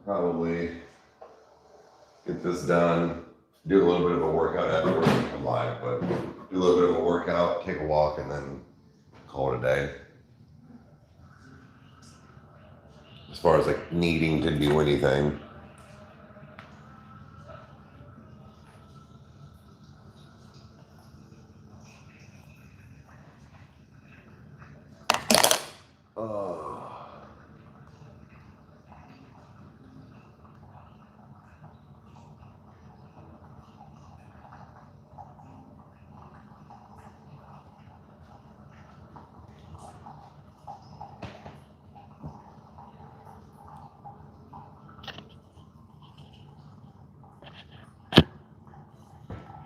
probably get this done, do a little bit of a workout afterwards. I'm live, but do a little bit of a workout, take a walk, and then call it a day. As far as like needing to do anything.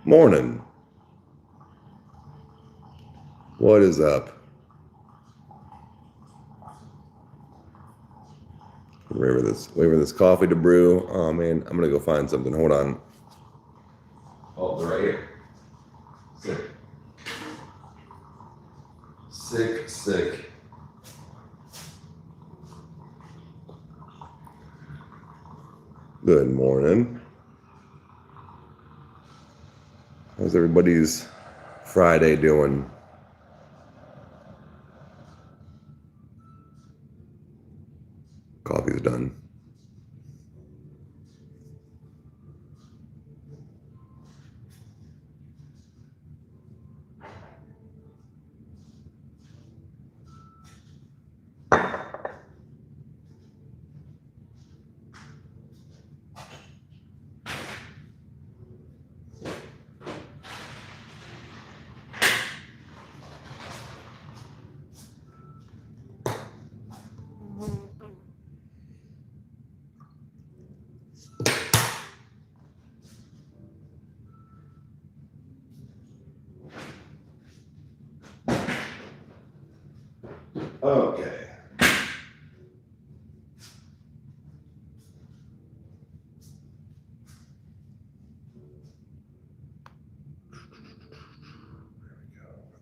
Morning. What is up? Wait for this coffee to brew. Oh man, I'm gonna go find something. Hold on. Oh, they're right here. Sick. Good morning. How's everybody's Friday doing? Coffee's done. Okay.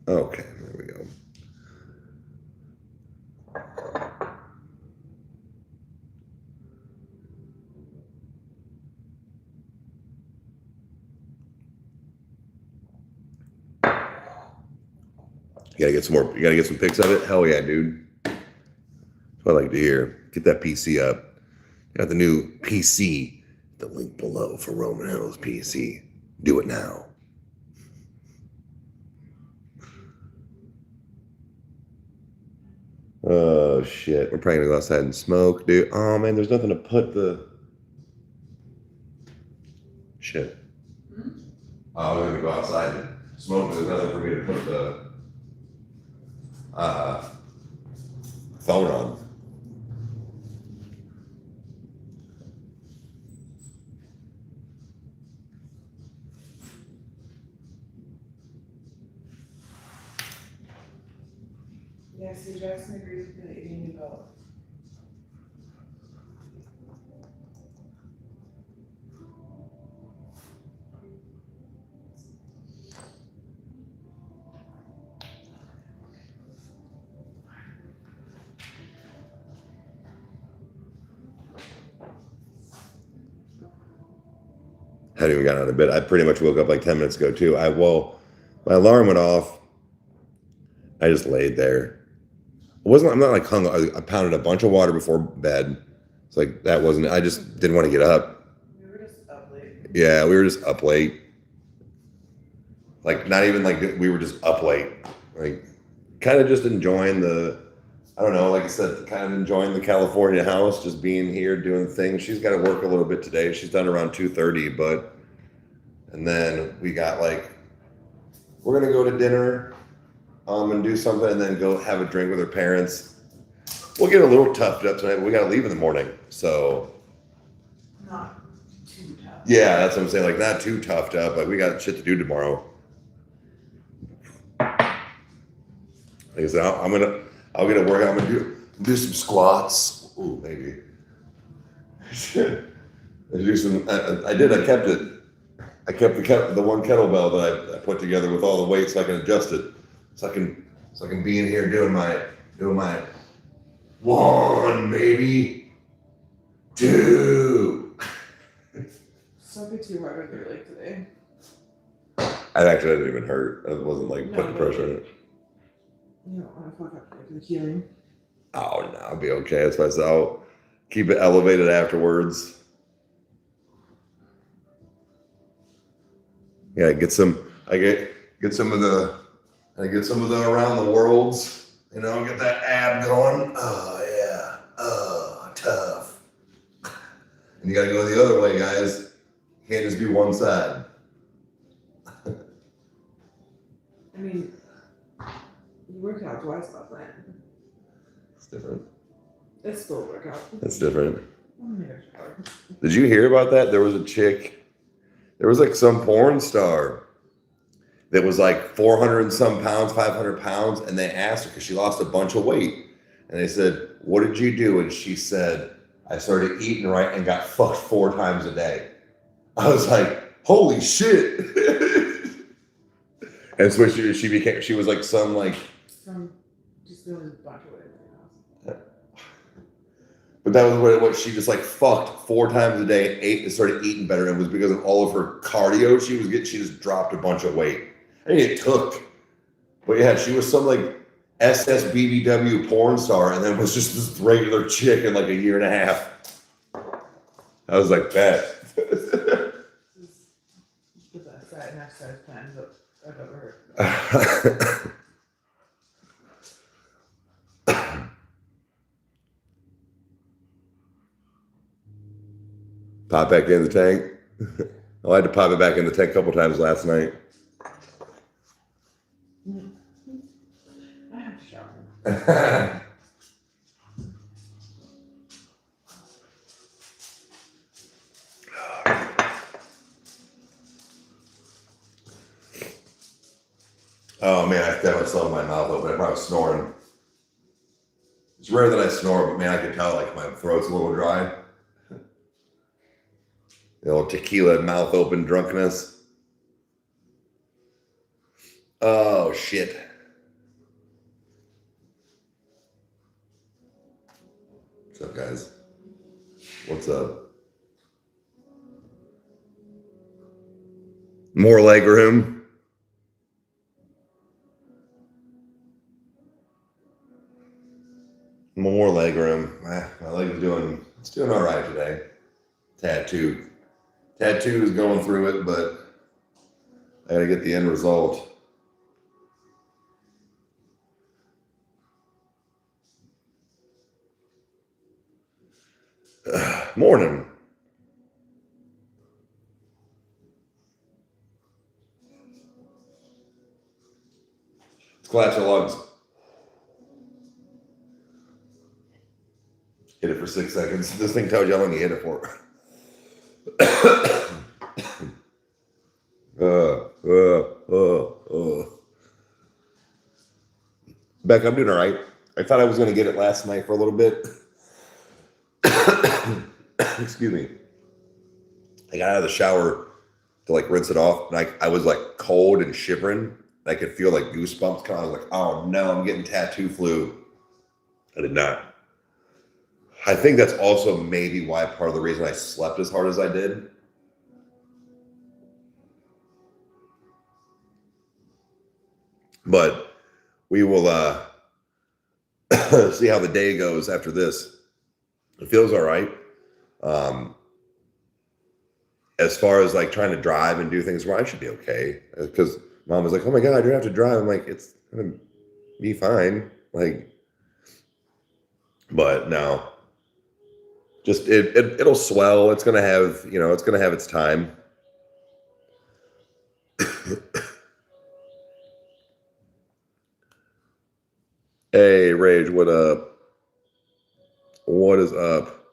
Okay, there we go. You gotta get some more. You gotta get some pics of it. Hell yeah, dude. That's what I like to hear. Get that PC up. Got the new PC. The link below for Roman Hills PC. Do it now. Oh shit. We're probably gonna go outside and smoke, dude. Oh man, there's nothing to put the shit. I was gonna go outside and smoke, but there's nothing for me to put the phone on. Yeah, so Jackson agrees with the eating about. Hadn't even gotten out of bed. I pretty much woke up like 10 minutes ago too. My alarm went off. I just laid there. I'm not like hung. I pounded a bunch of water before bed. It's like that wasn't. I just didn't want to get up. We were just up late. Yeah, we were just up late. Like not even like we were just up late. Like kind of just enjoying I don't know, like I said, kind of enjoying the California house, just being here, doing things. She's got to work a little bit today. She's done around 2:30, and then we got we're going to go to dinner and do something and then go have a drink with her parents. We'll get a little toughed up tonight, but we got to leave in the morning. So. Not too tough. Yeah, that's what I'm saying. Like not too toughed up. Like we got shit to do tomorrow. Like I said, I'll get a workout. I'm gonna do some squats. Ooh, maybe. I kept the one kettlebell that I put together with all the weights so I can adjust it. So I can be in here doing my 1, maybe Dude. Don't be too hard on your leg today. I actually didn't even hurt. I wasn't like putting pressure on it. You don't want to fuck up the healing. Oh no, I'll be okay. That's why I said I'll keep it elevated afterwards. Yeah, I get some of the around the worlds, you know, get that ab going. Oh yeah. Oh, tough. And you gotta go the other way, guys. You can't just be one side. I mean, you work out twice about that. It's different. It's still a workout. It's different. Oh my gosh. Did you hear about that? There was a chick, there was like some porn star that was like 400 and some pounds, 500 pounds. And they asked her because she lost a bunch of weight. And they said, what did you do? And she said, I started eating right and got fucked 4 times a day. I was like, holy shit. And so she was like some like. From just doing a bunch of weight. But that was what she just like fucked 4 times a day, ate and started eating better. And it was because of all of her cardio she was getting. She just dropped a bunch of weight. I mean, it took. But yeah, she was some like SSBBW porn star and then was just this regular chick in like a year and a half. I was like, that. This is the best exercise plan that I've ever heard. Pop back in the tank. I had to pop it back in the tank a couple times last night. I have to shower. Oh man, I definitely still have my mouth open. I probably was snoring. It's rare that I snore, but man, I could tell like my throat's a little dry. The old tequila mouth open drunkenness. Oh shit. What's up, guys? What's up? More leg room. More leg room. My leg is doing all right today. Tattoo is going through it, but I gotta get the end result. Morning. Let's collapse your lungs. Hit it for 6 seconds. This thing tells you how long you hit it for. Beck, I'm doing all right. I thought I was going to get it last night for a little bit. Excuse me. I got out of the shower to like rinse it off, and I was like cold and shivering. I could feel like goosebumps coming. I was like, oh no, I'm getting tattoo flu. I did not. I think that's also maybe why part of the reason I slept as hard as I did. But we will see how the day goes after this. It feels all right. As far as like trying to drive and do things, well, I should be okay. Because mom was like, oh my God, you have to drive. I'm like, it's going to be fine. Like, but no. Just it'll swell. It's gonna have, you know, it's gonna have its time. Hey, Rage, what up? What is up?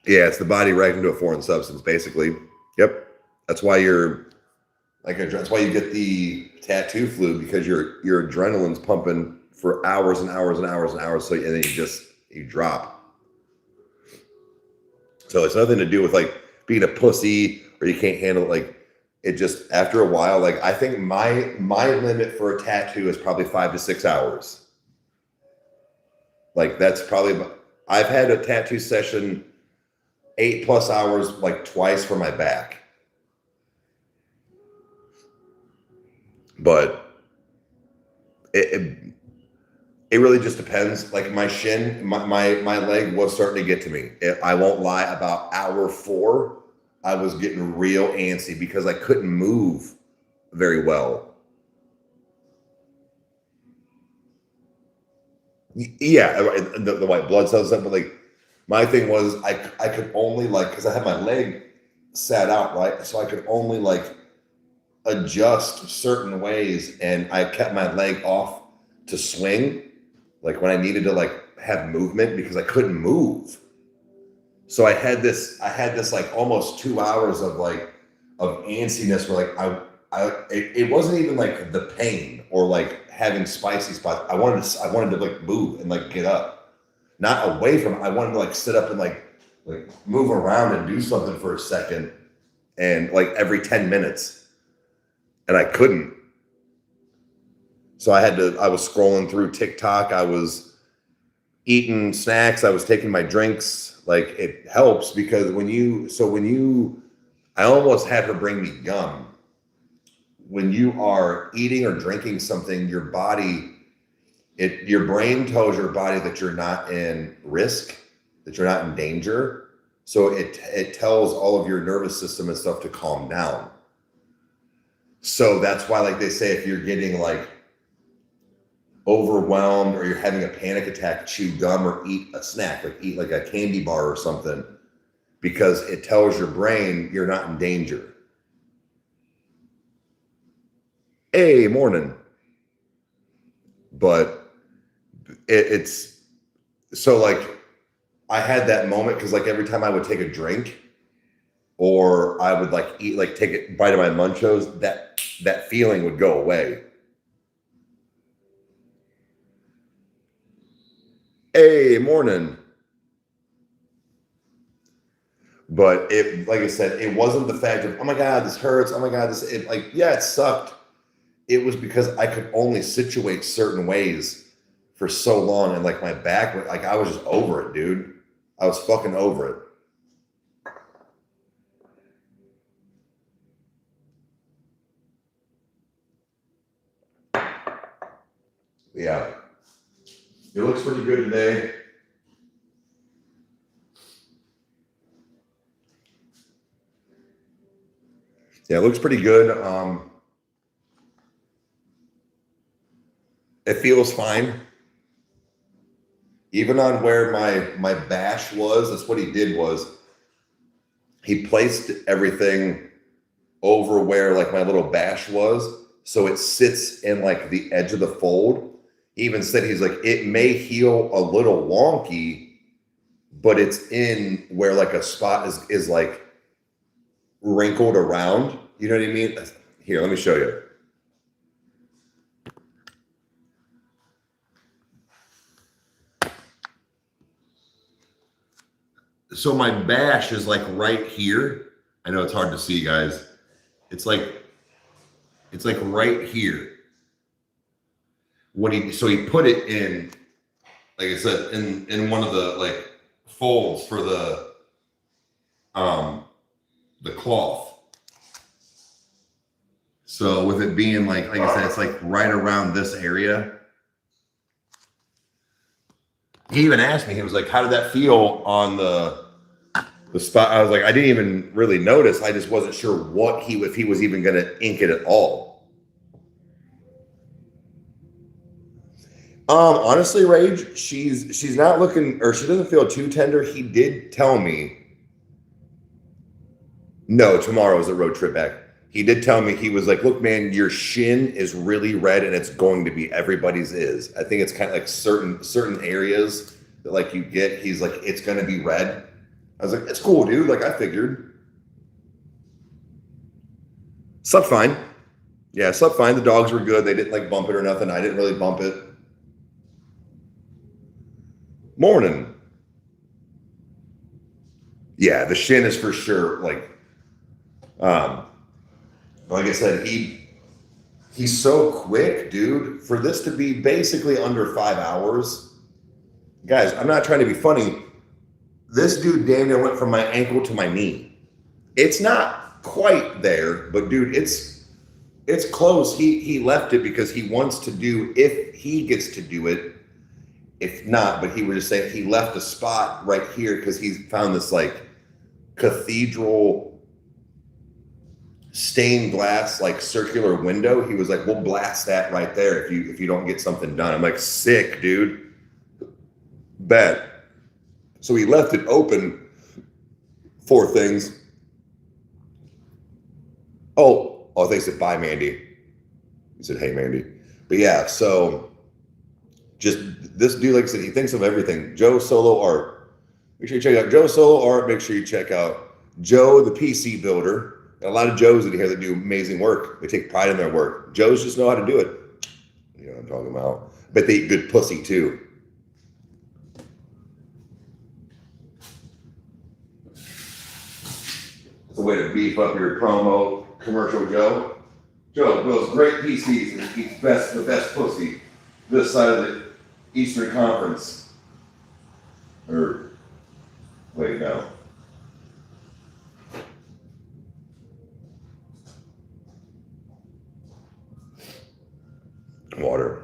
Yeah, it's the body reacting to a foreign substance, basically. Yep. That's why that's why you get the tattoo flu, because your adrenaline's pumping for hours and hours and hours and hours. So, and then you drop. So it's nothing to do with like being a pussy or you can't handle it. Like it just, after a while, like I think my limit for a tattoo is probably 5 to 6 hours. Like that's probably, I've had a tattoo session 8+ hours, like twice for my back. But it really just depends. Like my shin, my leg was starting to get to me. I won't lie, about hour 4, I was getting real antsy because I couldn't move very well. Yeah, the white blood cells, but like my thing was I could only like, because I had my leg sat out, right? So I could only like adjust certain ways, and I kept my leg off to swing like when I needed to like have movement because I couldn't move. So I had this like almost 2 hours of like of antsiness where like it wasn't even like the pain or like having spicy spots. I wanted to like move and like get up, not away from it. I wanted to like sit up and like move around and do something for a second, and like every 10 minutes, and I couldn't. So I was scrolling through TikTok. I was eating snacks. I was taking my drinks. Like it helps because I almost had her bring me gum. When you are eating or drinking something, your brain tells your body that you're not in risk, that you're not in danger. So it tells all of your nervous system and stuff to calm down. So that's why, like they say, if you're getting like overwhelmed or you're having a panic attack, chew gum or eat a snack, like eat like a candy bar or something, because it tells your brain you're not in danger. Hey, morning. But it's so like I had that moment because like every time I would take a drink or I would like eat, like take a bite of my munchos, that feeling would go away. Hey, morning. But it, like I said, it wasn't the fact of, oh my God, this hurts. Oh my God, it sucked. It was because I could only situate certain ways for so long. And like my back, like I was just over it, dude. I was fucking over it. Yeah. It looks pretty good today. Yeah, it looks pretty good. It feels fine. Even on where my bash was, that's what he did was he placed everything over where like my little bash was. So it sits in like the edge of the fold. He even said, he's like, it may heal a little wonky, but it's in where like a spot is like wrinkled around. You know what I mean? Here, let me show you. So my bash is like right here. I know it's hard to see, guys. It's like right here. So he put it in, like I said, in one of the like folds for the cloth. So with it being like I said, it's like right around this area. He even asked me, he was like, how did that feel on the spot? I was like, I didn't even really notice. I just wasn't sure if he was even going to ink it at all. Honestly, Rage, she's not looking, or she doesn't feel too tender. He did tell me, no, tomorrow is a road trip back. He did tell me, he was like, look, man, your shin is really red and it's going to be, everybody's is. I think it's kind of like certain areas that like you get, he's like, it's going to be red. I was like, it's cool, dude. Like I figured. Slept fine. Yeah, slept fine. The dogs were good. They didn't like bump it or nothing. I didn't really bump it. Morning. Yeah, the shin is for sure like like I said, he's so quick, dude. For this to be basically under 5 hours, guys, I'm not trying to be funny. This dude damn near went from my ankle to my knee. It's not quite there, but dude, it's close. He left it because he wants to do, if he gets to do it. If not, but he was just saying he left a spot right here because he found this like cathedral stained glass like circular window. He was like, we'll blast that right there if you don't get something done. I'm like, sick, dude. Bet. So he left it open for things. Oh, they said bye, Mandy. He said, hey, Mandy. But yeah, so just this dude, like I said, he thinks of everything. Joe Solo Art. Make sure you check out Joe Solo Art. Make sure you check out Joe, the PC builder. Got a lot of Joes in here that do amazing work. They take pride in their work. Joes just know how to do it. You know what I'm talking about. But they eat good pussy too. It's a way to beef up your promo commercial, Joe. Joe builds great PCs and eats the best pussy this side of the Eastern Conference. Or wait, no. Water.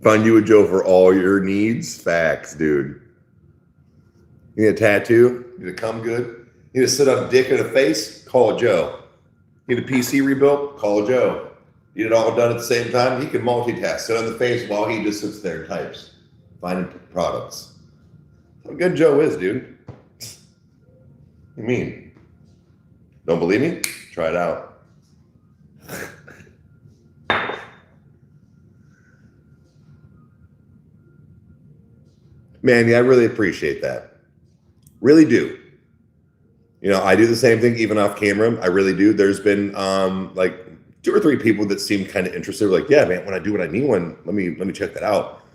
Find you a Joe for all your needs. Facts, dude. You need a tattoo? You need to come good? You need to sit up dick in the face? Call Joe. You need a PC rebuilt? Call Joe. You get it all done at the same time? He can multitask. Sit on the face while he just sits there and types. Finding products. How good Joe is, dude. What do you mean? Don't believe me? Try it out. Man, yeah, I really appreciate that. Really do. You know, I do the same thing even off camera. I really do. There's been like 2 or 3 people that seem kind of interested. Like, yeah, man, when I do what I need one, let me check that out.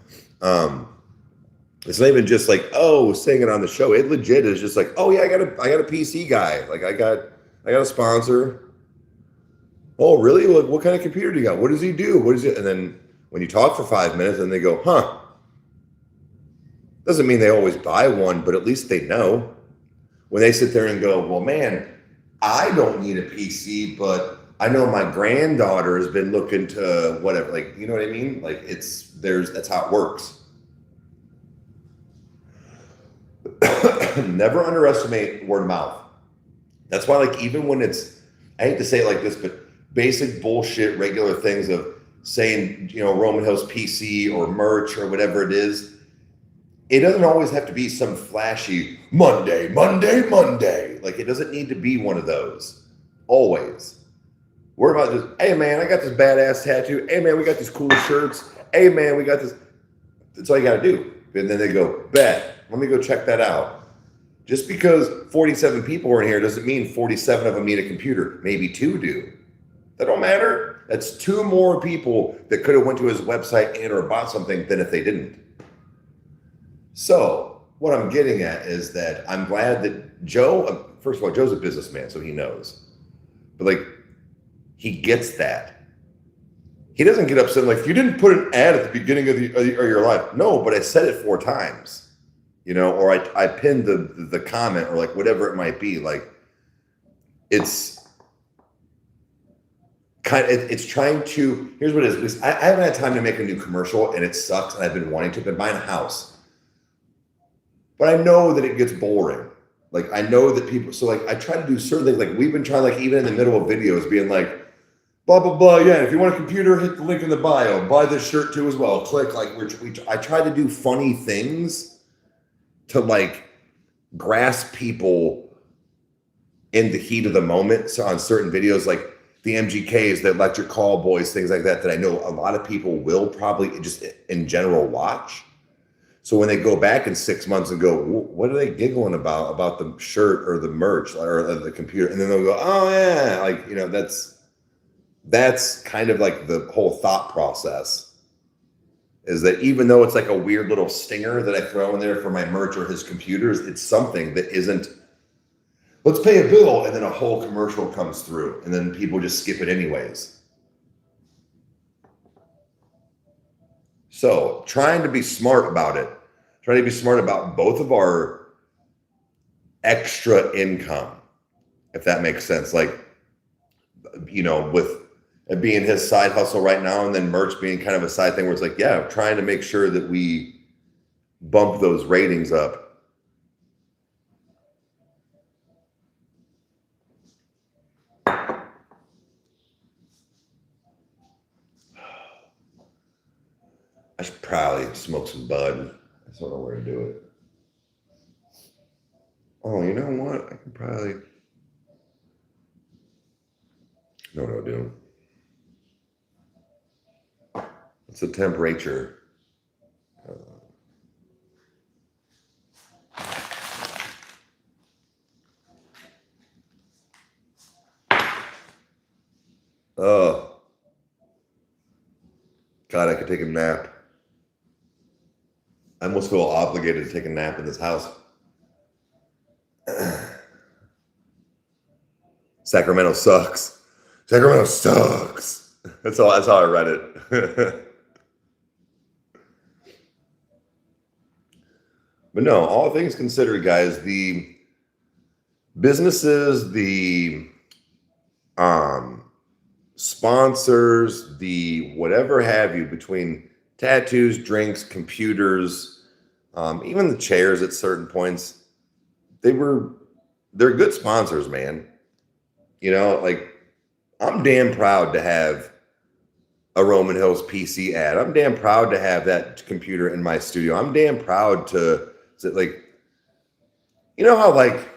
It's not even just like, oh, saying it on the show. It legit is just like, oh yeah, I got a PC guy. Like I got a sponsor. Oh, really? Like, what kind of computer do you got? What does he do? What is it? And then when you talk for 5 minutes and they go, huh. Doesn't mean they always buy one, but at least they know. When they sit there and go, well, man, I don't need a PC, but I know my granddaughter has been looking to whatever, like, you know what I mean? Like that's how it works. Never underestimate word of mouth. That's why, like, even when it's, I hate to say it like this, but basic bullshit, regular things of saying, you know, Roman Hills PC or merch or whatever it is, it doesn't always have to be some flashy Monday. Like, it doesn't need to be one of those. Always. We're about just, hey man, I got this badass tattoo. Hey man, we got these cool shirts. Hey man, we got this. That's all you got to do. And then they go, bet. Let me go check that out. Just because 47 people are in here doesn't mean 47 of them need a computer. Maybe 2 do. That don't matter. That's 2 more people that could have went to his website and or bought something than if they didn't. So what I'm getting at is that I'm glad that Joe, first of all, Joe's a businessman, so he knows. But like, he gets that. He doesn't get upset like, you didn't put an ad at the beginning of your life. No, but I said it 4 times, you know, or I pinned the comment or like whatever it might be. Like, it's kind of, it's trying to, here's what it is. I haven't had time to make a new commercial and it sucks. And I've been wanting to. I've been buying a house, but I know that it gets boring. Like, I know that people, so like, I try to do certain things. Like, we've been trying, like, even in the middle of videos being like, blah, blah, blah. Yeah. If you want a computer, hit the link in the bio, buy this shirt too as well. Click. Like, I try to do funny things to like grasp people in the heat of the moment. So on certain videos, like the MGKs, the electric call boys, things like that I know a lot of people will probably just in general watch. So when they go back in 6 months and go, what are they giggling about the shirt or the merch or the computer? And then they'll go, oh yeah, like, you know, that's that's kind of like the whole thought process, is that even though it's like a weird little stinger that I throw in there for my merch or his computers, it's something that isn't, let's pay a bill, and then a whole commercial comes through, and then people just skip it anyways. So trying to be smart about it, trying to be smart about both of our extra income, if that makes sense. Like, you know, with it being his side hustle right now, and then merch being kind of a side thing where it's like, yeah, trying to make sure that we bump those ratings up. I should probably smoke some bud. I just don't know where to do it. Oh, you know what? I can probably know what I'll do. What's the temperature? Oh, God, I could take a nap. I almost feel obligated to take a nap in this house. Sacramento sucks. Sacramento sucks. That's how I read it. But no, all things considered, guys, the businesses, the sponsors, the whatever have you, between tattoos, drinks, computers, even the chairs at certain points, they're good sponsors, man. You know, like, I'm damn proud to have a Roman Hills PC ad. I'm damn proud to have that computer in my studio. I'm damn proud to like, you know how, like,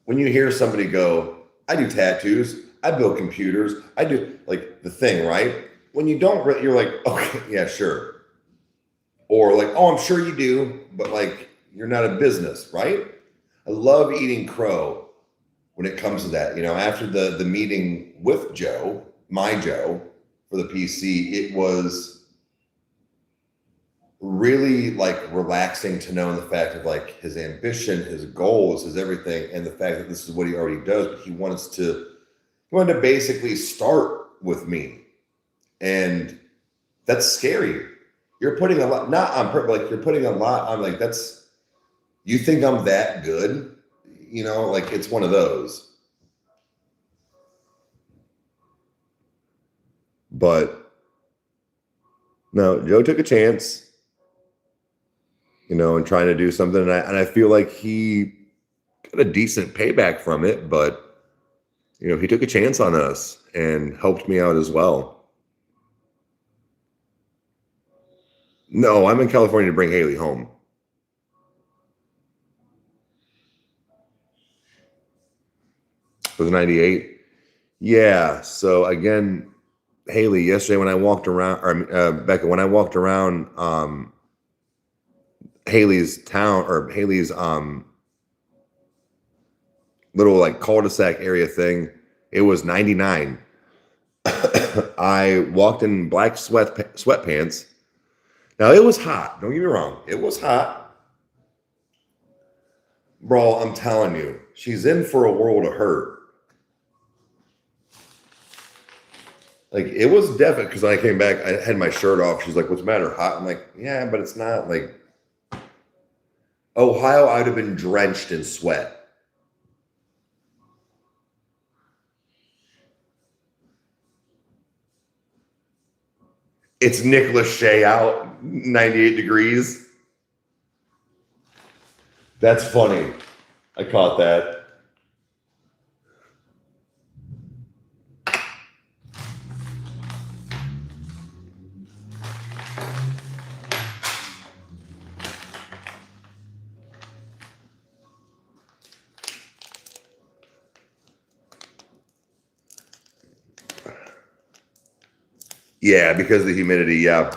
when you hear somebody go, I do tattoos, I build computers, I do, like, the thing, right? When you don't, you're like, okay, yeah, sure. Or like, oh, I'm sure you do, but like, you're not a business, right? I love eating crow when it comes to that. You know, after the meeting with Joe, my Joe, for the PC, it was really like relaxing to know the fact of like his ambition, his goals, his everything, and the fact that this is what he already does, but he wanted to basically start with me. And that's scary. You're putting a lot, not on purpose, like, you're putting a lot on, like, that's, you think I'm that good? You know, like, it's one of those. But no, Joe took a chance, you know, and trying to do something. And I feel like he got a decent payback from it, but, you know, he took a chance on us and helped me out as well. No, I'm in California to bring Haley home. It was 98. Yeah. So again, Haley, yesterday when I walked around, or Becca, when I walked around Haley's town, or Haley's little like cul-de-sac area thing, it was 99. I walked in black sweatpants. Now it was hot. Don't get me wrong. It was hot. Bro, I'm telling you, she's in for a world of hurt. Like, it was definitely, because when I came back, I had my shirt off. She's like, what's the matter? Hot? I'm like, yeah, but it's not like Ohio. I'd have been drenched in sweat. It's Nick Lachey out, 98 degrees. That's funny. I caught that. Yeah, because of the humidity. Yeah.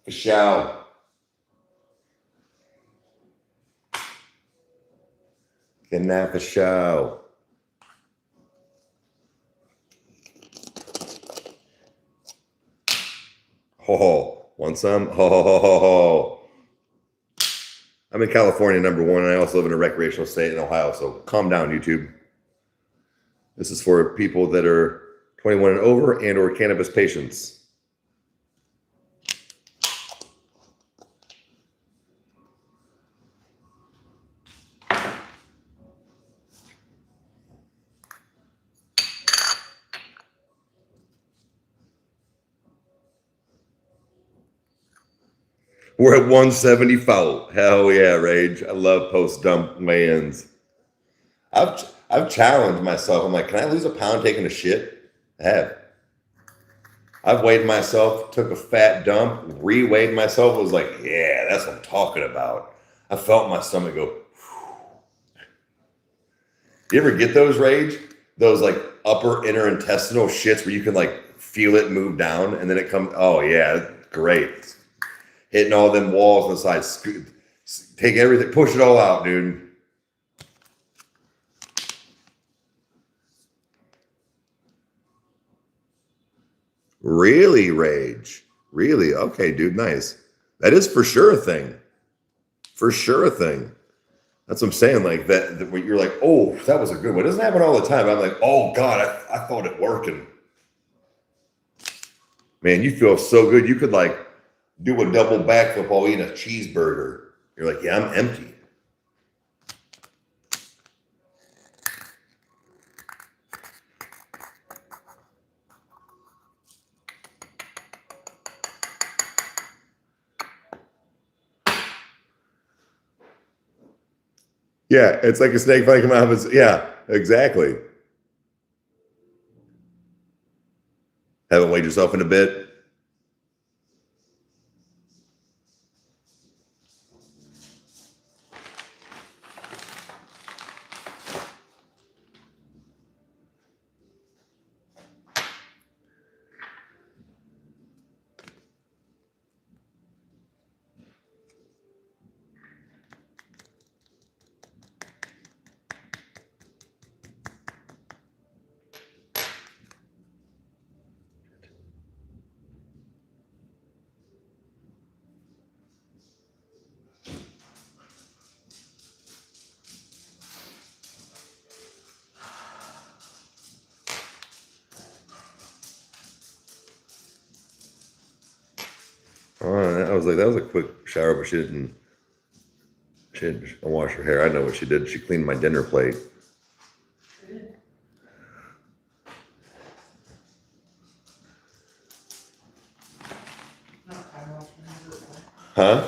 For sure. Getting that for show. Ho ho. Want some? Ho ho ho ho ho. I'm in California, number one, and I also live in a recreational state in Ohio, so calm down, YouTube. This is for people that are 21 and over and or cannabis patients. We're at 174. Hell yeah, Rage. I love post-dump weigh-ins. I've challenged myself. I'm like, can I lose a pound taking a shit? I have. I've weighed myself, took a fat dump, re-weighed myself. Was like, yeah, that's what I'm talking about. I felt my stomach go. Whew. You ever get those, Rage? Those like upper intestinal shits where you can like feel it move down and then it comes. Oh yeah, great. Hitting all them walls on the side. Take everything, push it all out, dude. Really, Rage? Really? Okay, dude, nice. That is for sure a thing. For sure a thing. That's what I'm saying. Like that when you're like, oh, that was a good one. It doesn't happen all the time. I'm like, oh God, I thought it working. Man, you feel so good. You could like do a double backflip while eating a cheeseburger. You're like, yeah, I'm empty. Yeah, it's like a snake fight come out of his. Yeah, exactly. Haven't weighed yourself in a bit. I was like, that was a quick shower, but she didn't wash her hair. I know what she did. She cleaned my dinner plate. Huh?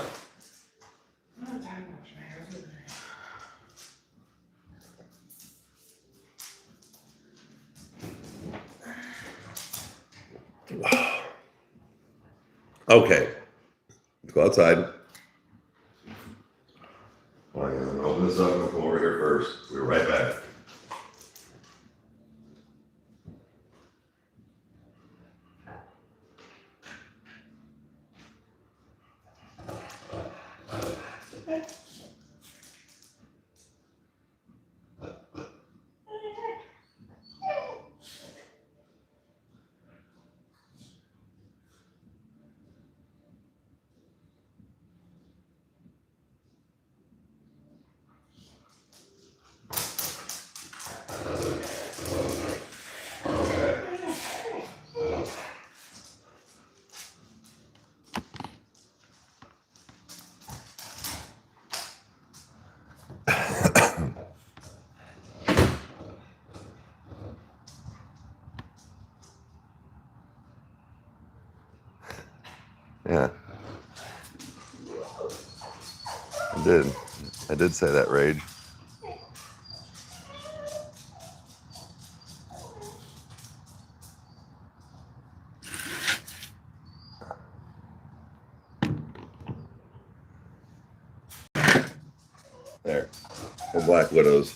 Okay. Let's go outside. Well, I'm gonna open this up and come over here first. We'll be right back. Yeah. I did say that, Rage. There. The Black Widows.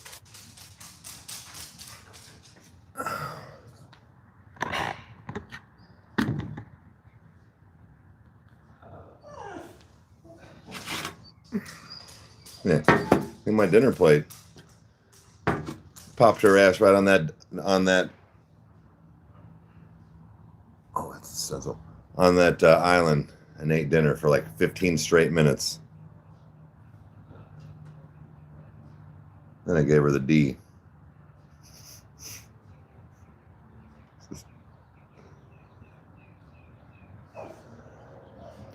Yeah. In my dinner plate. Popped her ass right on that. Oh, that's a sizzle. on that island and ate dinner for like 15 straight minutes. Then I gave her the D.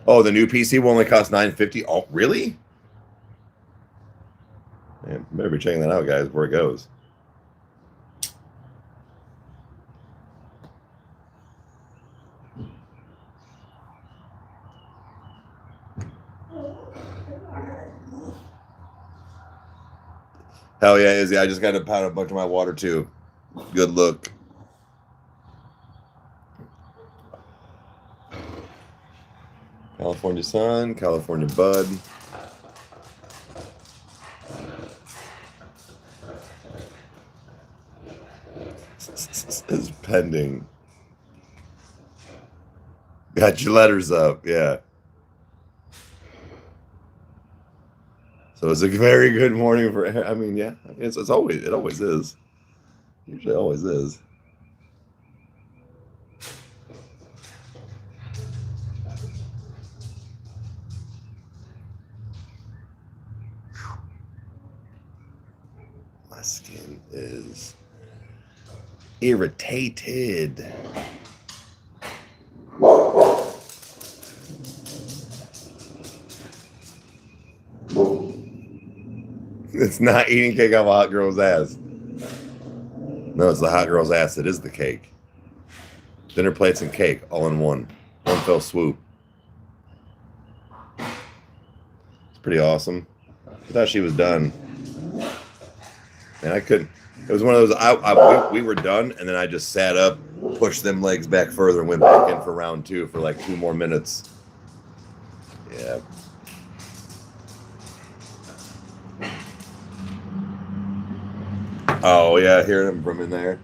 Oh, the new PC will only cost $950. Oh, really? Man, better be checking that out, guys, where it goes. Hell yeah, Izzy. I just got to pound a bunch of my water too. Good look. California sun, California bud. Is pending. Got your letters up, yeah. So it's a very good morning for. I mean, yeah, it always is. Usually, always is. My skin is irritated. It's not eating cake off a hot girl's ass. No, it's the hot girl's ass that is the cake. Dinner plates and cake all in one fell swoop. It's pretty awesome. I thought she was done. And I couldn't. It was one of those. We were done, and then I just sat up, pushed them legs back further, and went back in for round 2 for like 2 more minutes. Yeah. Oh yeah, hearing them from in there.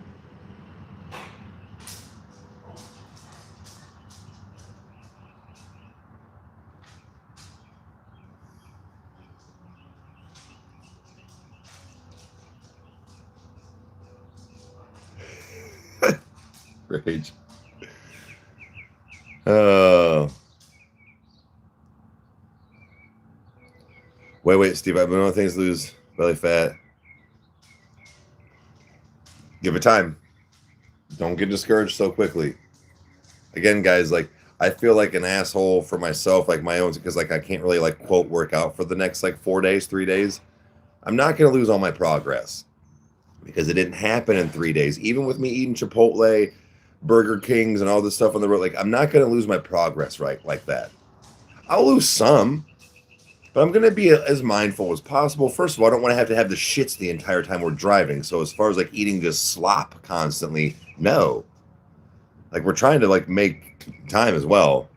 Rage. Oh. Wait, Steve. I've been on things to lose belly fat. Give it time. Don't get discouraged so quickly. Again, guys, like I feel like an asshole for myself, like my own, because like I can't really like quote work out for the next like 4 days, 3 days. I'm not gonna lose all my progress because it didn't happen in 3 days. Even with me eating Chipotle, Burger Kings, and all this stuff on the road, like I'm not gonna lose my progress right like that. I'll lose some, but I'm gonna be as mindful as possible. First of all, I don't want to have the shits the entire time we're driving. So as far as like eating just slop constantly, no. Like we're trying to like make time as well.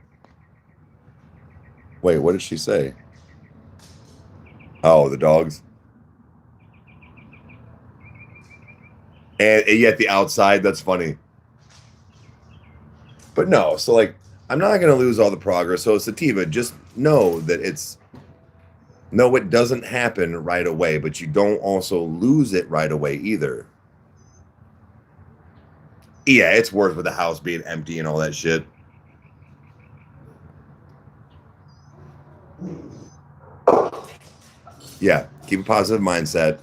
Wait, what did she say? Oh, the dogs. And yet the outside, that's funny. But no, so like I'm not gonna lose all the progress. So Sativa, just know that it doesn't happen right away, but you don't also lose it right away either. Yeah, it's worth with the house being empty and all that shit. Yeah, keep a positive mindset.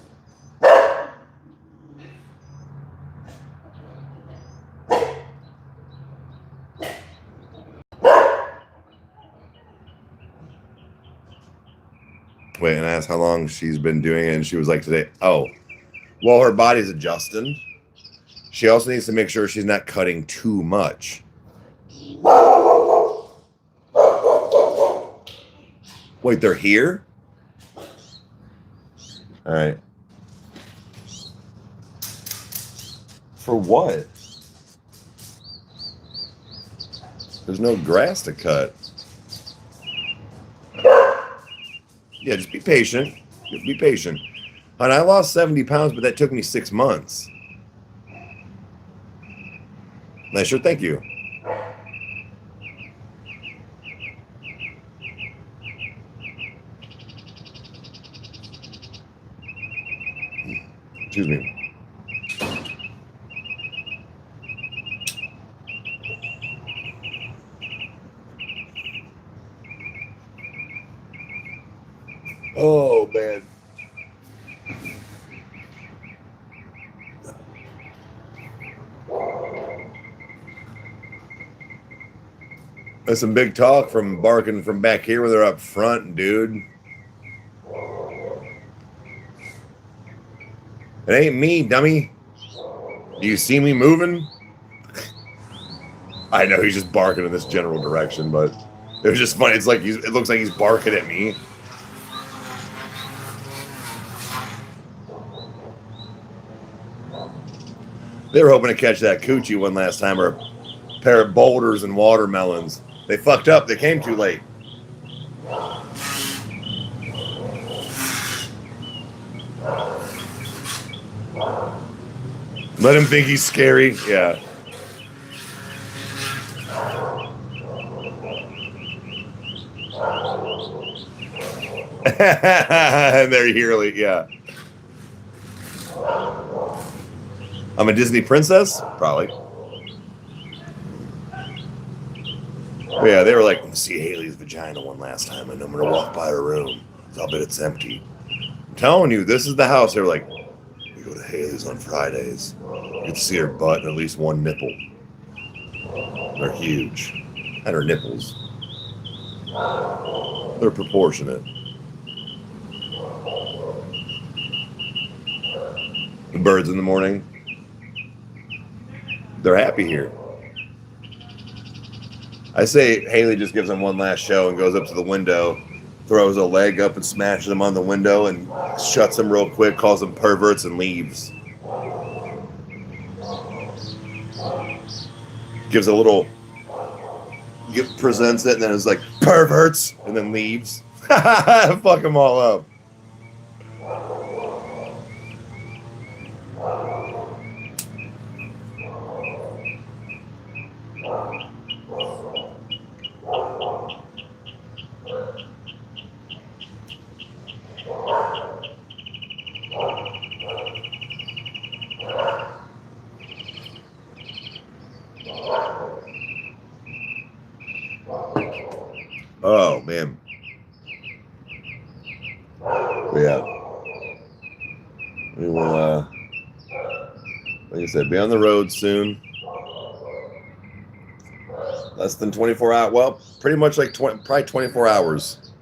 Wait, and I asked how long she's been doing it, and she was like today. Oh, well, her body's adjusting. She also needs to make sure she's not cutting too much. Wait, they're here? All right. For what? There's no grass to cut. Yeah, just be patient. Just be patient. And I lost 70 pounds, but that took me 6 months. Nice shirt, thank you. Excuse me. Oh man. That's some big talk from barking from back here where they're up front, dude. It ain't me, dummy. Do you see me moving? I know he's just barking in this general direction, but it was just funny. It's like it looks like he's barking at me. They were hoping to catch that coochie one last time, or a pair of boulders and watermelons. They fucked up. They came too late. Let him think he's scary. Yeah. And they're here, yeah. I'm a Disney princess? Probably. But yeah, they were like, see Haley's vagina one last time, and I'm going to walk by her room. So I'll bet it's empty. I'm telling you, this is the house. They were like, we go to Haley's on Fridays. You get to see her butt and at least one nipple. They're huge. And her nipples. They're proportionate. The birds in the morning. They're happy here. I say Haley just gives them one last show and goes up to the window, throws a leg up and smashes them on the window and shuts them real quick, calls them perverts and leaves. Gives a little, presents it and then is like, perverts, and then leaves. Fuck them all up. Oh man. Yeah. We will like I said, be on the road soon. Less than 24 hours. Well, pretty much like probably 24 hours.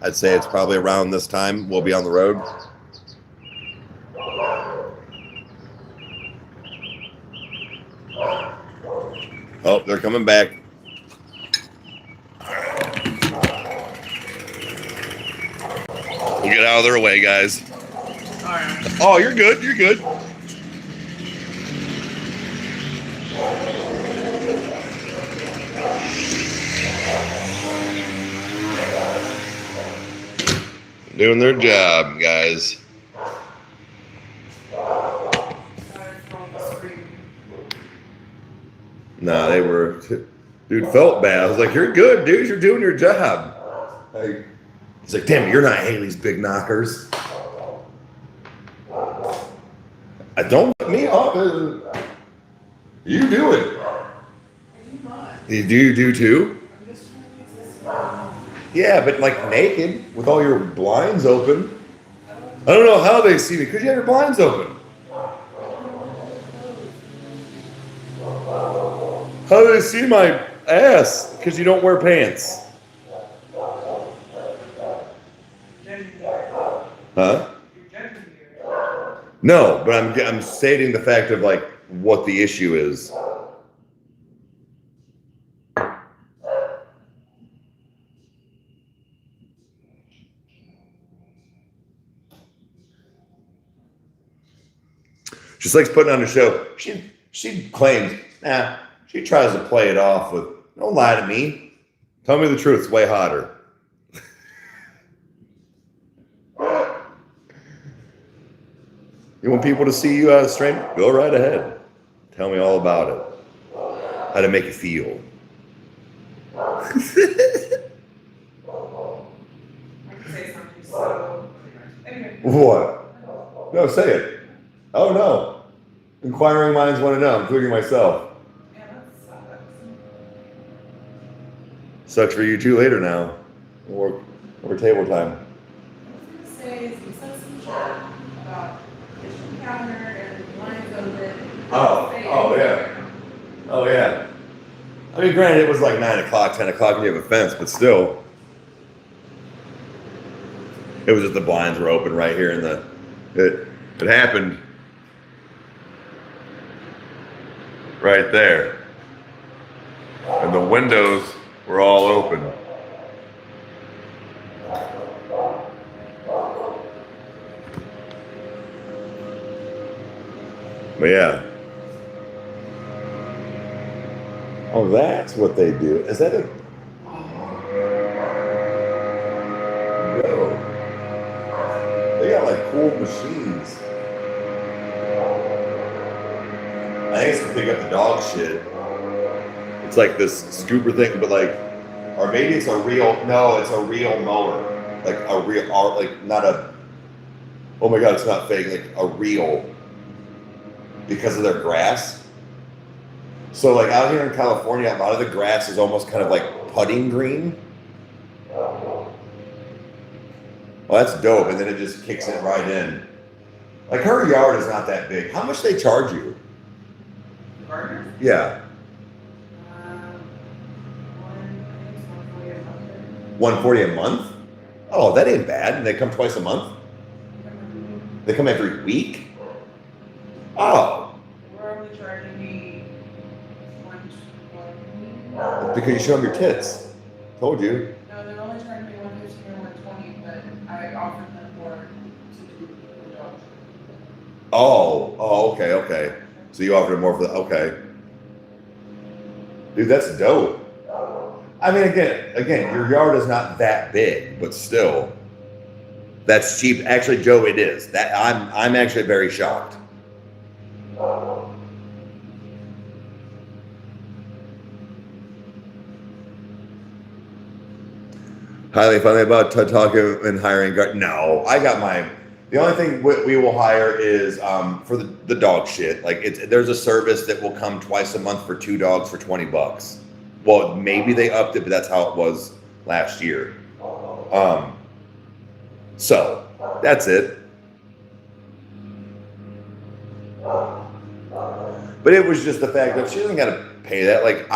I'd say it's probably around this time we'll be on the road. Oh, they're coming back. We'll get out of their way, guys. Oh, you're good. You're good. Doing their job, guys. Nah, they were... Dude felt bad. I was like, you're good, dude. You're doing your job. He's like, damn it, you're not Haley's big knockers. I don't let me off. You do it. You do too? Yeah, but like naked with all your blinds open. I don't know how they see me because you have your blinds open. How do they see my ass? Because you don't wear pants. Huh? No, but I'm stating the fact of like what the issue is. She likes putting on a show. She claims, she tries to play it off with, don't lie to me. Tell me the truth, it's way hotter. You want people to see you as a stranger? Go right ahead. Tell me all about it. How to make you feel. I can say something so. Anyway. What? No, say it. Oh no. Inquiring minds want to know, including myself. Yeah, that sucks. Sucks for you too later now. Over table time. days, he said some shit about kitchen counter and blinds open. Oh yeah. Oh yeah. I mean, granted, it was like 9 o'clock, 10 o'clock, and you have a fence, but still. It was just the blinds were open right here in the, it happened right there. And the windows were all open. But yeah. Oh, that's what they do. Is that a... No. They got like cool machines. I think it's to pick up the dog shit. It's like this scooper thing, but like, or maybe it's a real, no, it's a real mower. Like a real, like not a, oh my God, it's not fake, like a real, because of their grass. So like out here in California, a lot of the grass is almost kind of like putting green. Well, that's dope, and then it just kicks it right in. Like her yard is not that big. How much they charge you? The gardeners? Yeah. 140 a month? Oh, that ain't bad. And they come twice a month? They come every week? Oh. We're only charging me 120. Because you show them your tits. Told you. No, they're only charging me 115 or 120, but I offered them more to do the dog. Oh, okay. So you offered more for the, okay. Dude, that's dope. I mean, again, your yard is not that big, but still, that's cheap. Actually, Joe, it is. That I'm actually very shocked. Highly funny about talking and hiring. No, I got my. The only thing we will hire is for the dog shit. Like there's a service that will come twice a month for 2 dogs for $20. Well, maybe they upped it, but that's how it was last year. So that's it. But it was just the fact that she doesn't got to pay that. Like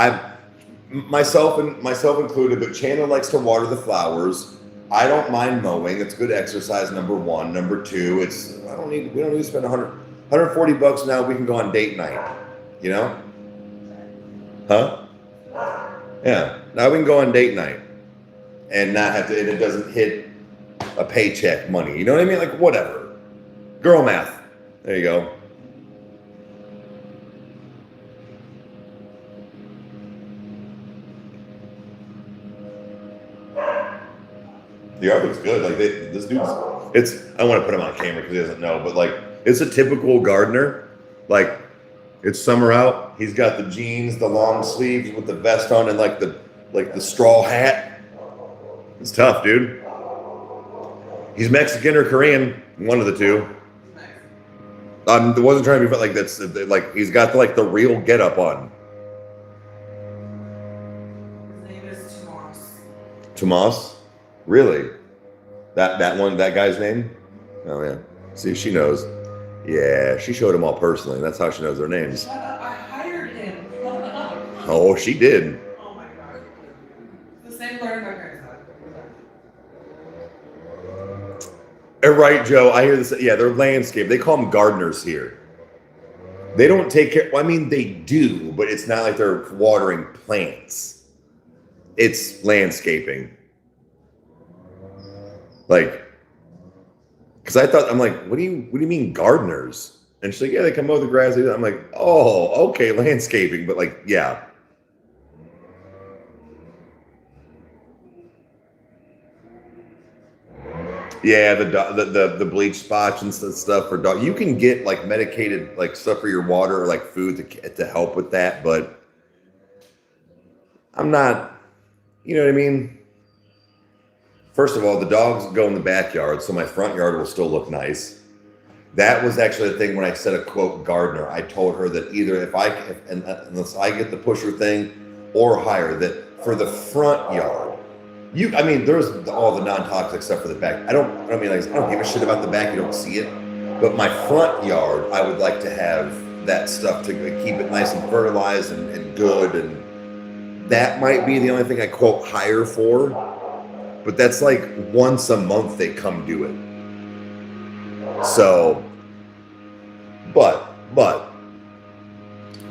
myself included, but Chandler likes to water the flowers. I don't mind mowing. It's good exercise. Number 1. Number 2, we don't need to spend $140 now. We can go on date night. You know? Huh? Yeah. Now we can go on date night and not have to, and it doesn't hit a paycheck money. You know what I mean? Like whatever. Girl math. There you go. The art looks good. Like this dude's, I don't want to put him on camera because he doesn't know, but like it's a typical gardener. Like it's summer out. He's got the jeans, the long sleeves with the vest on, and like the straw hat. It's tough, dude. He's Mexican or Korean, one of the two. I wasn't trying to be like that's like he's got the real get up on. His name is Tomas. Tomas? Really? That guy's name? Oh yeah. See, she knows. Yeah, she showed them all personally. That's how she knows their names. Shut up! I hired him. Shut up. Oh, she did. Oh my God. The same garden my parents had. Right, Joe. I hear this. Yeah, they're landscape. They call them gardeners here. They don't take care. Well, I mean, they do, but it's not like they're watering plants. It's landscaping. Like, because I'm like, what do you mean gardeners? And she's like, yeah, they come mow the grass. I'm like, oh, okay, landscaping, but like, yeah. Yeah, the bleach spots and stuff for dog. You can get like medicated like stuff for your water or like food to help with that, but I'm not. You know what I mean? First of all, the dogs go in the backyard, so my front yard will still look nice. That was actually the thing when I said a quote gardener. I told her that either unless I get the pusher thing or hire that for the front yard, I mean, there's all the non-toxic stuff for the back. I don't mean like I don't give a shit about the back. You don't see it, but my front yard, I would like to have that stuff to keep it nice and fertilized and good, and that might be the only thing I quote hire for. But that's like once a month they come do it. So, but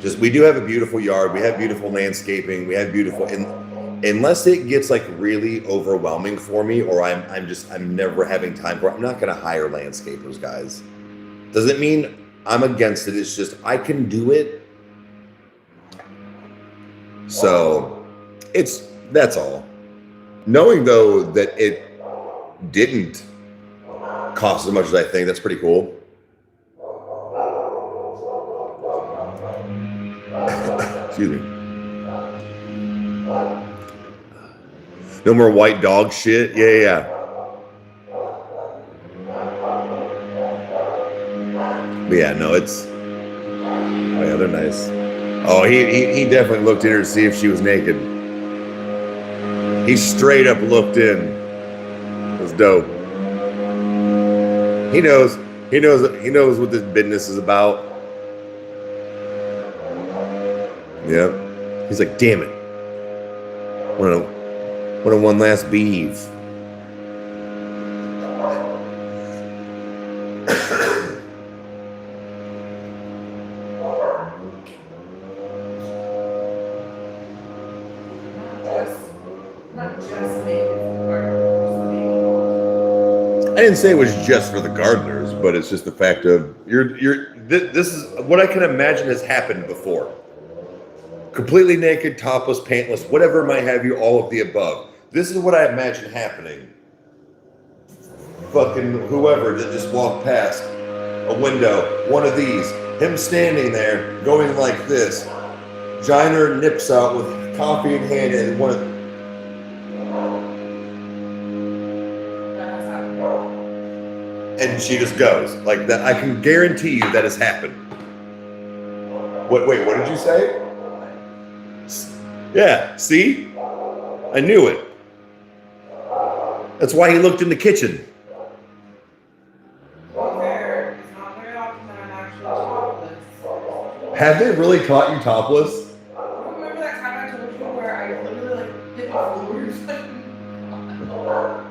just we do have a beautiful yard. We have beautiful landscaping. We have beautiful, and unless it gets like really overwhelming for me, or I'm never having time for it, I'm not going to hire landscapers, guys. Doesn't mean I'm against it. It's just I can do it. So that's all. Knowing though that it didn't cost as much as I think, that's pretty cool. Excuse me. No more white dog shit. Yeah. But yeah, no, it's. Oh yeah, they're nice. Oh, he definitely looked in her to see if she was naked. He straight up looked in. It was dope. He knows what this business is about. Yep. He's like, damn it. Want one last beef. I didn't say it was just for the gardeners, but it's just the fact of this is what I can imagine has happened before. Completely naked, topless, pantless, whatever might have you, all of the above. This is what I imagine happening. Fucking whoever that just walked past a window, one of these, him standing there, going like this. Giner nips out with coffee in hand and one of and she just goes like that. I can guarantee you that has happened. Wait, what did you say? Yeah, see? I knew it. That's why he looked in the kitchen. It's not very often that I'm actually topless. Have they really caught you topless? Remember that time I told you where I literally like hit the floor?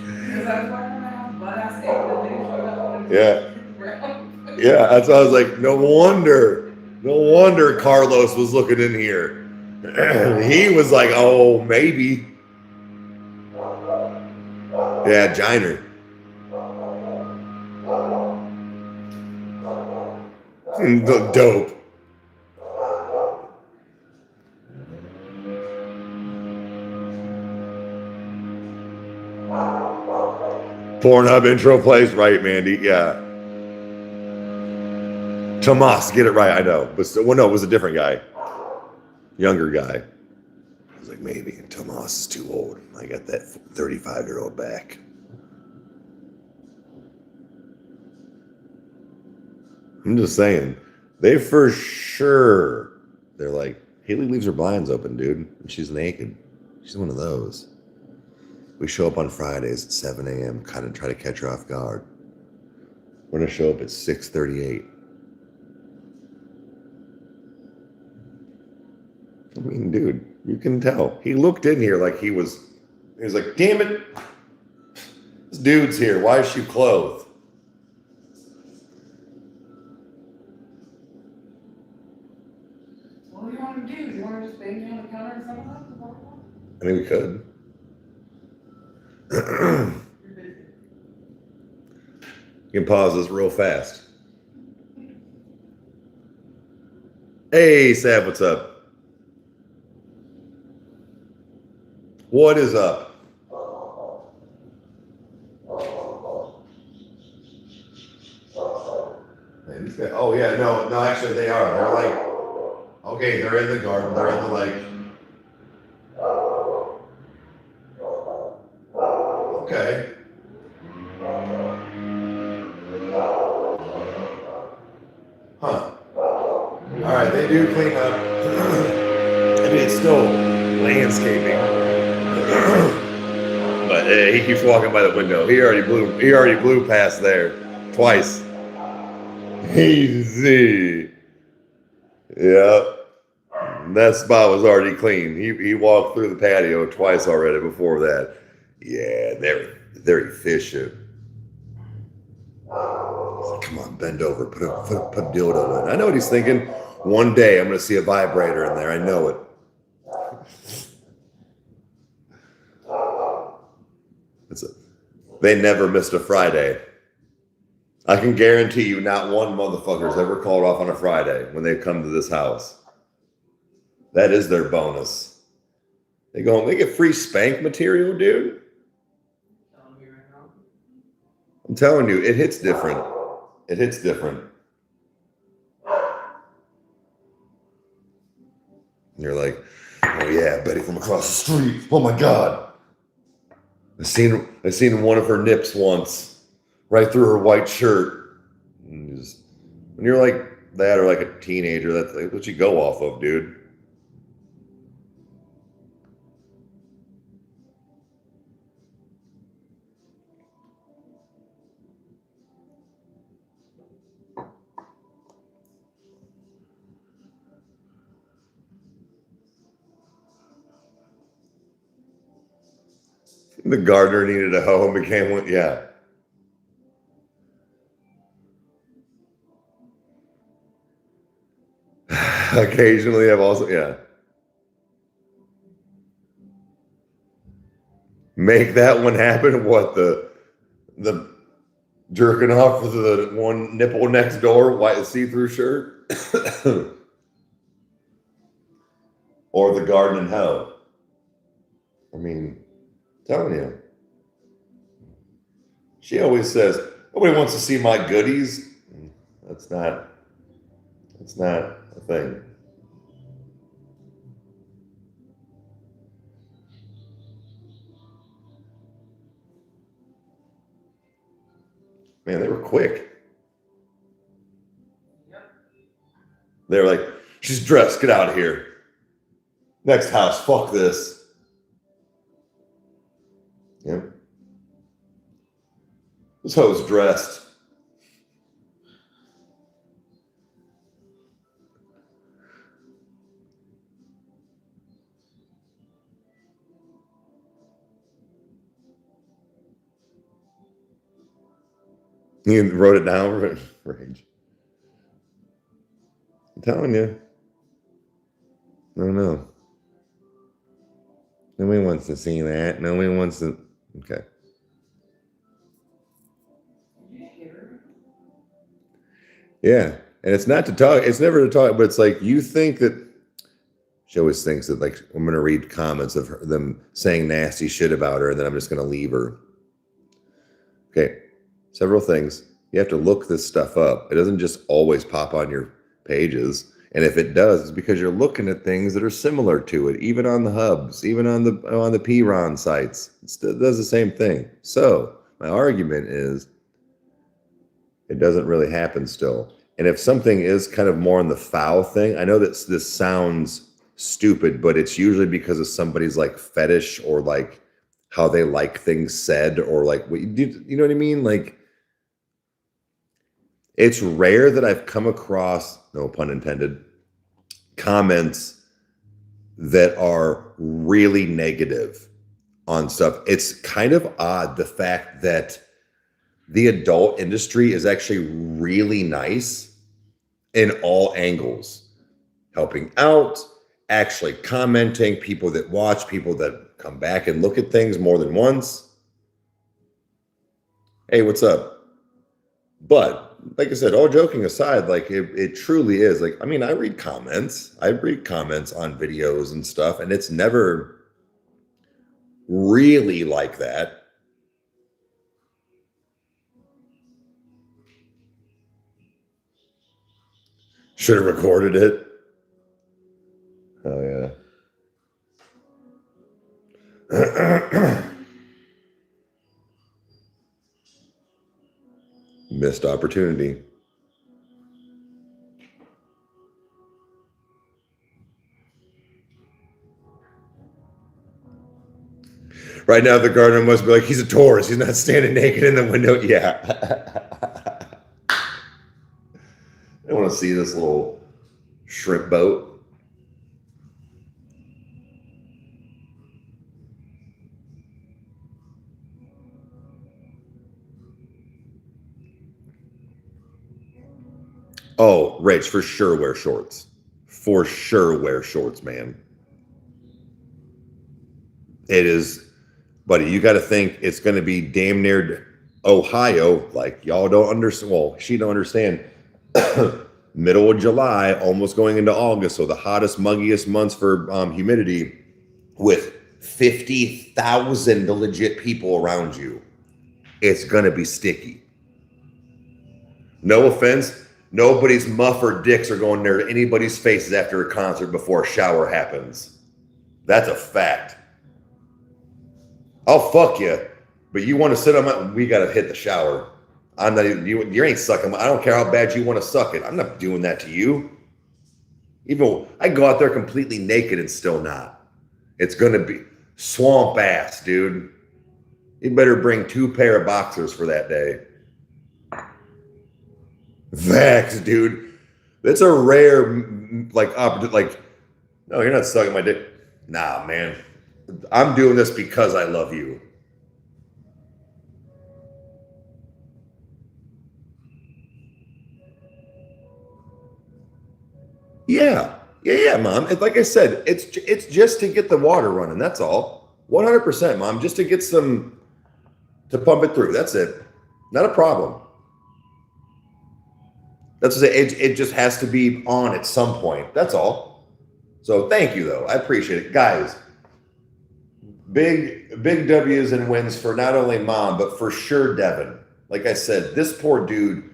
Because that's why when I have butt ass egg, the thing showed up. Yeah. Yeah, that's why I was like, no wonder Carlos was looking in here. He was like, oh, maybe. Yeah, Giner. Dope. Pornhub intro plays, right, Mandy? Yeah. Tomas, get it right, I know. But still, well, no, it was a different guy. Younger guy. I was like, maybe. Tomas is too old. I got that 35-year-old back. I'm just saying. They for sure. They're like, Haley leaves her blinds open, dude. And she's naked. She's one of those. We show up on Fridays at 7 a.m., kind of try to catch her off guard. We're going to show up at 6:38. I mean, dude, you can tell. He looked in here like he was like, damn it. This dude's here. Why is she clothed? What do you want to do? You want to just bang me on the counter or something? I mean, we could. You can pause this real fast. Hey, Sav, what's up? What is up? Oh yeah, no, actually they are. They're like, okay, they're in the garden. They're in the lake. Okay. Huh. All right, they do clean up. mean, it's still landscaping. But he keeps walking by the window. He already blew past there twice. Easy. Yeah. That spot was already clean. He walked through the patio twice already before that. Yeah, they're efficient. Come on, bend over, put a dildo in. I know what he's thinking. One day I'm gonna see a vibrator in there. I know it. They never missed a Friday. I can guarantee you not one motherfucker's ever called off on a Friday when they come to this house. That is their bonus. They go home, they get free spank material, dude. I'm telling you, it hits different. It hits different. And you're like, oh yeah, Betty from across the street. Oh my God. I seen one of her nips once, right through her white shirt. And when you're like that or like a teenager, that's like what you go off of, dude. The gardener needed a hoe and became one. Yeah. Occasionally, I've also, yeah. Make that one happen. What, the jerking off with the one nipple next door, white see-through shirt, or the garden and hoe? I mean, telling you. She always says, nobody wants to see my goodies. That's not a thing. Man, they were quick. They were like, she's dressed, get out of here. Next house, fuck this. Yep. This hoe's dressed. He wrote it down. Rage. I'm telling you. I don't know. Nobody wants to see that. Nobody wants to. Okay. Yeah. And it's not to talk. It's never to talk, but it's like you think that. She always thinks that, like, I'm going to read comments of them saying nasty shit about her and then I'm just going to leave her. Okay. Several things. You have to look this stuff up. It doesn't just always pop on your pages. And if it does, it's because you're looking at things that are similar to it, even on the hubs, even on the PRON sites. It does the same thing. So my argument is it doesn't really happen still. And if something is kind of more on the foul thing, I know that this sounds stupid, but it's usually because of somebody's like fetish or like how they like things said or like what you know what I mean? Like, it's rare that I've come across, no pun intended, comments that are really negative on stuff. It's kind of odd, the fact that the adult industry is actually really nice in all angles, helping out, actually commenting, people that watch, people that come back and look at things more than once. Hey, what's up? But like I said, all joking aside, like it truly is like, I mean, I read comments on videos and stuff, and it's never really like that. Should have recorded it. Oh yeah. Missed opportunity. Right now, the gardener must be like, he's a tourist. He's not standing naked in the window. Yeah. I want to see this little shrimp boat. Oh, Rich, for sure wear shorts. For sure wear shorts, man. It is, buddy, you got to think it's going to be damn near Ohio. Like, y'all don't understand. Well, she don't understand. Middle of July, almost going into August. So the hottest, muggiest months for humidity with 50,000 legit people around you. It's going to be sticky. No offense. Nobody's muff or dicks are going near anybody's faces after a concert before a shower happens. That's a fact. I'll fuck you, but you want to sit on my, we got to hit the shower. I'm not even, you ain't sucking. I don't care how bad you want to suck it. I'm not doing that to you. Even I go out there completely naked and still not. It's going to be swamp ass, dude. You better bring 2 pair of boxers for that day. Vax, dude. That's a rare, like, opportunity. Like, no, you're not sucking my dick. Nah, man. I'm doing this because I love you. Yeah, Mom. Like I said, it's just to get the water running. That's all. 100%, Mom. Just to get some, to pump it through. That's it. Not a problem. That's what I say. It just has to be on at some point. That's all. So thank you, though. I appreciate it, guys. Big W's and wins for not only Mom, but for sure Devin. Like I said, this poor dude,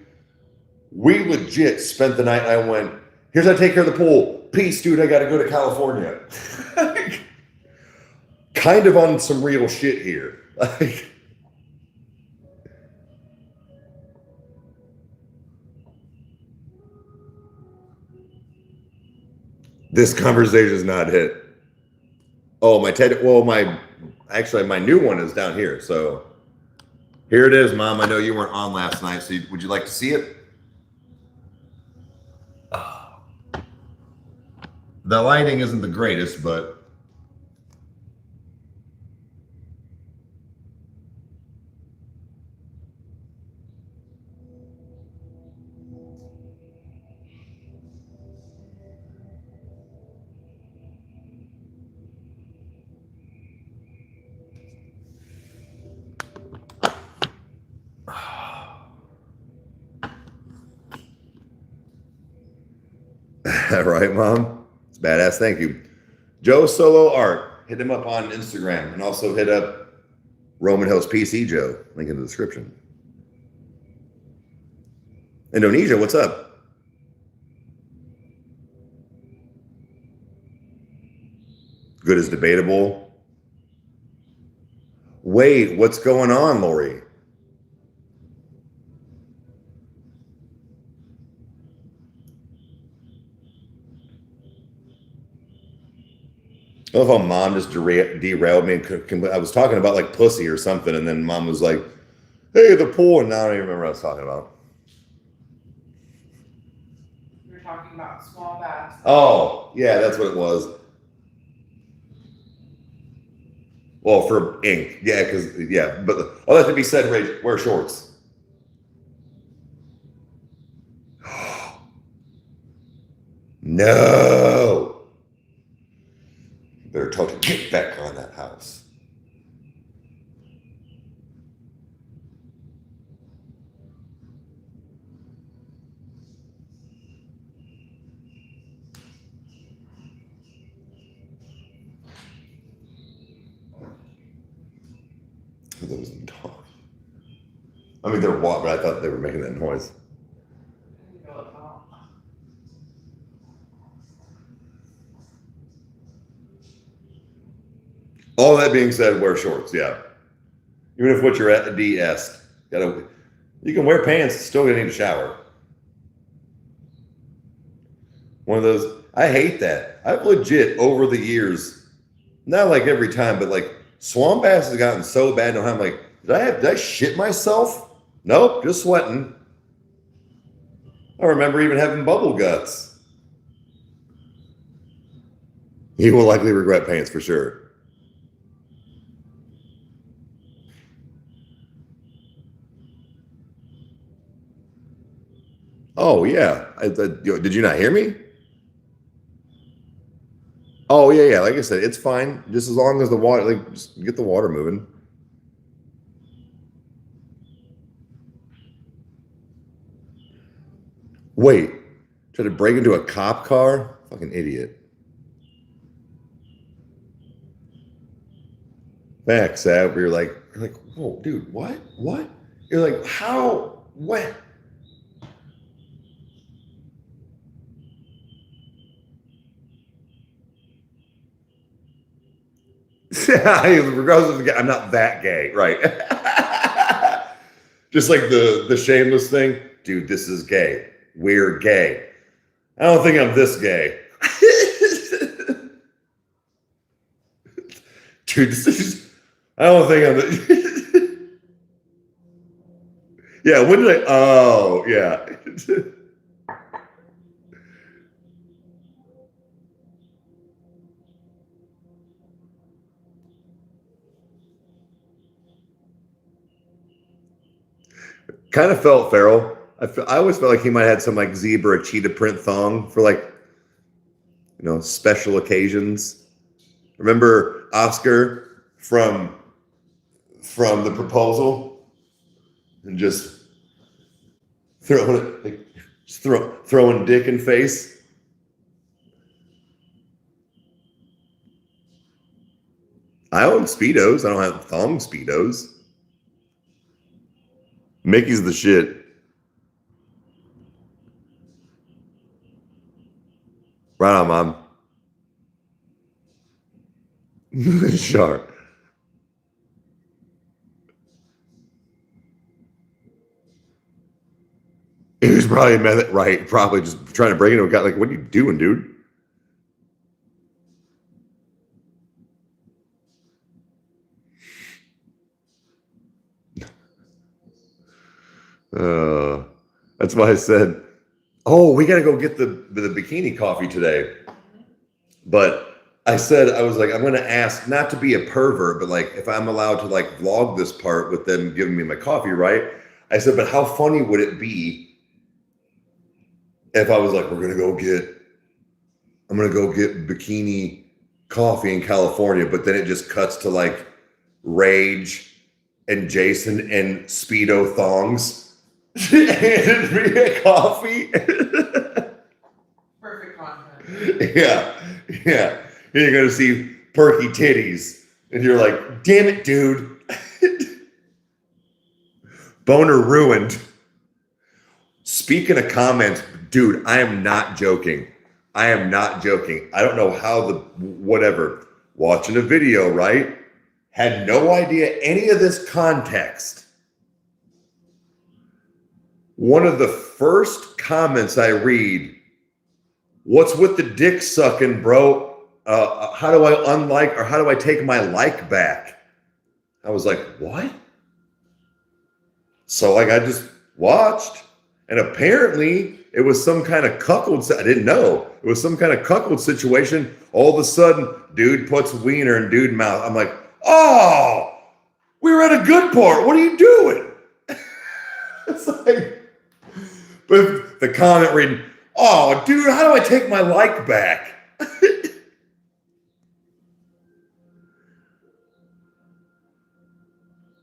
we legit spent the night. I went, here's how to take care of the pool. Peace, dude. I got to go to California. Kind of on some real shit here. Like, this conversation is not hit. Oh, actually, my new one is down here. So here it is, Mom. I know you weren't on last night, so would you like to see it? The lighting isn't the greatest, but right, Mom? It's badass. Thank you. Joe Solo Art. Hit him up on Instagram and also hit up Roman Hills PC Joe. Link in the description. Indonesia, what's up? Good is debatable. Wait, what's going on, Lori? I don't know if Mom just derailed me. I was talking about like pussy or something, and then Mom was like, hey, the pool. And now I don't even remember what I was talking about. We were talking about small baths. Oh, yeah, that's what it was. Well, for ink. Yeah, because, yeah. But all that to be said, Rach, wear shorts. No. Better tell to get back on that house. Those dogs. I mean, they're walking, but I thought they were making that noise. All that being said, wear shorts, yeah. Even if what you're at the DS, you can wear pants, still gonna need a shower. One of those, I hate that. I've legit over the years, not like every time, but like swamp ass has gotten so bad now. I'm like, did I shit myself? Nope, just sweating. I remember even having bubble guts. You will likely regret pants for sure. Oh yeah, did you not hear me? Oh yeah. Like I said, it's fine. Just as long as the water, like, just get the water moving. Wait, tried to break into a cop car? Fucking idiot. Facts, Ab. You're like, whoa, dude, what? What? You're like, how? What? Regardless of the guy, I'm not that gay, right? Just like the shameless thing, dude. This is gay. We're gay. I don't think I'm this gay. Dude, this is. I don't think I'm. Yeah, when did I? Oh, yeah. Kind of felt feral. I always felt like he might have had some like zebra or cheetah print thong for like, special occasions. Remember Oscar from The Proposal, and just throwing it, like, just throwing dick in face. I own Speedos. I don't have thong Speedos. Mickey's the shit. Right on, Mom. Sure. He was probably right. Probably just trying to break into a guy. Like, what are you doing, dude? That's why I said, "Oh, we got to go get the bikini coffee today." But I said, I was like, I'm going to ask not to be a pervert, but like if I'm allowed to like vlog this part with them giving me my coffee, right? I said, but how funny would it be if I was like, I'm going to go get bikini coffee in California, but then it just cuts to like Rage and Jason and Speedo thongs handed me a coffee. Perfect content. Yeah. You're going to see perky titties. And you're like, damn it, dude. Boner ruined. Speaking of comments, dude, I am not joking. I am not joking. I don't know how whatever. Watching a video, right? Had no idea any of this context. One of the first comments I read, what's with the dick sucking, bro? How do I unlike, or how do I take my like back? I was like, what? So like I just watched, and apparently it was some kind of cuckold. I didn't know it was some kind of cuckold situation. All of a sudden, dude puts wiener in dude mouth. I'm like, oh, we were at a good part. What are you doing? It's like, but the comment reading, oh, dude, how do I take my like back?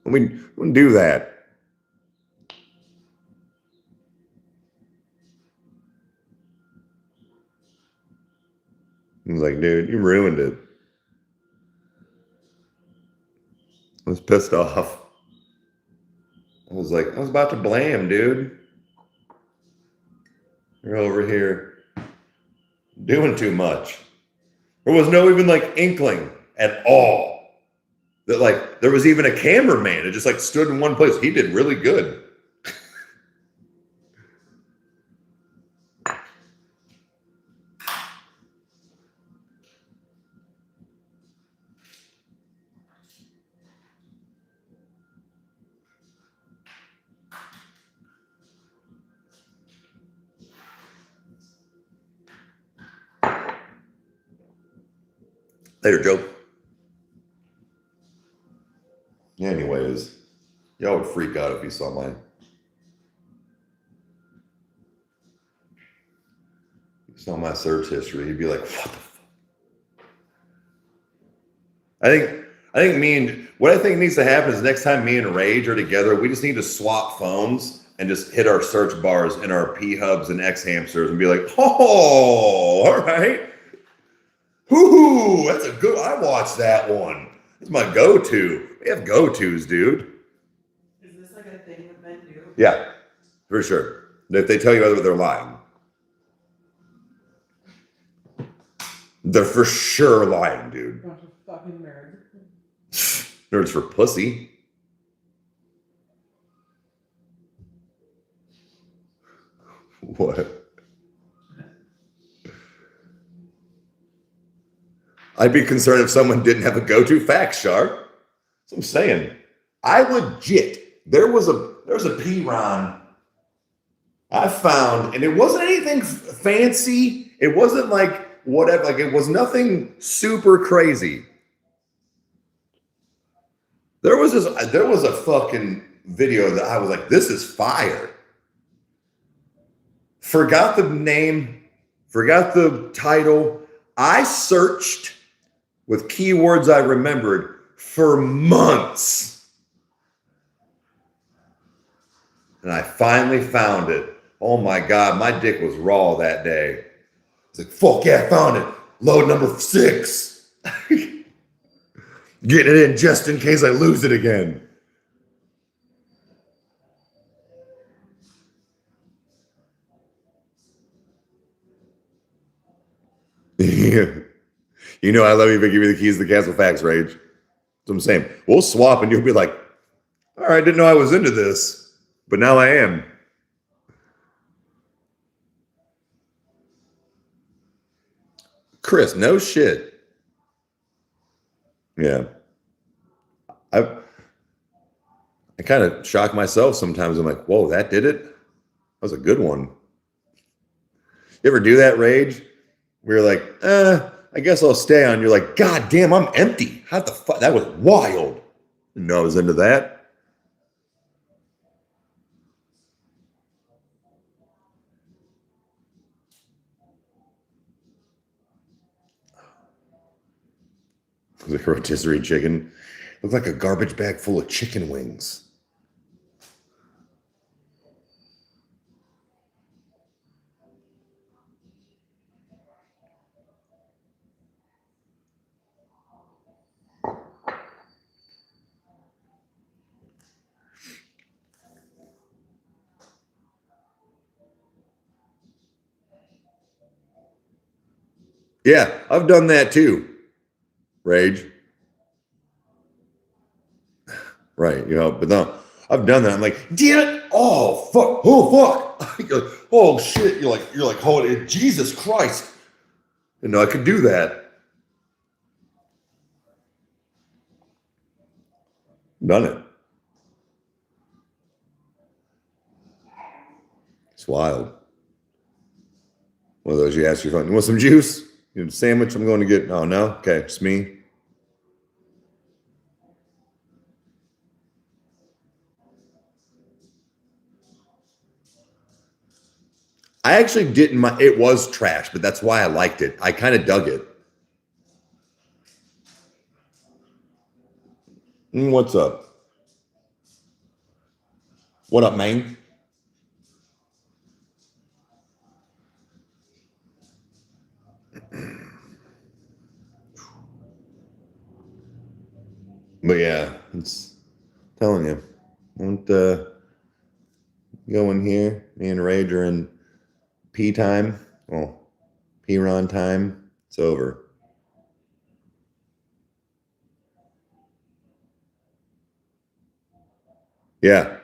We wouldn't do that. I was like, dude, you ruined it. I was pissed off. I was like, I was about to blame, dude. You're over here doing too much. There was no even like inkling at all that like there was even a cameraman. It just like stood in one place. He did really good. Later, Joe. Anyways, y'all would freak out if you saw mine. You saw my search history, you'd be like, what the fuck? I think what I think needs to happen is next time me and Rage are together, we just need to swap phones and just hit our search bars in our P hubs and X hamsters and be like, oh, all right. Whoo, that's a good, I watched that one. That's my go-to. We have go-tos, dude. Is this like a thing that men do? Yeah, for sure. If they tell you other, they're lying. They're for sure lying, dude. Bunch of fucking nerds. Nerds for pussy. What? I'd be concerned if someone didn't have a go-to fact, Shark. That's what I'm saying. I legit, there was a P-Ron I found, and it wasn't anything fancy. It wasn't like whatever, like it was nothing super crazy. There was a fucking video that I was like, this is fire. Forgot the name, forgot the title. I searched with keywords I remembered for months. And I finally found it. Oh my God, my dick was raw that day. It's like, fuck yeah, I found it. Load number 6. Getting it in just in case I lose it again. You know I love you if I give you the keys to the castle facts, Rage. That's what I'm saying. We'll swap and you'll be like, all right, didn't know I was into this, but now I am. Chris, no shit. Yeah. I kind of shock myself sometimes. I'm like, whoa, that did it? That was a good one. You ever do that, Rage? Where you're like, I guess I'll stay on. You're like, God damn, I'm empty. How the fuck? That was wild. Didn't know I was into that. It was a rotisserie chicken. Looked like a garbage bag full of chicken wings. Yeah, I've done that too, Rage. Right, you know, but no, I've done that. I'm like, damn it! Oh fuck! Oh fuck! Oh shit! You're like, holy Jesus Christ! You know, I could do that. Done it. It's wild. One of those you ask your phone, you want some juice? You want a sandwich? I'm going to get. Oh no, okay, it's me. I actually didn't mind. It was trash, but that's why I liked it. I kind of dug it. What's up? What up, man? But yeah, it's telling you. Won't go in here. Me and Rage are in P time. Well, P-Ron time. It's over. Yeah.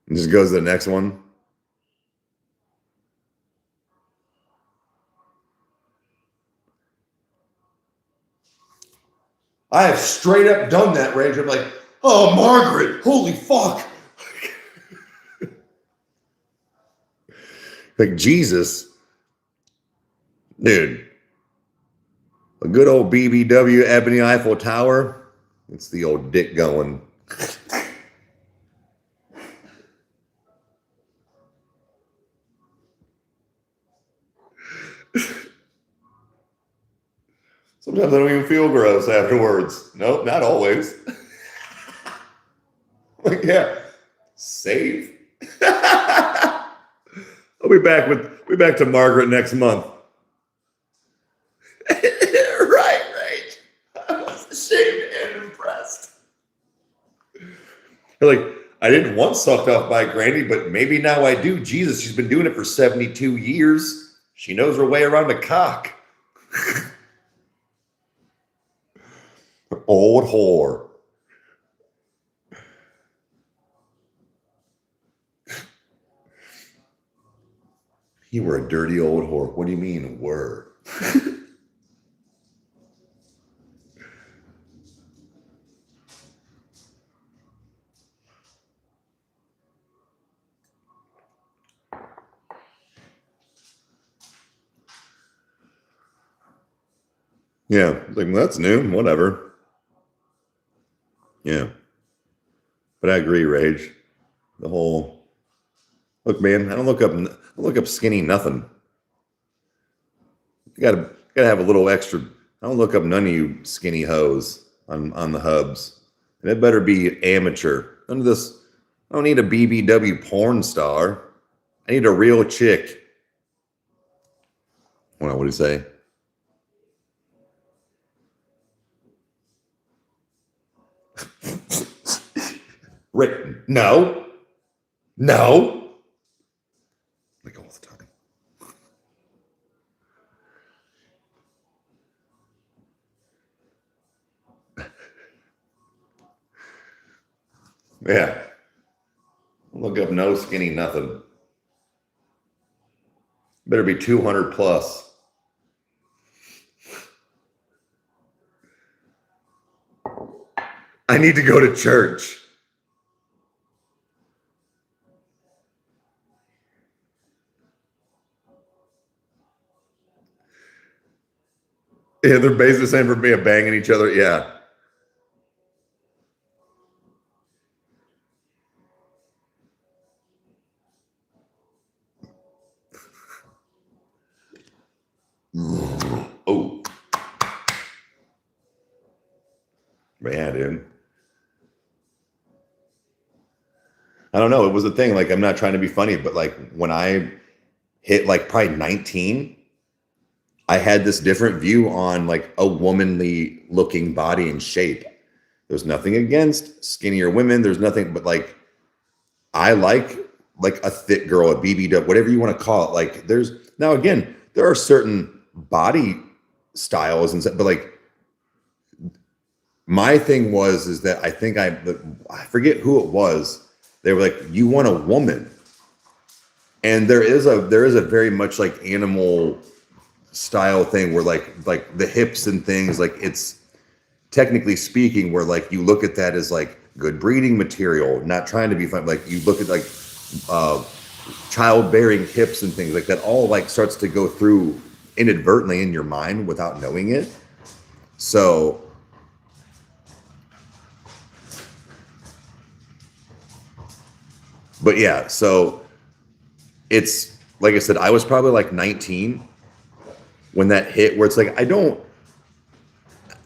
It just goes to the next one. I have straight up done that, Rage. I'm like, oh, Margaret, holy fuck. Like, Jesus. Dude. A good old BBW Ebony Eiffel Tower. It's the old dick going. Sometimes I don't even feel gross afterwards. Nope, not always. Like, yeah, save. I'll be back to Margaret next month. Right. I was ashamed and impressed. Like, I didn't once sucked off by Granny, but maybe now I do. Jesus, she's been doing it for 72 years. She knows her way around a cock. Old whore. You were a dirty old whore. What do you mean, were? Yeah, like, well, that's new. Whatever. Yeah. But I agree, Rage. The whole look, man, I don't look up skinny nothing. You gotta have a little extra. I don't look up none of you skinny hoes on the hubs. And it better be amateur. None of this. I don't need a BBW porn star. I need a real chick. Well, what do you say? Rittman. No. Like all the time. Yeah. Look up no skinny nothing. Better be 200 plus. I need to go to church. Yeah, they're basically saying for being banging each other. Yeah. Oh. But yeah, dude. I don't know. It was a thing. Like, I'm not trying to be funny, but like when I hit like probably 19, I had this different view on like a womanly looking body and shape. There's nothing against skinnier women. There's nothing, but like I like a thick girl, a BBW, whatever you want to call it. Like now again, there are certain body styles and stuff, but like my thing is that I think I forget who it was. They were like, you want a woman. And there is a very much like animal style thing where like the hips and things, like it's technically speaking where like you look at that as like good breeding material, not trying to be fun, like you look at like childbearing hips and things like that, all like starts to go through inadvertently in your mind without knowing it. So but yeah, so it's like I said, I was probably like 19 when that hit, where it's like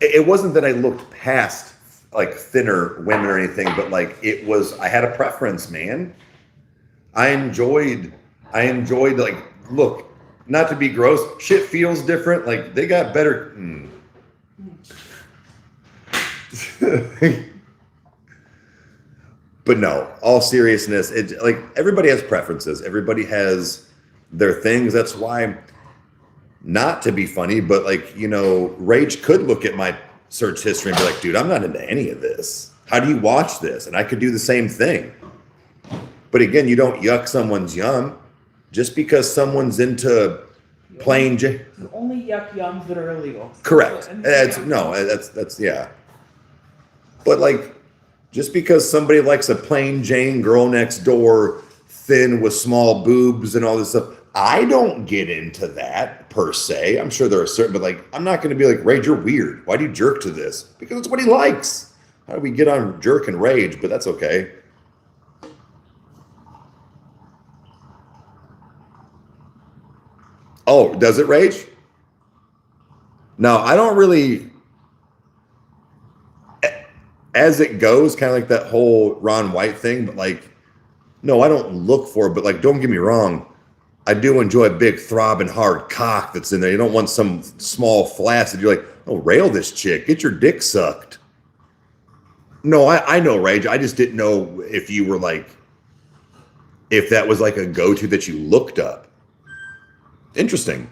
it wasn't that I looked past like thinner women or anything, but like I had a preference, man. I enjoyed like, look, not to be gross, shit feels different. Like they got better. But no, all seriousness, it like everybody has preferences. Everybody has their things. That's why, not to be funny, but like, you know, Rage could look at my search history and be like, dude, I'm not into any of this. How do you watch this? And I could do the same thing. But again, you don't yuck someone's yum just because someone's into plain Jane. You only yuck yums that are illegal. Correct. That's yeah. But like, just because somebody likes a plain Jane girl next door, thin with small boobs and all this stuff, I don't get into that per se. I'm sure there are certain, but like, I'm not going to be like, Rage, you're weird. Why do you jerk to this? Because it's what he likes. How do we get on jerk and rage? But that's okay. Oh, does it rage? No, I don't really. As it goes, kind of like that whole Ron White thing, but like, no, I don't look for it. But like, don't get me wrong. I do enjoy a big throbbing hard cock that's in there. You don't want some small flats that you're like, oh, rail this chick. Get your dick sucked. No, I know, Rage. I just didn't know if you were like, if that was like a go-to that you looked up. Interesting.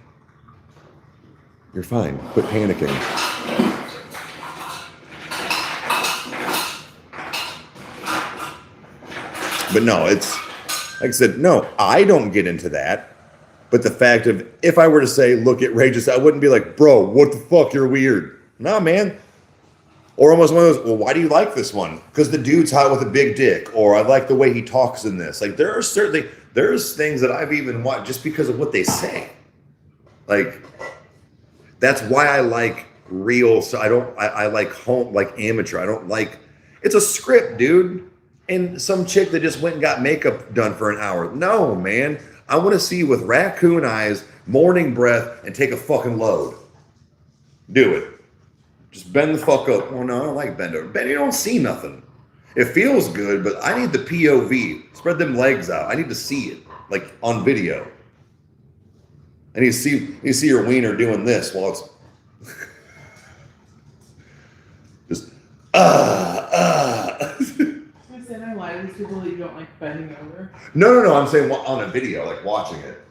You're fine. Quit panicking. But no, it's like I said, no, I don't get into that. But the fact of if I were to say, look at Rageous, I wouldn't be like, bro, what the fuck? You're weird. Nah, man. Or almost one of those, well, why do you like this one? Because the dude's hot with a big dick, or I like the way he talks in this. Like there's things that I've even watched just because of what they say. Like that's why I like real. So I like home, like amateur. I don't like, it's a script, dude. And some chick that just went and got makeup done for an hour. No, man. I want to see you with raccoon eyes, morning breath, and take a fucking load. Do it. Just bend the fuck up. Oh, no, I don't like bend over. Bend, you don't see nothing. It feels good, but I need the POV. Spread them legs out. I need to see it, like on video. I need to see your wiener doing this while it's just I said I lie to these people that you don't like bending over. No. I'm saying on a video, like watching it.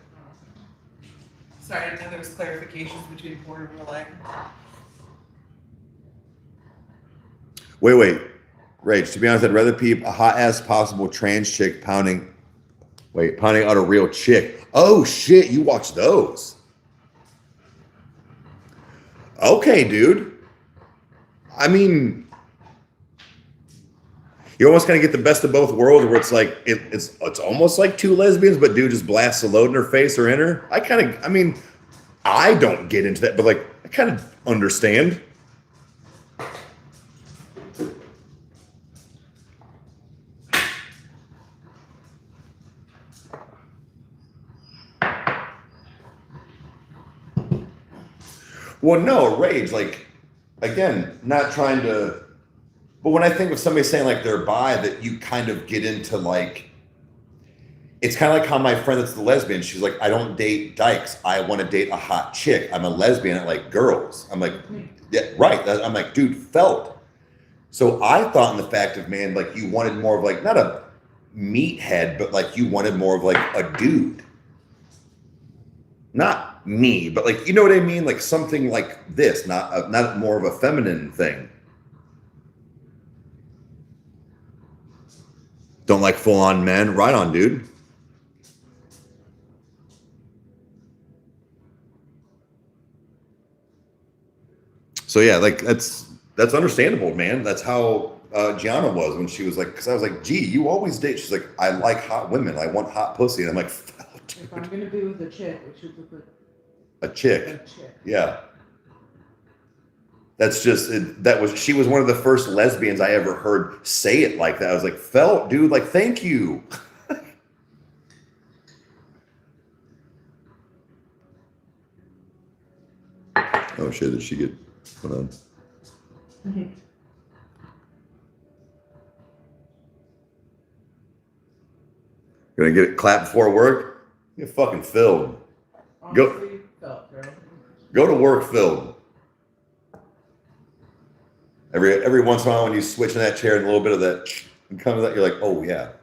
Sorry, I didn't know there was clarifications between porn and real life. Wait. Rage, to be honest, I'd rather peep a hot ass possible trans chick pounding out a real chick. Oh shit, you watch those. Okay, dude. I mean, you almost kind of get the best of both worlds where it's like, it's almost like two lesbians, but dude just blasts a load in her face or in her. I don't get into that, but like, I kind of understand. Well, no, Rage, like, again, not trying to, but when I think of somebody saying like they're bi, that you kind of get into like, it's kind of like how my friend that's the lesbian, she's like, I don't date dykes. I want to date a hot chick. I'm a lesbian. I like girls. I'm like, yeah, right. I'm like, dude, felt. So I thought in the fact of, man, like you wanted more of like, not a meathead, but like you wanted more of like a dude. Not me, but like, you know what I mean? Like something like this, not more of a feminine thing. Don't like full on men. Right on, dude. So yeah, like that's understandable, man. That's how Gianna was when she was like, because I was like, gee, you always date. She's like, I like hot women. I want hot pussy. And I'm like, dude. If I'm gonna be with a chick, it should look like A chick. a chick. Yeah. That's just, she was one of the first lesbians I ever heard say it like that. I was like, felt, dude, like, thank you. Oh shit, did she get, hold on. Mm-hmm. Gonna get it clapped before work? Get fucking filled. Honestly, felt, girl. Go to work filled. Every once in a while when you switch in that chair and a little bit of that comes out, you're like, oh yeah.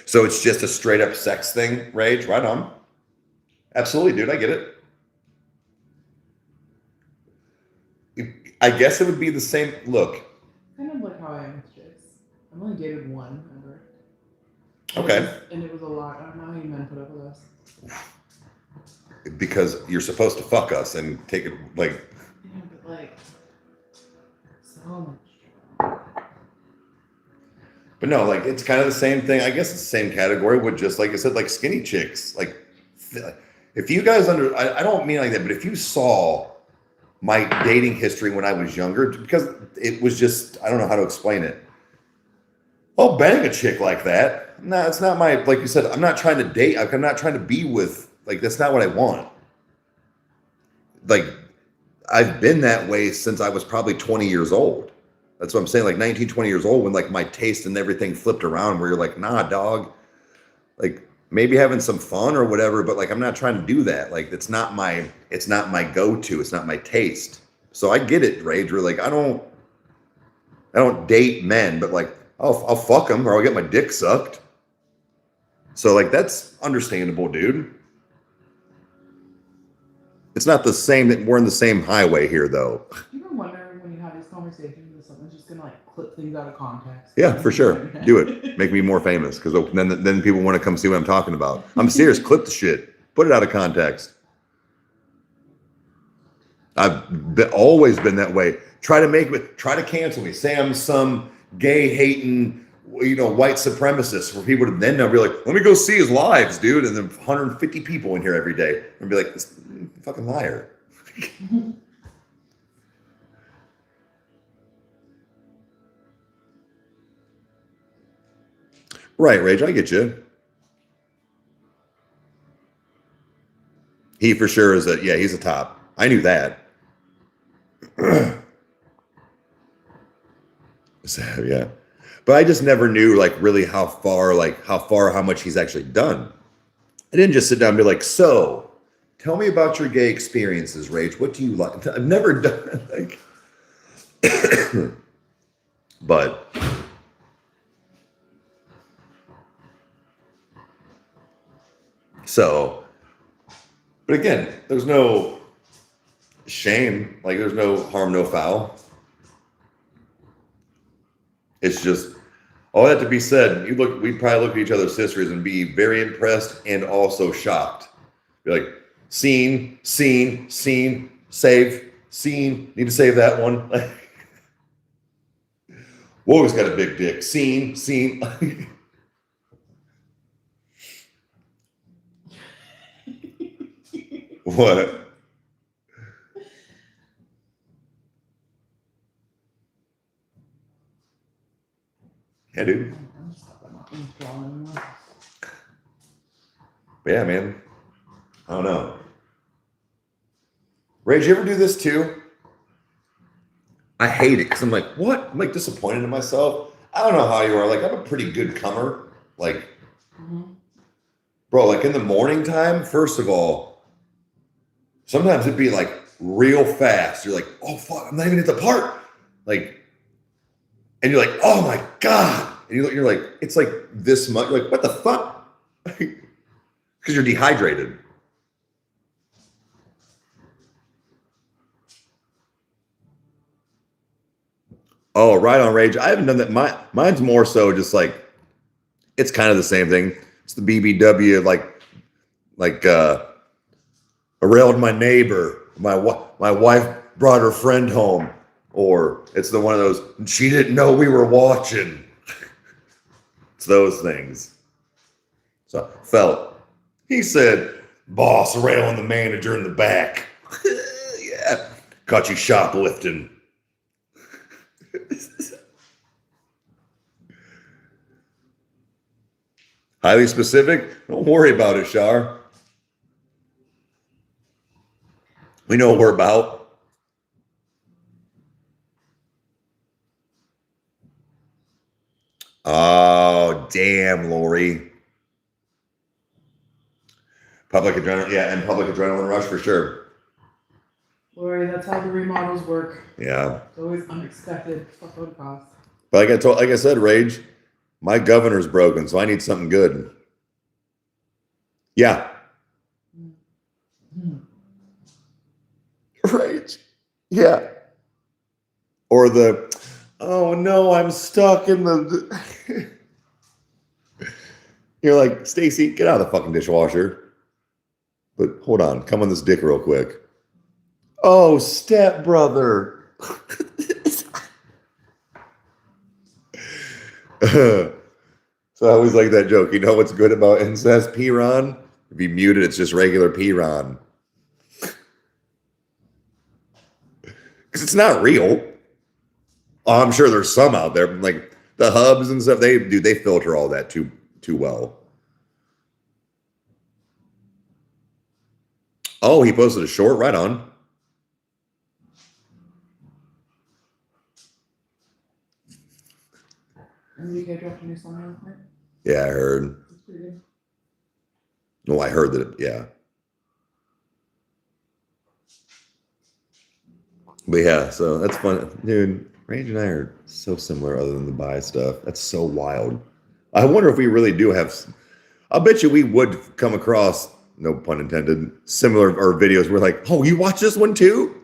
So it's just a straight up sex thing, Rage? Right on. Absolutely, dude. I get it. I guess it would be the same. Look. Kind of like how I am with chicks. I've only dated one ever. Okay. And it was a lot. I don't know how you men put up with us. because you're supposed to fuck us and take it like. Yeah, but like so much. But no, like it's kind of the same thing. I guess it's the same category with just like I said, like skinny chicks. Like if you guys I don't mean like that, but if you saw my dating history when I was younger, because it was just, I don't know how to explain it. I'll bang a chick like that. No, it's not my, like you said, I'm not trying to date. I'm not trying to be with, like, that's not what I want. Like, I've been that way since I was probably 20 years old. That's what I'm saying, like 19, 20 years old, when like my taste and everything flipped around, where you're like, nah, dog, like maybe having some fun or whatever, but like I'm not trying to do that. Like it's not my go-to, it's not my taste. So I get it, Rage. We're like, I don't date men, but like I'll fuck them or I'll get my dick sucked. So like that's understandable, dude. It's not the same that we're in the same highway here, though. You ever wonder when you have these conversations that someone's just gonna like clip things out of context? Yeah, for sure. Do it. Make me more famous, because then people want to come see what I'm talking about. I'm serious. Clip the shit. Put it out of context. Always been that way. Try to cancel me. Say I'm some gay hating, white supremacist, for people to then they'll be like, let me go see his lives, dude. And then 150 people in here every day and be like, this fucking liar. Right, Rage, I get you. He for sure is he's a top. I knew that. So, yeah. But I just never knew like really how much he's actually done. I didn't just sit down and be like, so tell me about your gay experiences, Rage. What do you like? I've never done like but so, but again, there's no shame, like there's no harm, no foul. It's just all that to be said. We'd probably look at each other's histories and be very impressed and also shocked. Be like, scene, save, scene, need to save that one. Whoa, he's got a big dick. Scene. What? Yeah, dude. But yeah, man. I don't know. Ray, did you ever do this too? I hate it because I'm like, what? I'm like disappointed in myself. I don't know how you are. Like, I'm a pretty good comer. Like, bro, like in the morning time, first of all, sometimes it'd be like real fast. You're like, oh, fuck, I'm not even at the part. Like, and you're like, oh my God. And you're like, it's like this much. You're like, what the fuck? Because you're dehydrated. Oh, right on, Rage. I haven't done that. Mine's more so just like, it's kind of the same thing. It's the BBW, like I railed my neighbor. My wife brought her friend home. Or it's the one of those, she didn't know we were watching. It's those things. So felt. He said, boss railing the manager in the back. Yeah. Caught you shoplifting. Highly specific? Don't worry about it, Shar. We know what we're about. Oh, damn, Lori. Public adrenaline, yeah, and public adrenaline rush for sure. Lori, that's how the remodels work. Yeah. It's always unexpected. Fuck what it costs. But like I said, Rage, my governor's broken, so I need something good. Yeah. Rage. Yeah. Or the, oh no, I'm stuck in the. You're like, Stacy, get out of the fucking dishwasher. But hold on, come on this dick real quick. Oh, stepbrother. So I always like that joke. You know what's good about incest, P-Ron? If you mute it, it's just regular P-Ron. Because it's not real. Oh, I'm sure there's some out there. Like the hubs and stuff, they filter all that too well. Oh, he posted a short, right on. And the UK dropped a new song last night. Yeah, I heard. It's pretty good. No, I heard that. Yeah. But yeah, so that's fun. Dude, Rage and I are so similar other than the buy stuff. That's so wild. I wonder if we really do have, I'll bet you we would come across, no pun intended, similar or videos. We're like, oh, you watch this one too?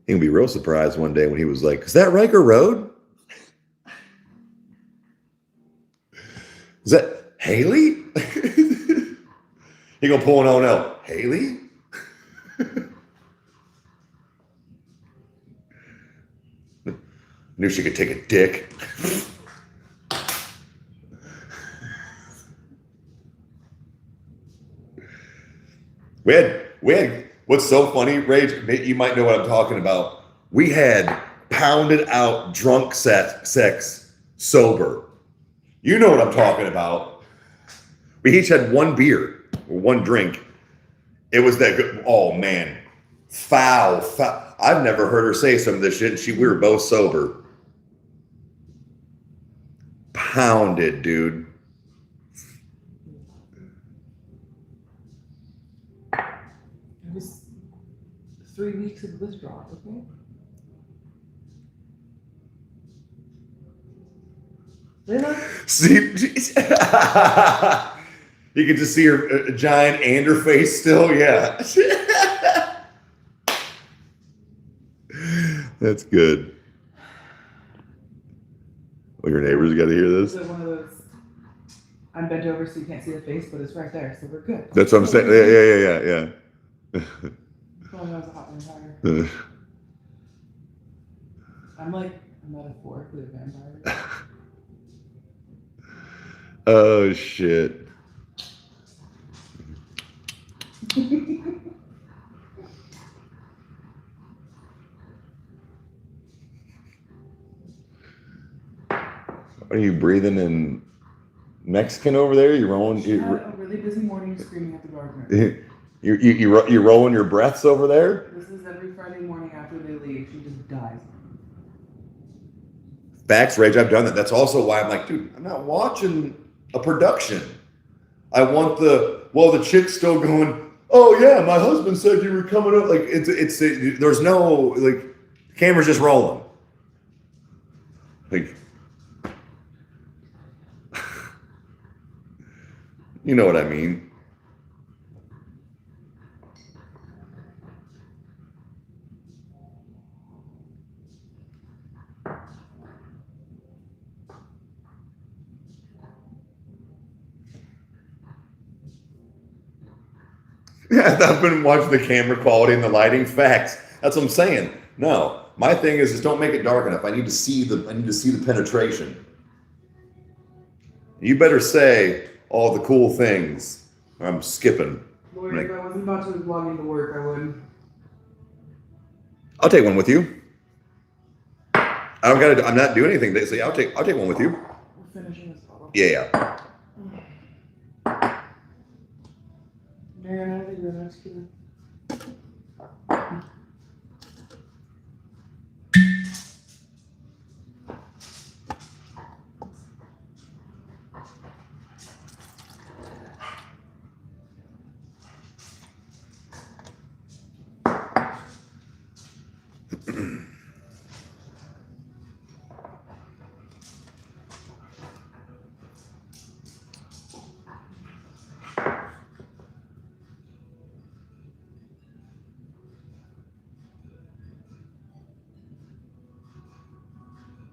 He'll be real surprised one day when he was like, is that Rykerroad? Is that Haley? He gonna pull an O&L. Haley? Knew she could take a dick. We had, what's so funny, Rage, you might know what I'm talking about. We had pounded out drunk sex sober. You know what I'm talking about. We each had one beer or one drink. It was that good. Oh man, foul. I've never heard her say some of this shit. We were both sober. Pounded, dude. It was 3 weeks of withdrawal, okay? Really? See, you can just see her giant and her face still. Yeah. That's good. Well, your neighbors got to hear this. So one of those, I'm bent over so you can't see the face, but it's right there, so we're good. That's what I'm saying. Yeah. Oh, that was a hot vampire. I'm metaphorically a vampire. Oh shit. Are you breathing in Mexican over there? You're rolling. She had a really busy morning screaming at the gardener. You're rolling your breaths over there. This is every Friday morning after they leave. She just dies. Facts, Rage. I've done that. That's also why I'm like, dude, I'm not watching a production. I want the chick's still going, oh yeah, my husband said you were coming up. Like there's no, like, the camera's just rolling. Like, you know what I mean? Yeah, I've been watching the camera quality and the lighting. Facts. That's what I'm saying. No, my thing is just don't make it dark enough. I need to see the penetration. You better say all the cool things. I'm skipping. Lord, if I wasn't about to be vlogging to work, I would. I'll take one with you. I'm not doing anything. They say I'll take one with you. We're finishing this bottle. Yeah. Marianne, I think you're next to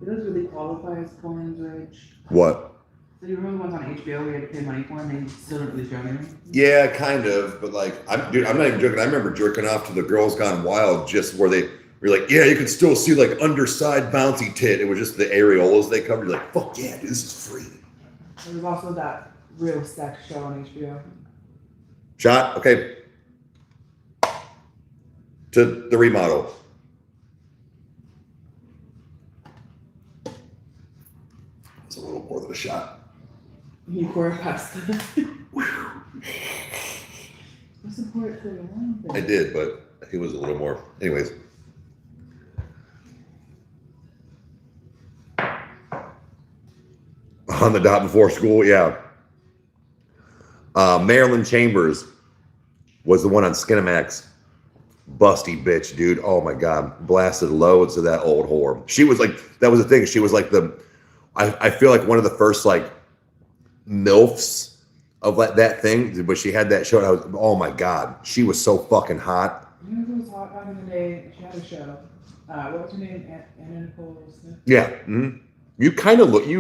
It does really qualify as Colin's Rage. What? So you remember the ones on HBO we had to pay money for and they still don't really show anything? Yeah, kind of, but like, dude, I'm not even joking. I remember jerking off to the Girls Gone Wild, just where they were like, yeah, you could still see like underside bouncy tit. It was just the areolas they covered. You're like, fuck yeah, dude, this is free. There was also that Real Sex show on HBO. Shot, okay. To the remodel. It's a little more than a shot. You pour it past the. What's the pour it through? I did, but it was a little more. Anyways. On the dot before school, yeah. Marilyn Chambers was the one on Skinamax. Busty bitch, dude. Oh my God. Blasted loads of that old whore. She was like, that was the thing. She was like I feel like one of the first like MILFs of like that thing, but she had that show. And I was, oh my God. She was so fucking hot. You know who was hot back in the day? She had a show. What was her name? Anna Nicole Smith? Yeah. Mm-hmm. You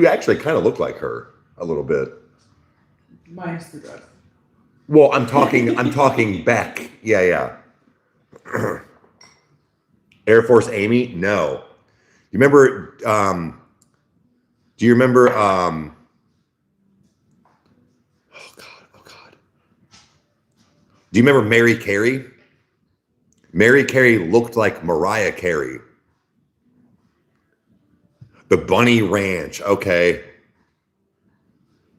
actually kind of look like her a little bit. Minus the dress. Well, I'm talking back. Yeah. Air Force Amy? No. You remember, do you remember, oh God. Do you remember Mary Carey? Mary Carey looked like Mariah Carey. The Bunny Ranch, okay.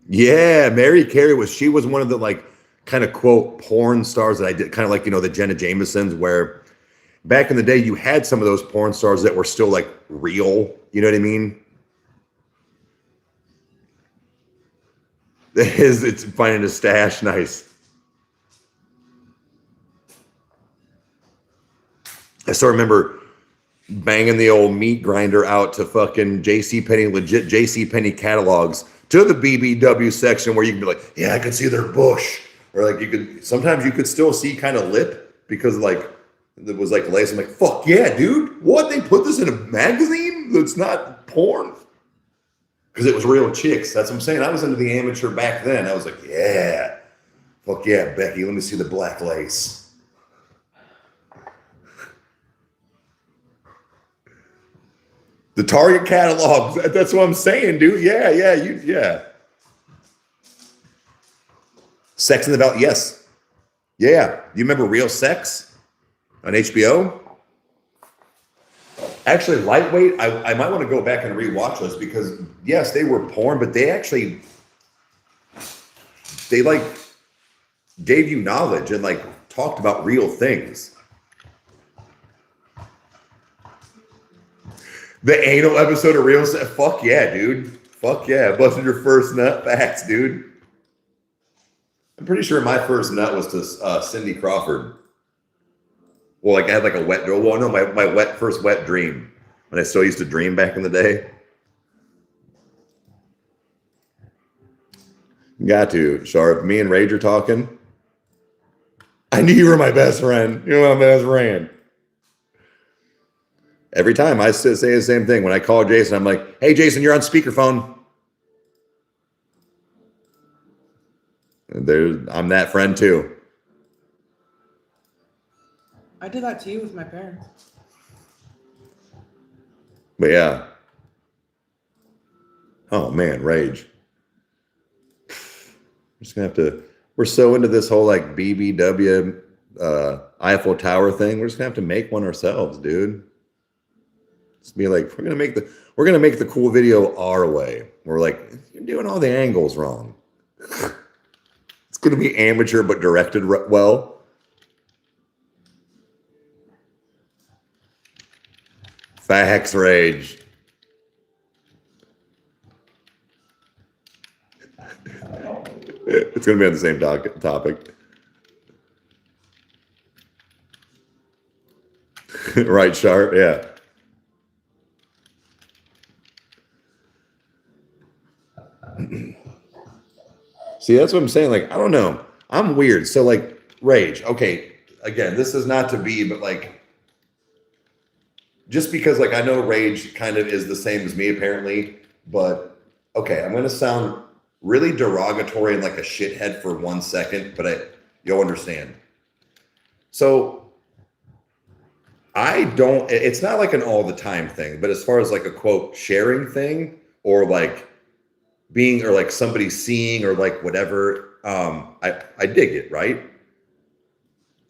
Yeah, Mary Carey she was one of the like kind of quote porn stars that I did, kind of like, you know, the Jenna Jamesons, where back in the day you had some of those porn stars that were still like real, you know what I mean? It's finding a stash, nice. I still remember banging the old meat grinder out to fucking JCPenney, legit JCPenney catalogs, to the BBW section where you can be like, yeah, I can see their bush. Or like sometimes you could still see kind of lip because like it was like lace. I'm like, fuck yeah, dude. What? They put this in a magazine that's not porn? Because it was real chicks. That's what I'm saying. I was into the amateur back then. I was like, yeah. Fuck yeah, Becky. Let me see the black lace. The Target catalog. That's what I'm saying, dude. Yeah. Sex in the Valley. Yes. Yeah. Do you remember Real Sex on HBO? Actually, Lightweight, I might want to go back and rewatch those because, yes, they were porn, but they like gave you knowledge and like talked about real things. The anal episode of Real Sex. Fuck yeah, dude. Fuck yeah. Busted your first nut. Facts, dude. I'm pretty sure my first nut was to Cindy Crawford. Well, like I had like a wet, well, no, my first wet dream when I still used to dream back in the day. Got to, Sharp. Me and Rage are talking. I knew you were my best friend. You're my best friend. Every time I say the same thing. When I call Jason, I'm like, hey, Jason, you're on speakerphone. I'm that friend too. I did that to you with my parents. But yeah. Oh man, Rage. We're just gonna have to, we're so into this whole like BBW Eiffel Tower thing. We're just gonna have to make one ourselves, dude. Just be like, we're gonna make the cool video our way. We're like, you're doing all the angles wrong. It's gonna be amateur but directed well. Facts, Rage. It's gonna be on the same topic. Right, Sharp? Yeah. See, that's what I'm saying. Like, I don't know. I'm weird. So, like, Rage. Okay, again, this is not to be, but like, just because, like, I know Rage kind of is the same as me, apparently. But okay, I'm gonna sound really derogatory and like a shithead for 1 second, but you'll understand. So it's not like an all the time thing, but as far as like a quote sharing thing or like being or like somebody seeing or like whatever, I dig it, right?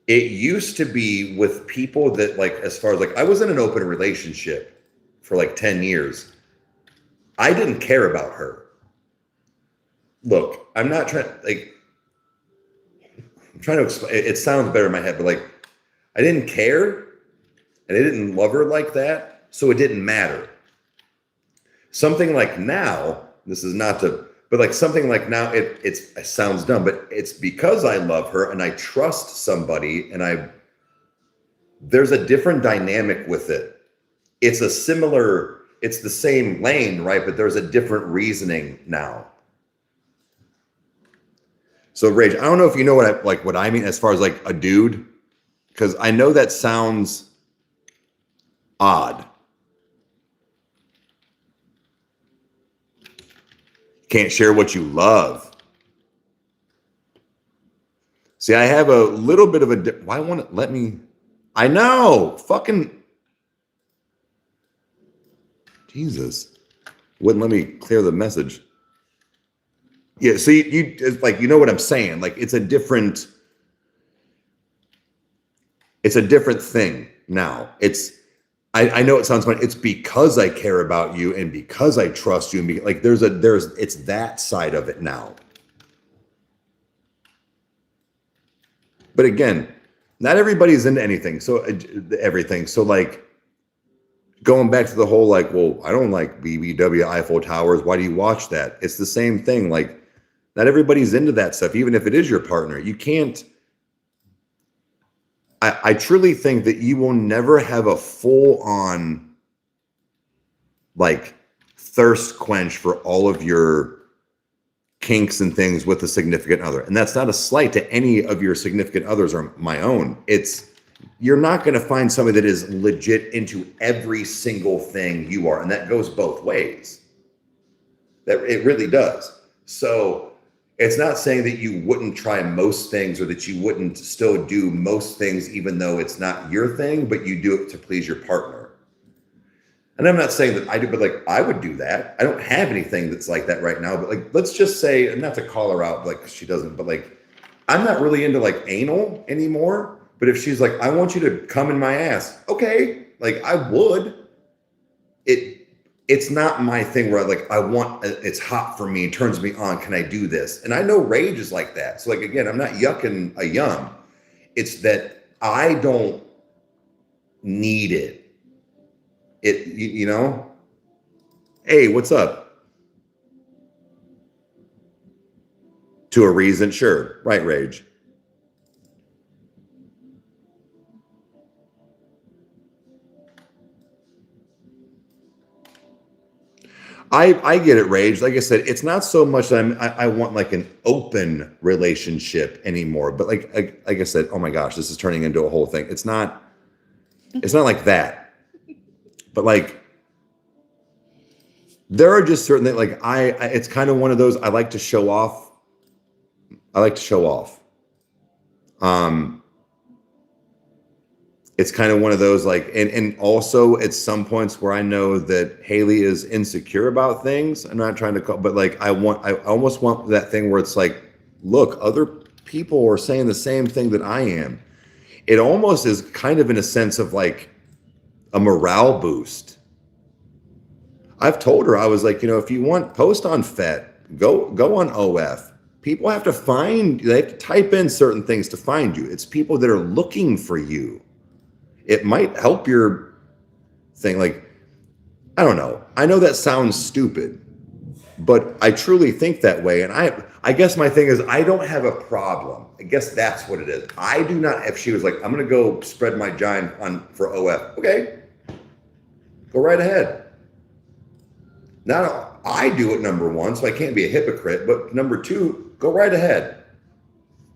It used to be with people that like, as far as like, I was in an open relationship for like 10 years. I didn't care about her. Look, I'm not trying, like, I'm trying to explain, it sounds better in my head, but like, I didn't care and I didn't love her like that. So it didn't matter. Something like now, this is not to, but like something like now, it sounds dumb, but it's because I love her and I trust somebody and there's a different dynamic with it. It's the same lane, right? But there's a different reasoning now. So Rage, I don't know if you know what I mean as far as like a dude, because I know that sounds odd. Can't share what you love. See, I have a little bit of why won't it let me? I know, fucking Jesus, wouldn't let me clear the message. Yeah, see, it's like, you know what I'm saying? Like, it's a different thing now. I know it sounds funny. It's because I care about you and because I trust you. And like it's that side of it now. But again, not everybody's into anything. So everything. So like going back to the whole, like, well, I don't like BBW Eiffel Towers. Why do you watch that? It's the same thing. Like not everybody's into that stuff. Even if it is your partner, you can't, I truly think that you will never have a full-on like thirst quench for all of your kinks and things with a significant other. And that's not a slight to any of your significant others or my own. You're not going to find somebody that is legit into every single thing you are. And that goes both ways. That it really does. So it's not saying that you wouldn't try most things or that you wouldn't still do most things, even though it's not your thing, but you do it to please your partner. And I'm not saying that I do, but like I would do that. I don't have anything that's like that right now, but like, let's just say, not to call her out, like she doesn't, but like, I'm not really into like anal anymore. But if she's like, I want you to come in my ass. Okay. Like I would, it's not my thing where it's hot for me, it turns me on. Can I do this? And I know Rage is like that. So like, again, I'm not yucking a yum. It's that I don't need it. You know, hey, what's up? To a reason. Sure. Right. Rage. I get it, Rage. Like I said, it's not so much that I want like an open relationship anymore. But like I said, oh my gosh, this is turning into a whole thing. It's not like that. But like, there are just certain things. Like it's kind of one of those. I like to show off. It's kind of one of those like, and also at some points where I know that Haley is insecure about things. I'm not trying to call, but like I almost want that thing where it's like, look, other people are saying the same thing that I am. It almost is kind of in a sense of like a morale boost. I've told her, I was like, you know, if you want, post on FET, go on OF. People have to they have to type in certain things to find you. It's people that are looking for you. It might help your thing. Like, I don't know. I know that sounds stupid, but I truly think that way. And I guess my thing is I don't have a problem. I guess that's what it is. I do not, if she was like, I'm going to go spread my giant for OF. Okay. Go right ahead. Now I do it, number one, so I can't be a hypocrite, but number two, go right ahead.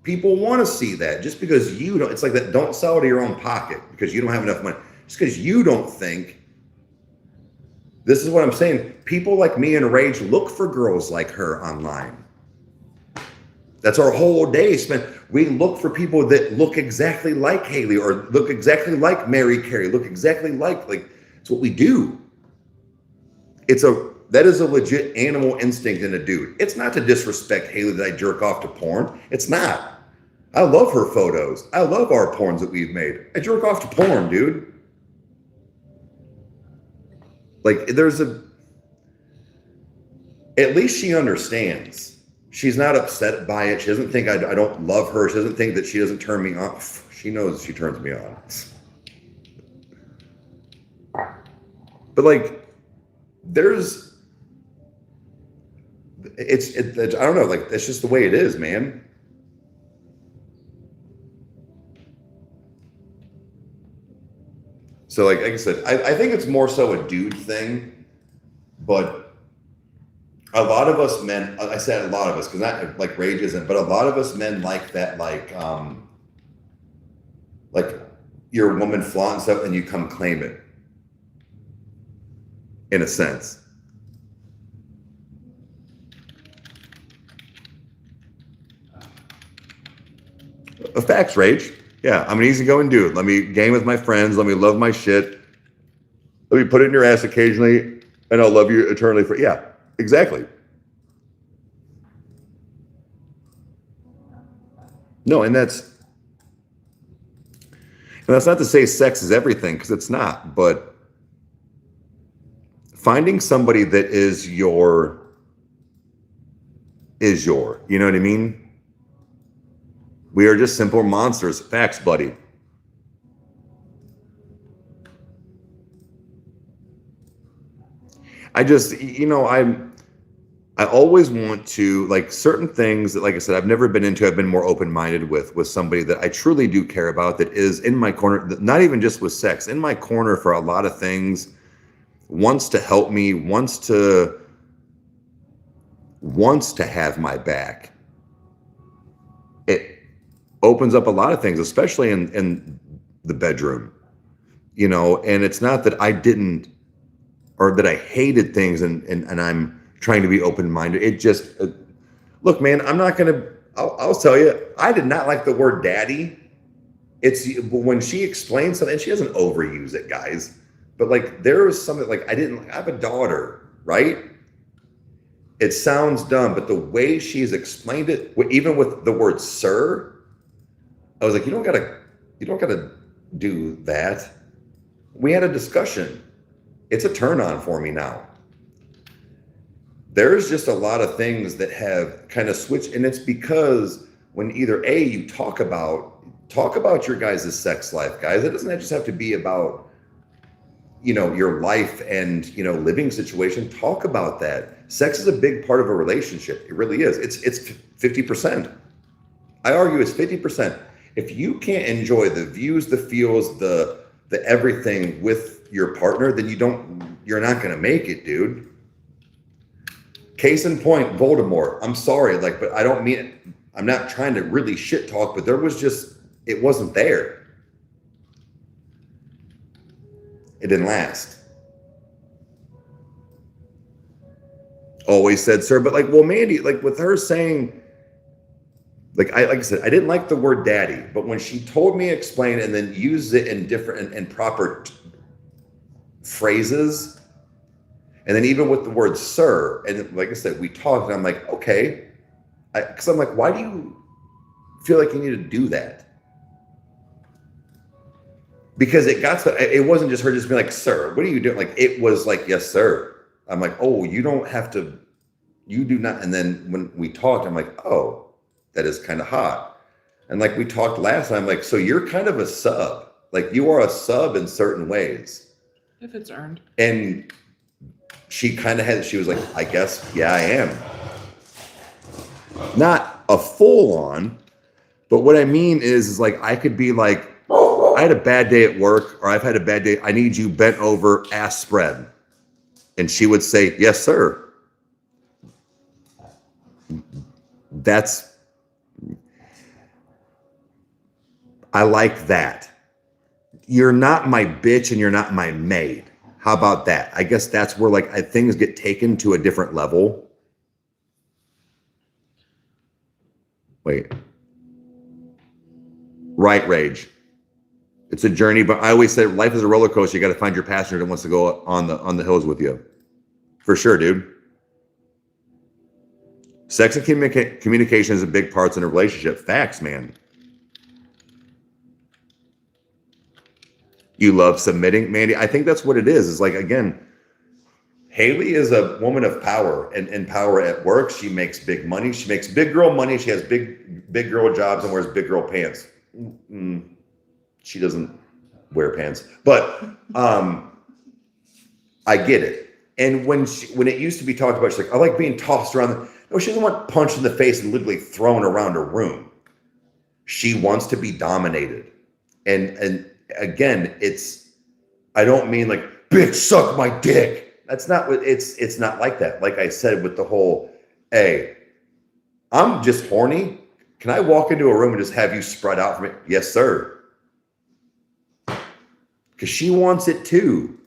People want to see that. Just because you don't, it's like that, don't sell to your own pocket because you don't have enough money. Just because you don't think, this is what I'm saying. People like me and Rage look for girls like her online. That's our whole day spent. We look for people that look exactly like Haley or look exactly like Mary Carey, look exactly like it's what we do. That is a legit animal instinct in a dude. It's not to disrespect Haley that I jerk off to porn. It's not. I love her photos. I love our porns that we've made. I jerk off to porn, dude. Like at least she understands. She's not upset by it. She doesn't think I don't love her. She doesn't think that she doesn't turn me off. She knows she turns me on. But like, it's I don't know, like that's just the way it is, man. So like I said, I think it's more so a dude thing, but a lot of us men, I said a lot of us, because not like rage isn't, but a lot of us men like that, like you're a woman flaunting stuff and you come claim it, in a sense. Facts, rage. Yeah, I'm an easygoing dude. Let me game with my friends. Let me love my shit. Let me put it in your ass occasionally, and I'll love you eternally for. Yeah, exactly. No, and that's not to say sex is everything, because it's not. But finding somebody that is your, you know what I mean? We are just simple monsters. Facts, buddy. I just, I always want to, like, certain things that, like I said, I've never been into. I've been more open-minded with somebody that I truly do care about, that is in my corner, not even just with sex, in my corner for a lot of things, wants to help me, wants to have my back. It opens up a lot of things, especially in the bedroom, and it's not that I didn't, or that I hated things and I'm trying to be open-minded. It just, look, man, I'll tell you, I did not like the word daddy. It's when she explains something, and she doesn't overuse it, guys, but like there was something like I have a daughter, right? It sounds dumb, but the way she's explained it, even with the word sir, I was like, you don't gotta do that. We had a discussion. It's a turn on for me now. There's just a lot of things that have kind of switched, and it's because when either you talk about your guys' sex life, guys. It doesn't just have to be about your life and living situation. Talk about that. Sex is a big part of a relationship. It really is. It's 50%. I argue it's 50%. If you can't enjoy the views, the feels, the everything with your partner, then you're not going to make it, dude. Case in point, Voldemort. I'm sorry, but I don't mean it. I'm not trying to really shit talk, but it wasn't there. It didn't last. Always said, sir, but Mandy, with her saying, like I said, I didn't like the word daddy, but when she told me explain and then use it in different and proper phrases, and then even with the word sir, and like I said, we talked, and I'm like, okay, because I'm like, why do you feel like you need to do that? Because it wasn't just her just being like, sir, what are you doing? It was like, yes, sir. I'm like, oh, you don't have to, you do not. And then when we talked, I'm like, oh, that is kind of hot. And we talked last time, so you're kind of a sub. You are a sub in certain ways. If it's earned. And she was like, I guess, yeah, I am. Not a full on, but what I mean is I could be like, I had a bad day at work, or I've had a bad day. I need you bent over, ass spread. And she would say, yes, sir. I like that. You're not my bitch and you're not my maid. How about that? I guess that's where things get taken to a different level. Wait. Right, Rage. It's a journey, but I always say life is a roller coaster. You got to find your passenger that wants to go on the hills with you. For sure, dude. Sex and communication is a big part in a relationship. Facts, man. You love submitting, Mandy. I think that's what it is. It's like, again, Haley is a woman of power and power at work. She makes big money. She makes big girl money. She has big girl jobs and wears big girl pants. She doesn't wear pants, but I get it. And when it used to be talked about, she's like, I like being tossed around. No, she doesn't want punched in the face and literally thrown around a room. She wants to be dominated. And again, I don't mean like, bitch, suck my dick. That's not what it's not like that. Like I said, with the whole, hey, I'm just horny. Can I walk into a room and just have you spread out from it? Yes, sir. Because she wants it too.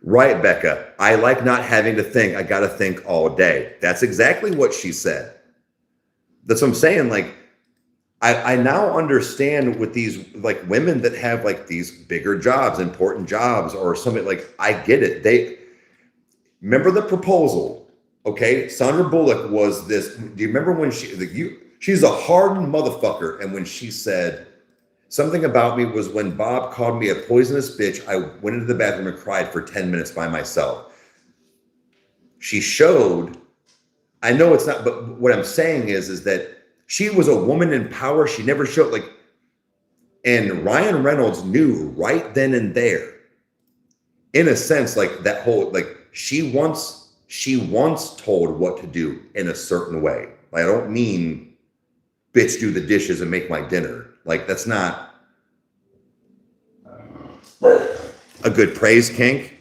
Right, Becca. I like not having to think. I got to think all day. That's exactly what she said. That's what I'm saying. Like, I now understand with these like women that have like these bigger jobs, important jobs or something, like I get it. They remember the proposal. Okay. Sandra Bullock was this. Do you remember when she's a hardened motherfucker. And when she said something about me was when Bob called me a poisonous bitch, I went into the bathroom and cried for 10 minutes by myself. She showed, I know it's not, but what I'm saying is that she was a woman in power. She never showed like, and Ryan Reynolds knew right then and there, in a sense, like that whole, like she once told what to do in a certain way. Like, I don't mean bitch, do the dishes and make my dinner. Like that's not a good praise kink.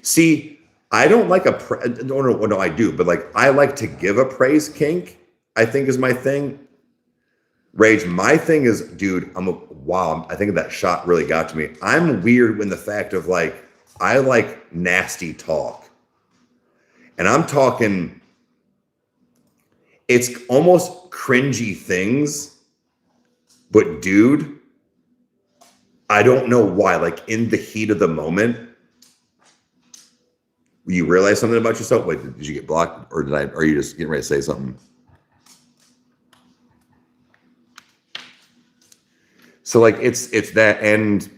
See, I don't like no, I do, but like I like to give a praise kink. I think is my thing. Rage, my thing is, dude, I think that shot really got to me. I'm weird when the fact of like, I like nasty talk. And I'm talking, it's almost cringy things, but dude, I don't know why, like in the heat of the moment, you realize something about yourself? Wait, did you get blocked or are you just getting ready to say something? So like it's that, and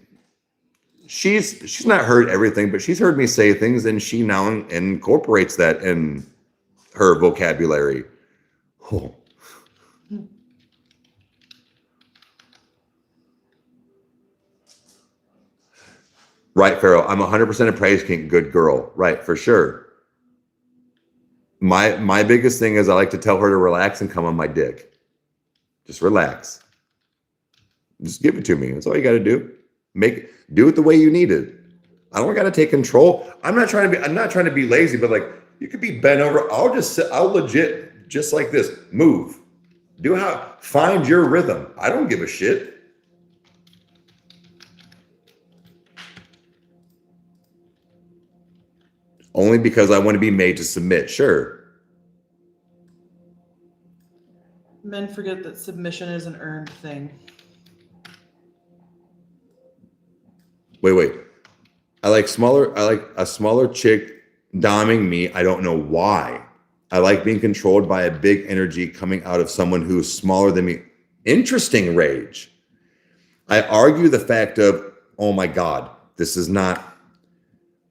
she's not heard everything, but she's heard me say things, and she now incorporates that in her vocabulary. Oh. Right, Pharaoh. I'm 100% a praise king. Good girl. Right, for sure. My biggest thing is I like to tell her to relax and come on my dick. Just relax. Just give it to me. That's all you got to do. Do it the way you need it. I don't got to take control. I'm not trying to be lazy, but like you could be bent over. I'll legit just like this move. Find your rhythm. I don't give a shit. Only because I want to be made to submit. Sure. Men forget that submission is an earned thing. Wait. I like a smaller chick doming me. I don't know why. I like being controlled by a big energy coming out of someone who's smaller than me. Interesting, Rage. I argue the fact of, oh my God, this is not,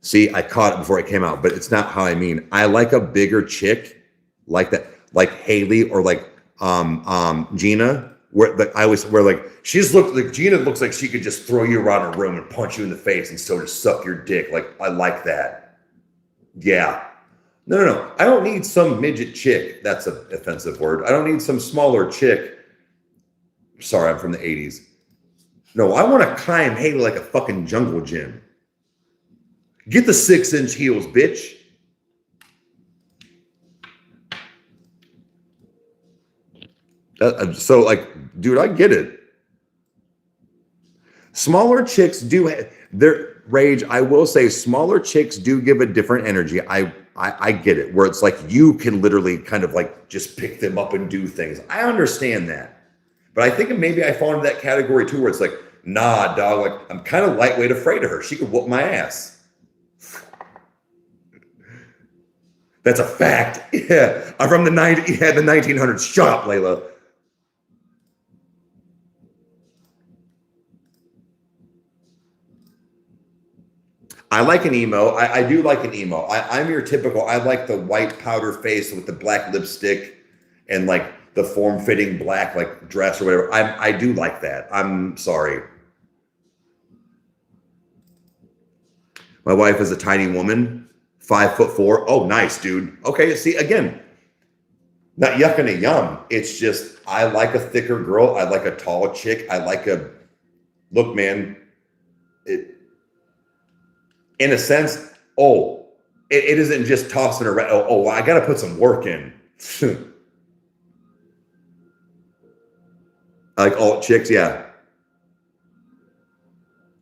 see, I caught it before it came out, but it's not how I mean. I like a bigger chick like that, like Haley or like Gina. Where Gina looks like she could just throw you around a room and punch you in the face and still just suck your dick. Like, I like that. Yeah. No. I don't need some midget chick. That's an offensive word. I don't need some smaller chick. Sorry, I'm from the 80s. No, I want to climb Haley like a fucking jungle gym. Get the 6-inch heels, bitch. So like, dude, I get it. Smaller chicks do Rage, I will say smaller chicks do give a different energy. I get it, where it's like you can literally kind of like just pick them up and do things. I understand that. But I think maybe I fall into that category too, where it's like, nah, dog, like I'm kind of lightweight afraid of her. She could whoop my ass. That's a fact. Yeah. I'm from the 1900s. Shut up, Layla. I like an emo. I do like an emo. I'm your typical, I like the white powder face with the black lipstick and like the form-fitting black like dress or whatever. I do like that. I'm sorry. My wife is a tiny woman, 5'4". Oh, nice, dude. Okay, see, again, not yucking a yum. It's just, I like a thicker girl. I like a tall chick. I like a, look, man, in a sense, it isn't just tossing around. Oh, I got to put some work in. I like alt chicks, yeah.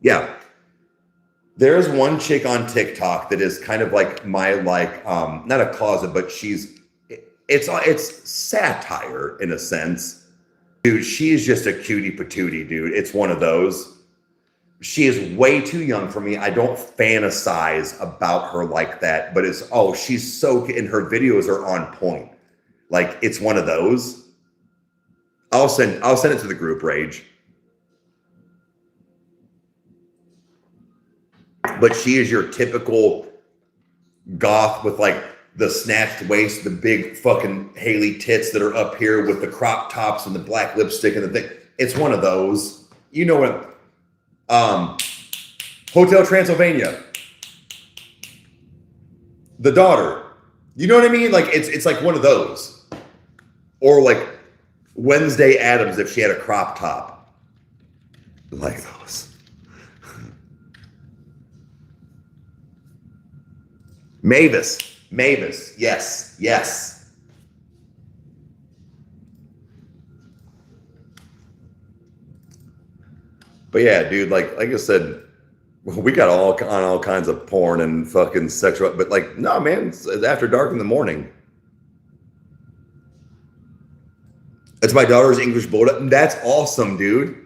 Yeah. There's one chick on TikTok that is kind of like my, like, not a closet, but it's satire in a sense. Dude, she is just a cutie patootie, dude. It's one of those. She is way too young for me. I don't fantasize about her like that, but she's so, and her videos are on point. Like, it's one of those. I'll send it to the group, Rage. But she is your typical goth with like the snatched waist, the big fucking Haley tits that are up here with the crop tops and the black lipstick and the thing. It's one of those. You know what? Hotel Transylvania. The Daughter. You know what I mean? Like it's like one of those. Or like Wednesday Addams if she had a crop top. Like those. Mavis. Yes. But yeah, dude, like I said, we got all kinds of porn and fucking sexual, but like, no, man, it's after dark in the morning. It's my daughter's English Bulldog. That's awesome, dude.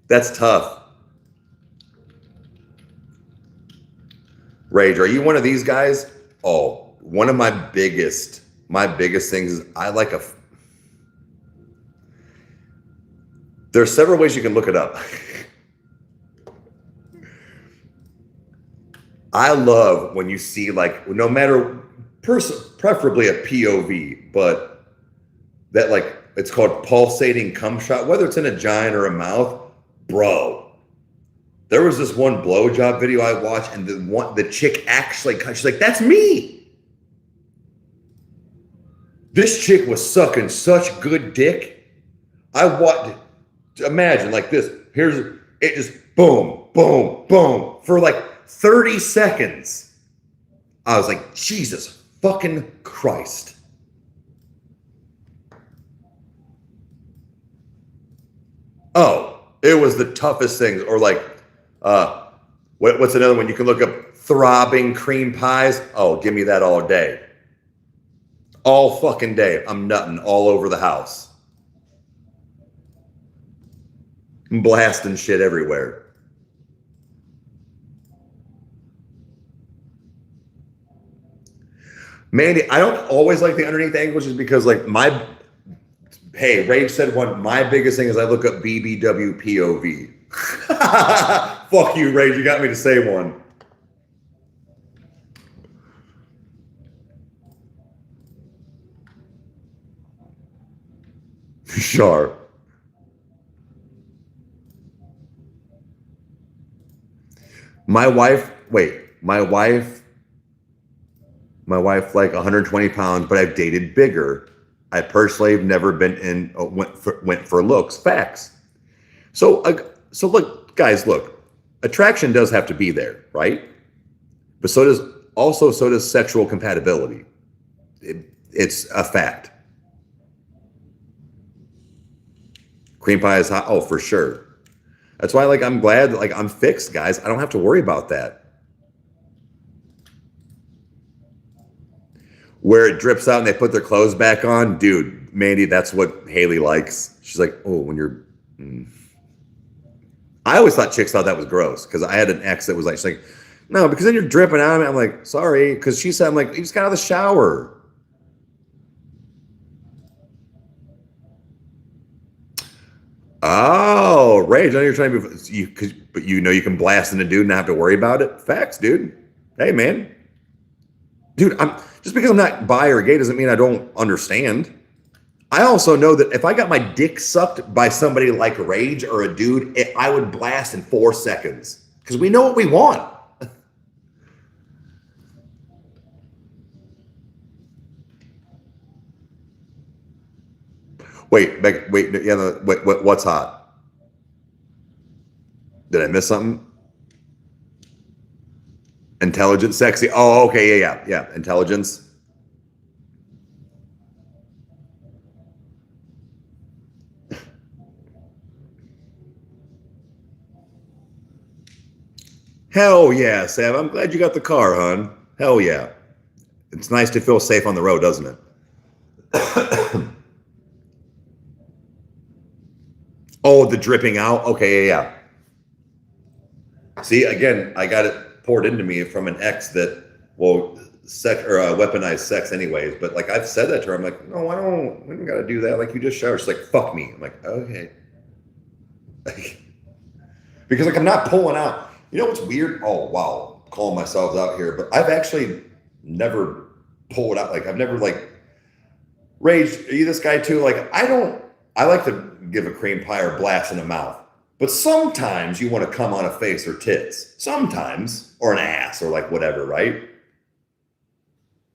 That's tough. Rage, are you one of these guys? Oh, one of my biggest things is I like there's several ways you can look it up. I love when you see like, no matter preferably a POV, but that like, it's called pulsating cum shot, whether it's in a vagina or a mouth, bro. There was this one blowjob video I watched, and the chick actually, she's like, that's me. This chick was sucking such good dick. Imagine like this. It just boom, boom, boom for like 30 seconds. I was like, Jesus fucking Christ. Oh, it was the toughest things. Or like, what's another one? You can look up throbbing cream pies. Oh, give me that all day. All fucking day. I'm nutting all over the house. I'm blasting shit everywhere. Mandy, I don't always like the underneath angles just because like hey, Rage said one, my biggest thing is I look up BBW POV. Fuck you, Rage, you got me to say one. Sure. My wife like 120 pounds, but I've dated bigger. I personally have never been went for looks. Facts. So look, guys, look, attraction does have to be there, right? But so does sexual compatibility. It's a fact. Cream pie is hot. Oh, for sure. That's why, like, I'm glad, like, I'm fixed, guys. I don't have to worry about that. where it drips out and they put their clothes back on. Dude, Mandy, that's what Haley likes. She's like, oh, when you're... I always thought chicks thought that was gross because I had an ex that was like, she's like, no, because then you're dripping on me. I'm like, sorry. Because she said, I'm like, you just got out of the shower. Oh, Rage. I know you're trying to be, but you know you can blast in a dude and not have to worry about it. Facts, dude. Hey, man. Dude, just because I'm not bi or gay doesn't mean I don't understand. I also know that if I got my dick sucked by somebody like Rage or a dude, I would blast in 4 seconds because we know what we want. Wait, yeah, what's hot? Did I miss something? Intelligent, sexy. Oh, okay, yeah. Intelligence. Hell yeah, Sam. I'm glad you got the car, hon. Hell yeah. It's nice to feel safe on the road, doesn't it? Oh, the dripping out. Okay, yeah. See, again, I got it poured into me from an ex that, well, weaponized sex anyways. But like I've said that to her, I'm like, no, I don't got to do that. Like you just shower. She's like, fuck me. I'm like, okay. Because like I'm not pulling out. You know what's weird? Oh wow, calling myself out here, but I've actually never pulled out. Like I've never like Rage. Are you this guy too? Like I like to give a cream pie or blast in the mouth, but sometimes you want to come on a face or tits. Sometimes or an ass or like whatever, right?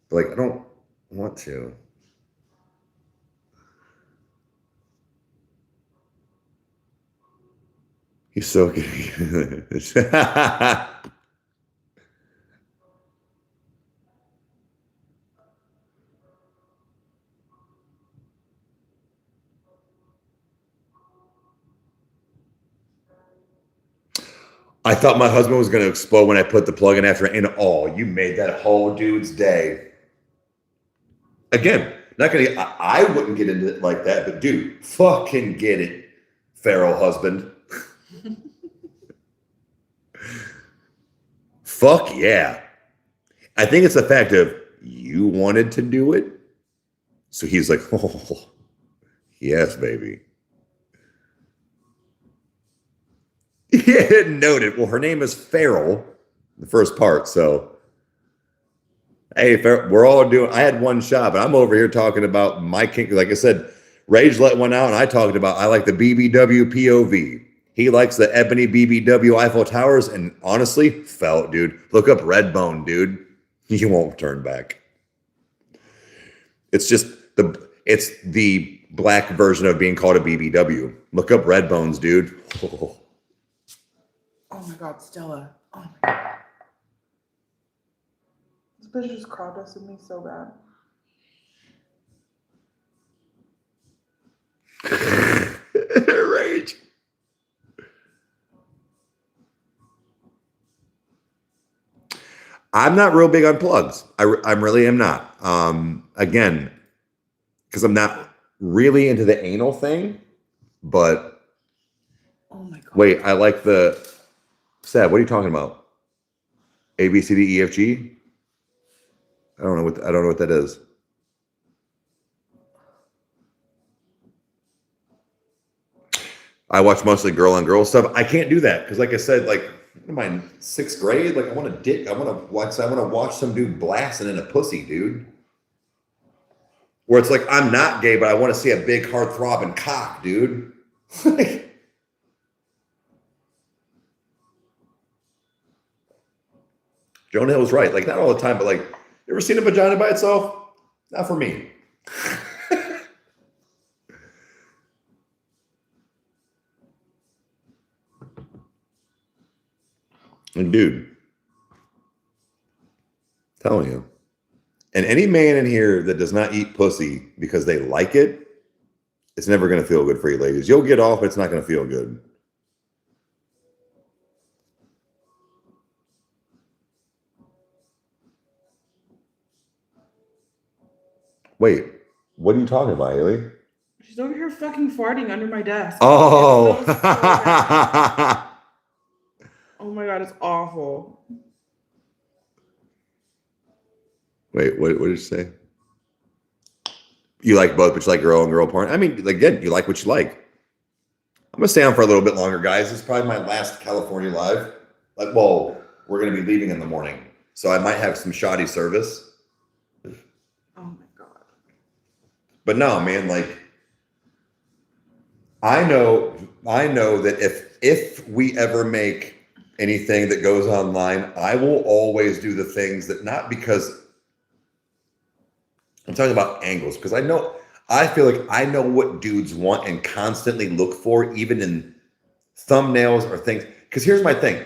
But like I don't want to. He's so good. I thought my husband was going to explode when I put the plug in after, and oh, you made that whole dude's day. Again, not going to, I wouldn't get into it like that, but dude, fucking get it, feral husband. Fuck yeah. I think it's the fact of you wanted to do it. So he's like, oh, yes, baby. Yeah, noted. Well, her name is Feral, the first part. So, hey, we're all doing. I had one shot, but I'm over here talking about my kink. Like I said, Rage let one out, and I talked about I like the BBW POV. He likes the ebony BBW Eiffel Towers, and honestly, felt, dude. Look up Redbone, dude. You won't turn back. It's just it's the black version of being called a BBW. Look up Redbones, dude. Oh my God, Stella. Oh my God. This bitch just crowd dusted me so bad. Rage. I'm not real big on plugs. I really am not. Again, because I'm not really into the anal thing, but Oh my God. wait, I like the Seb, what are you talking about? A, B, C, D, E, F, G? I don't know what that is. I watch mostly girl on girl stuff. I can't do that because, like I said, like what am I in 6th grade? Like I want to dick. I want to watch some dude blasting in a pussy, dude. Where it's like I'm not gay, but I want to see a big heart throbbing cock, dude. Jonah Hill's right. Like not all the time, but like you ever seen a vagina by itself? Not for me. And dude, telling you. And any man in here that does not eat pussy because they like it, it's never going to feel good for you, ladies. You'll get off, but it's not going to feel good. Wait, what are you talking about, Haley? She's over here fucking farting under my desk. Oh. It smells so bad. Oh my God, it's awful. Wait, what did you say? You like both, but you like girl and girl porn. I mean, again, you like what you like. I'm gonna stay on for a little bit longer, guys. This is probably my last California live. Like, well, we're gonna be leaving in the morning, so I might have some shoddy service. Oh my God. But no, man, like I know that if we ever make anything that goes online, I will always do the things that not because I'm talking about angles, because I feel like I know what dudes want and constantly look for, even in thumbnails or things. Because here's my thing.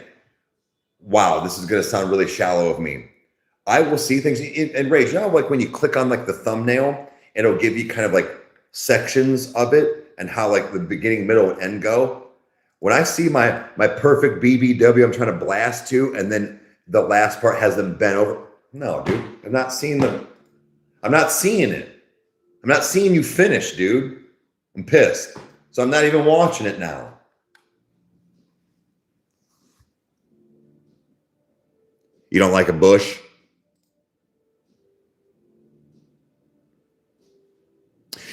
Wow, this is going to sound really shallow of me. I will see things and Rage, you know, like when you click on like the thumbnail, it'll give you kind of like sections of it and how like the beginning, middle, and end go. When I see my perfect BBW I'm trying to blast to, and then the last part has them bent over. No, dude, I'm not seeing them. I'm not seeing it. I'm not seeing you finish, dude. I'm pissed. So I'm not even watching it now. You don't like a bush?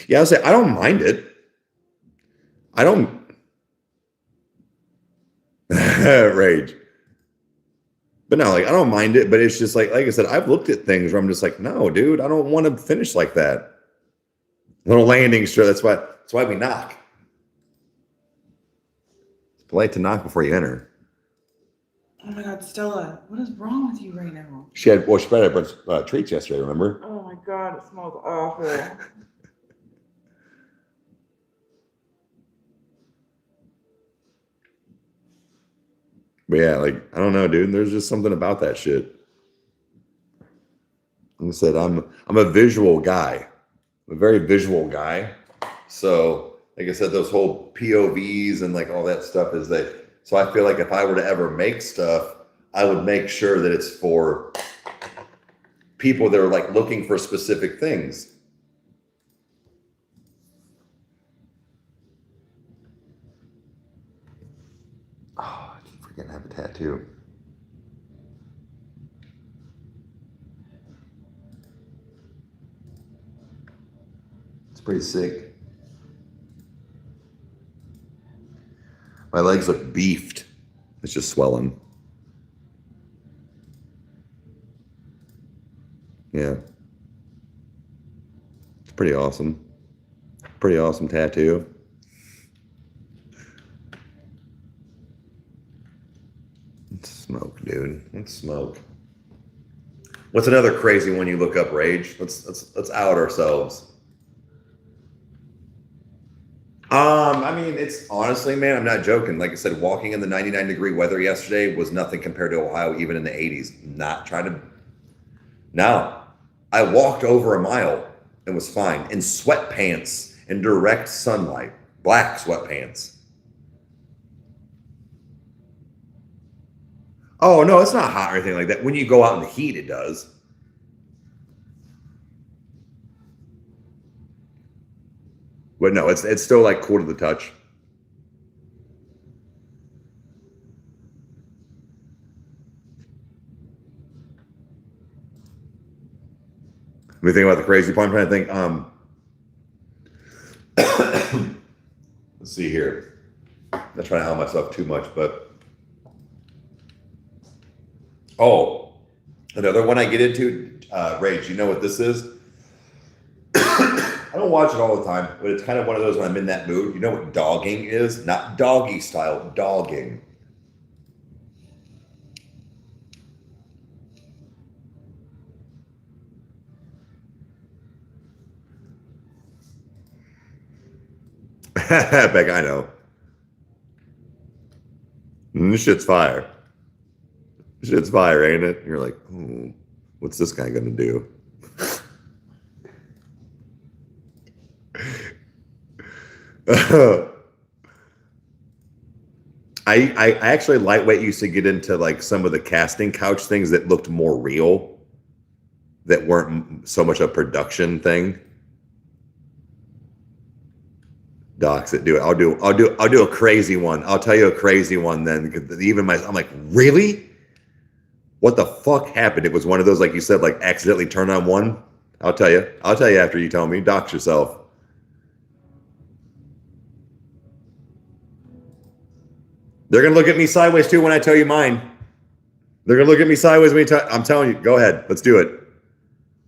Yeah, I'll say I don't mind it. I don't rage. But no, like I don't mind it, but it's just like I said, I've looked at things where I'm just like, no, dude, I don't want to finish like that. Little landing strip. That's why we knock. It's polite to knock before you enter. Oh my God, Stella, what is wrong with you right now? She had a bunch of treats yesterday, remember? Oh my God, it smells awful. But yeah, like I don't know, dude. There's just something about that shit. Like I said, I'm a visual guy. I'm a very visual guy. So, like I said, those whole POVs and like all that stuff is that. So I feel like if I were to ever make stuff, I would make sure that it's for people that are like looking for specific things. Oh, I keep forgetting I have a tattoo. It's pretty sick. My legs look beefed. It's just swelling. Yeah. It's pretty awesome. Pretty awesome tattoo. It's smoke, dude. It's smoke. What's another crazy one you look up, Rage? Let's out ourselves. I mean, it's honestly, man, I'm not joking. Like I said, walking in the 99-degree weather yesterday was nothing compared to Ohio, even in the 80s. Not trying to. No, I walked over a mile and was fine in sweatpants in direct sunlight, black sweatpants. Oh, no, it's not hot or anything like that. When you go out in the heat, it does. But no, it's still like cool to the touch. Let me think about the crazy part. I'm trying to think. Let's see here. I'm not trying to help myself too much, but another one I get into, Rage. You know what this is? I don't watch it all the time, but it's kind of one of those when I'm in that mood. You know what dogging is? Not doggy style, dogging. Beck, I know. This shit's fire. This shit's fire, ain't it? You're like, what's this guy gonna do? I actually lightweight used to get into like some of the casting couch things that looked more real, that weren't so much a production thing. Docs it. Do it. I'll do a crazy one. I'll tell you a crazy one then. Even I'm like, really? What the fuck happened? It was one of those, like you said, like accidentally turn on one. I'll tell you. I'll tell you after you tell me. Dox yourself. They're gonna look at me sideways too when I tell you mine. They're gonna look at me sideways when you tell. I'm telling you. Go ahead. Let's do it.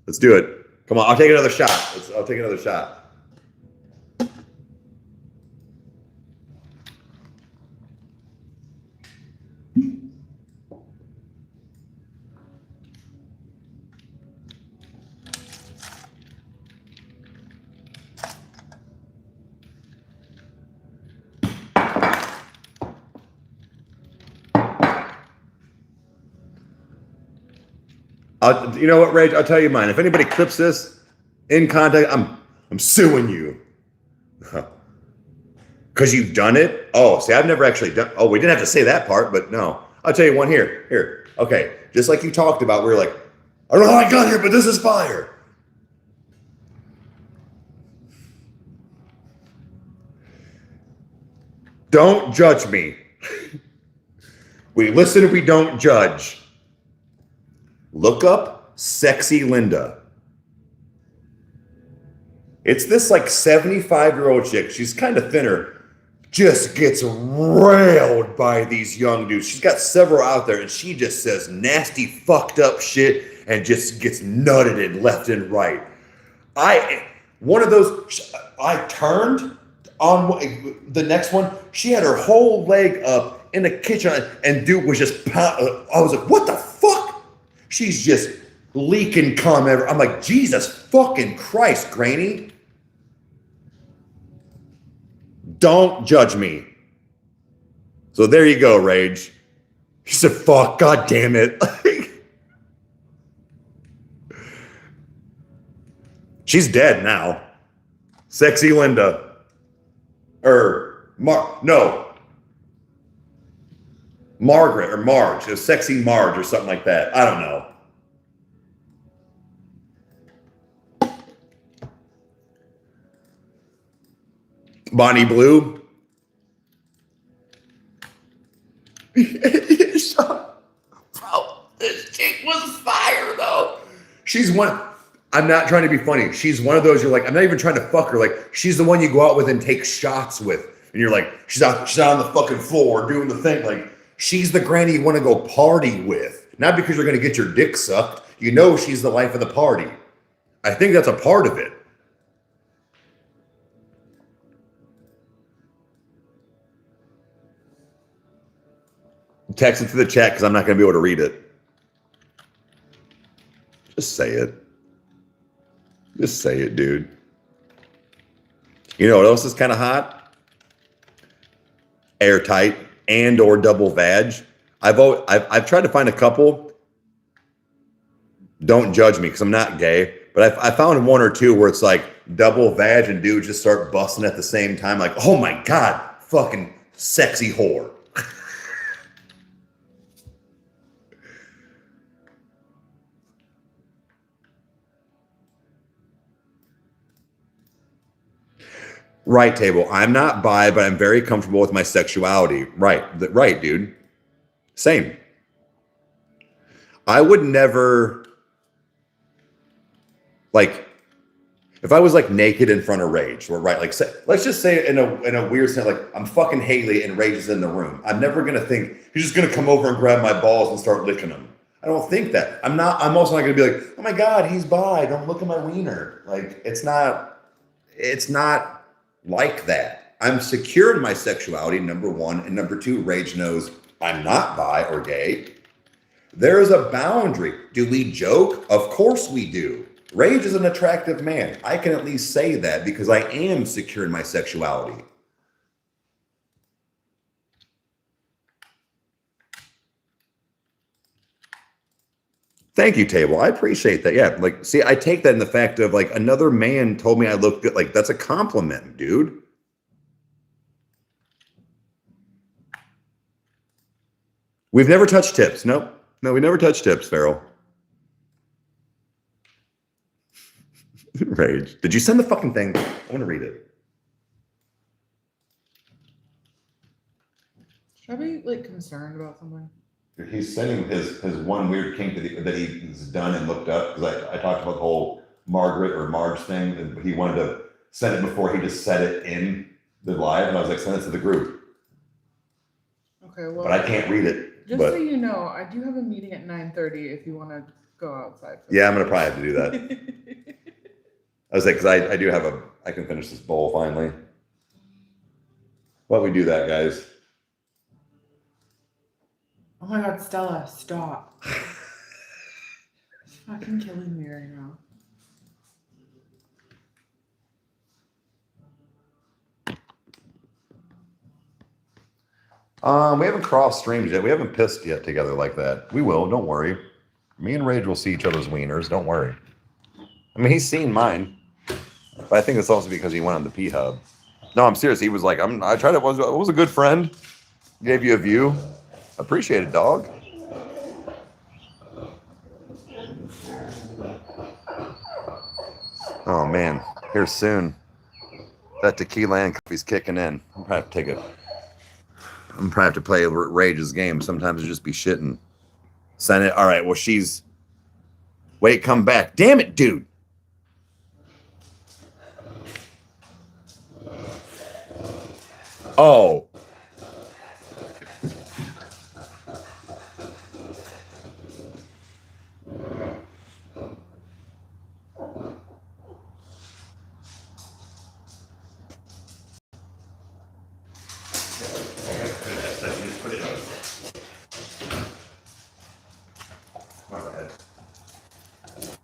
Let's do it. Come on. I'll take another shot. I'll take another shot. You know what, Rage? I'll tell you mine. If anybody clips this in contact, I'm suing you. Because you've done it? Oh, see, I've never actually done. Oh, we didn't have to say that part, but no. I'll tell you one here. Here. Okay. Just like you talked about, we were like, I don't know how I got here, but this is fire. Don't judge me. We listen, we don't judge. Look up Sexy Linda. It's this like 75-year-old chick. She's kind of thinner. Just gets railed by these young dudes. She's got several out there and she just says nasty, fucked up shit and just gets nutted in left and right. One of those, I turned on the next one. She had her whole leg up in the kitchen and dude was just, I was like, what the fuck? She's just leaking cum ever. I'm like, Jesus fucking Christ, Granny. Don't judge me. So there you go, Rage. He said, fuck, God damn it. She's dead now. Sexy Linda. Margaret or Marge. It was Sexy Marge or something like that. I don't know. Bonnie Blue. Bro, this chick was fire though. She's one. I'm not trying to be funny. She's one of those you're like, I'm not even trying to fuck her. Like, she's the one you go out with and take shots with. And you're like, she's out on the fucking floor doing the thing. Like, she's the granny you want to go party with. Not because you're going to get your dick sucked. You know she's the life of the party. I think that's a part of it. Text it to the chat because I'm not going to be able to read it. Just say it. Just say it, dude. You know what else is kind of hot? Airtight and or double vag. I've tried to find a couple. Don't judge me because I'm not gay, but I found one or two where it's like double vag and dudes just start busting at the same time. Like, oh my God, fucking sexy whore. Right, Table. I'm not bi, but I'm very comfortable with my sexuality. Right, right, dude. Same. I would never, like, if I was like naked in front of Rage, or right, like, let's just say in a weird sense, like I'm fucking Haley and Rage is in the room. I'm never gonna think he's just gonna come over and grab my balls and start licking them. I don't think that. I'm also not gonna be like, oh my God, he's bi. Don't look at my wiener. Like, it's not like that. I'm secure in my sexuality, number one. And number two, Rage knows I'm not bi or gay. There is a boundary. Do we joke? Of course we do. Rage is an attractive man. I can at least say that because I am secure in my sexuality. Thank you, Table. I appreciate that. Yeah, like, see, I take that in the fact of like another man told me I look good. Like, that's a compliment, dude. We've never touched tips. Nope. No, we never touched tips, Farrell. Rage. Did you send the fucking thing? I want to read it. Should I be like concerned about something? He's sending his one weird kink that he's done and looked up, because I talked about the whole Margaret or Marge thing, and he wanted to send it before he just said it in the live, and I was like, send it to the group. Okay, well, but I can't read it. Just so you know, I do have a meeting at 9:30 if you want to go outside. Yeah, I'm gonna probably have to do that. I was like, because I do have I can finish this bowl finally. Why don't we do that, guys? Oh my God, Stella, stop. It's fucking killing me right now. We haven't crossed streams yet. We haven't pissed yet together like that. We will, don't worry. Me and Rage will see each other's wieners, don't worry. I mean, he's seen mine. But I think it's also because he went on the P Hub. No, I'm serious. He was like, I tried it. Was a good friend. Gave you a view. Appreciate it, dog. Oh man, here soon. That tequila and coffee's kicking in. I'm probably have to take it. I'm probably have to play Rage's game. Sometimes it just be shitting. Send it. All right. Well, she's. Wait, come back. Damn it, dude. Oh.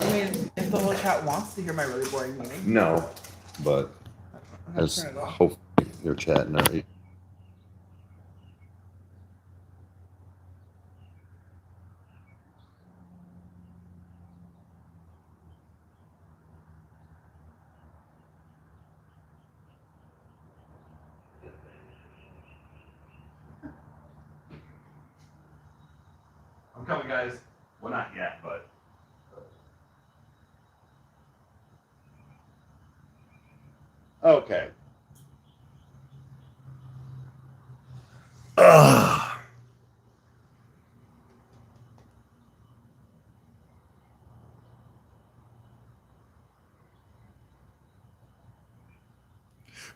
I mean, if the whole chat wants to hear my really boring meeting. No, but as hope you're chatting. Right? I'm coming, guys. Well, not yet, but. Okay. Ugh.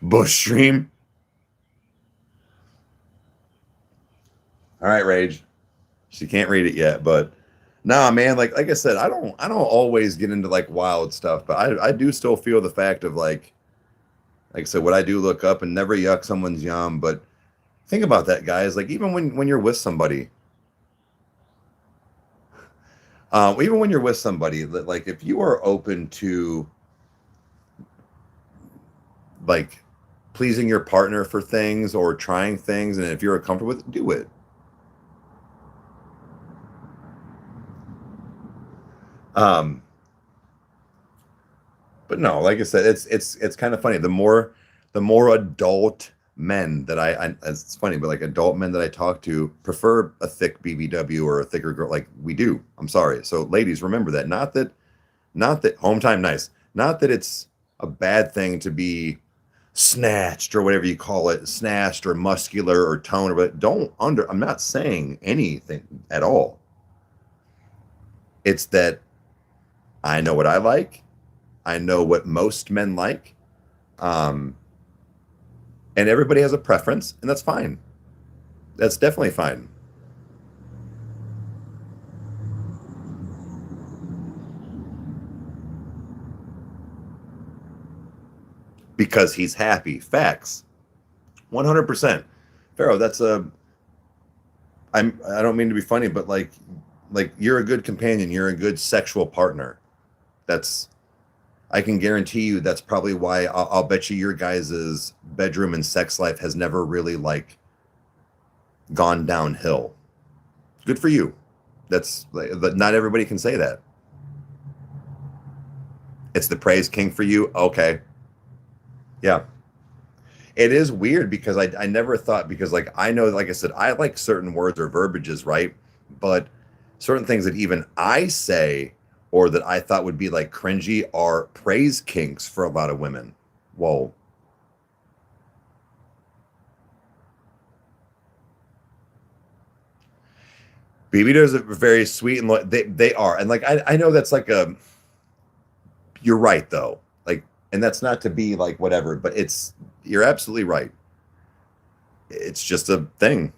Bush stream. All right, Rage. She can't read it yet, but nah, man. Like I said, I don't always get into like wild stuff, but I do still feel the fact of like I said, what I do look up and never yuck someone's yum. But think about that, guys. Like even when you're with somebody, even when you're with somebody, like if you are open to like pleasing your partner for things or trying things, and if you're comfortable with it, do it. But no, like I said, it's kind of funny. The more adult men that it's funny, but like adult men that I talk to prefer a thick BBW or a thicker girl. Like we do. I'm sorry. So ladies, remember that. Not that home time nice. Not that it's a bad thing to be snatched or whatever you call it, snatched or muscular or toned, but I'm not saying anything at all. It's that I know what I like. I know what most men like. And everybody has a preference, and that's fine. That's definitely fine. Because he's happy. Facts. 100%. Pharaoh, I don't mean to be funny, but like you're a good companion. You're a good sexual partner. I can guarantee you that's probably why I'll bet you your guys' bedroom and sex life has never really like gone downhill. Good for you. That's like, not everybody can say that. It's the praise king for you. Okay. Yeah. It is weird because I never thought, because like I know, like I said, I like certain words or verbiages, right? But certain things that even I say or that I thought would be like cringy are praise kinks for a lot of women. Well, BB does it very sweet and they are. And like I know that's like a you're right though. Like, and that's not to be like whatever, but you're absolutely right. It's just a thing.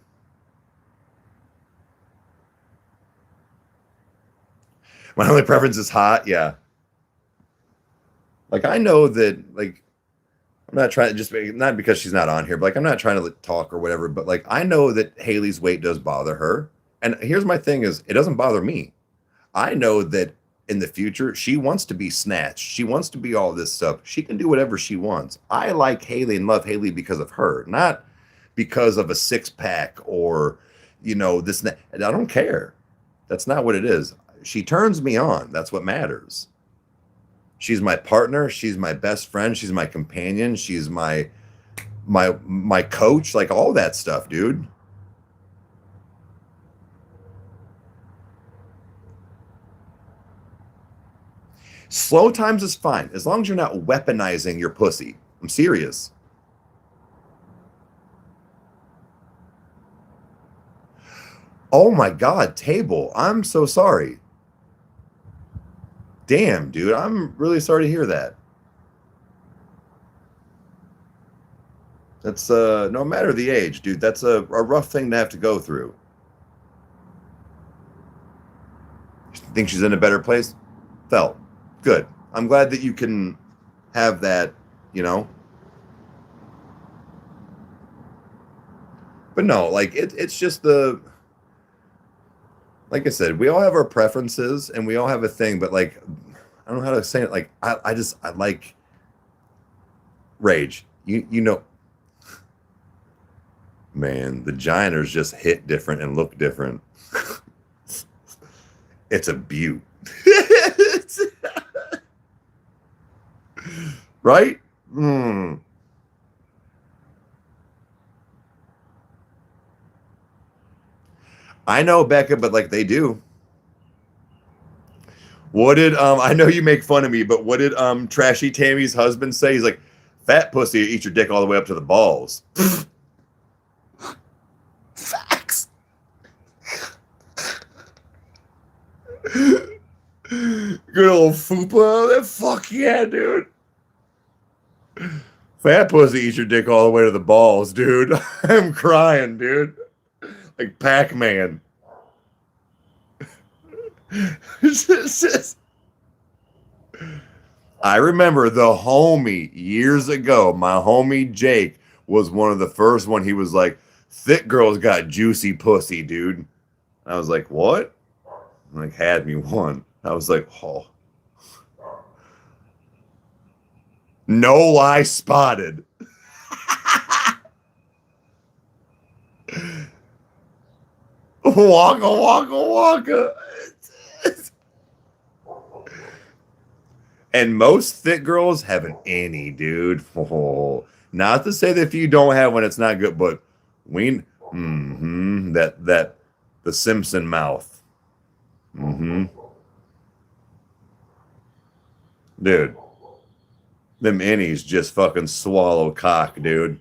My only preference is hot, yeah. Like I know that like I'm not trying to just not because she's not on here, but like I'm not trying to like, talk or whatever, but like I know that Haley's weight does bother her. And here's my thing is it doesn't bother me. I know that in the future she wants to be snatched. She wants to be all this stuff. She can do whatever she wants. I like Haley and love Haley because of her, not because of a six pack or this and that. I don't care. That's not what it is. She turns me on. That's what matters. She's my partner. She's my best friend. She's my companion. She's my coach. Like all that stuff, dude. Slow times is fine as long as you're not weaponizing your pussy. I'm serious. Oh my God, table. I'm so sorry. Damn, dude. I'm really sorry to hear that. That's no matter the age, dude. That's a rough thing to have to go through. Think she's in a better place? Felt good. I'm glad that you can have that, But no, like it's just like I said, we all have our preferences and we all have a thing, but like I don't know how to say it. Like I like rage. Man, the Gianters just hit different and look different. It's a beaut. Right? I know, Becca, but like they do. What did I know you make fun of me, but what did Trashy Tammy's husband say? He's like, fat pussy, eat your dick all the way up to the balls. Facts. Good old fupa. Fuck yeah, dude. Fat pussy, eat your dick all the way to the balls, dude. I'm crying, dude. Like Pac-Man. I remember the homie years ago. My homie Jake was one of the first one. He was like, thick girls got juicy pussy, dude. I was like, what? Like, had me one. I was like, oh. No lie spotted. Waka, waka, waka. And most thick girls have an innie, dude. Oh, not to say that if you don't have one, it's not good, but that the Simpson mouth. Dude, them innies just fucking swallow cock, dude.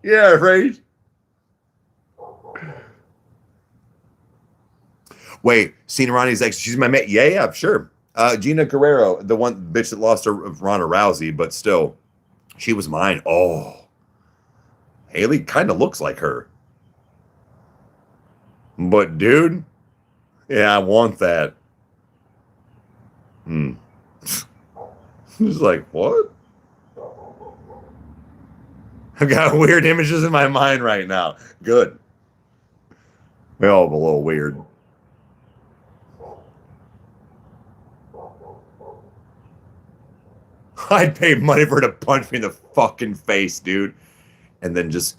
Yeah, right. Wait, Cena Ronnie's ex, she's my mate. Yeah, sure. Gina Guerrero, the one bitch that lost to Ronda Rousey, but still, she was mine. Oh, Haley kind of looks like her. But dude, yeah, I want that. Just like, what? I've got weird images in my mind right now. Good. We all have a little weird. I'd pay money for her to punch me in the fucking face, dude. And then just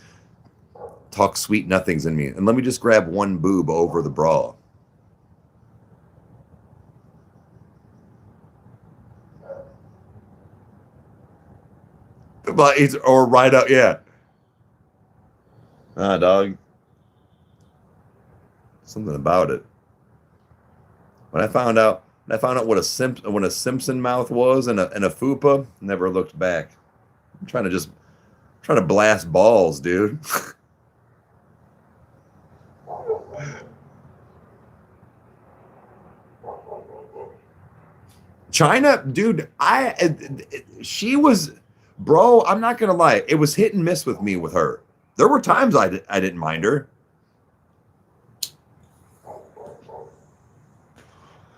talk sweet nothings in me. And let me just grab one boob over the bra. But it's or right up, yeah. Dog. Something about it. When I found out And I found out what a Simpson mouth was and a fupa. Never looked back. I'm trying to blast balls, dude. China, dude, she was, bro, I'm not gonna lie, it was hit and miss with me with her. There were times I didn't mind her.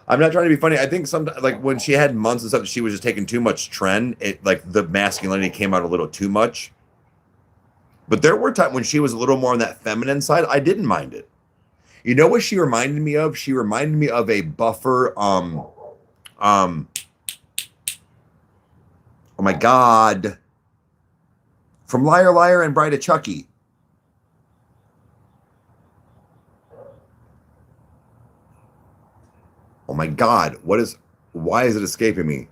I'm not trying to be funny. I think sometimes, like when she had months and stuff, she was just taking too much trend. It like the masculinity came out a little too much. But there were times when she was a little more on that feminine side. I didn't mind it. You know what she reminded me of? She reminded me of a buffer. Oh my God. From Liar Liar and Bride of Chucky. Oh my God. Why is it escaping me?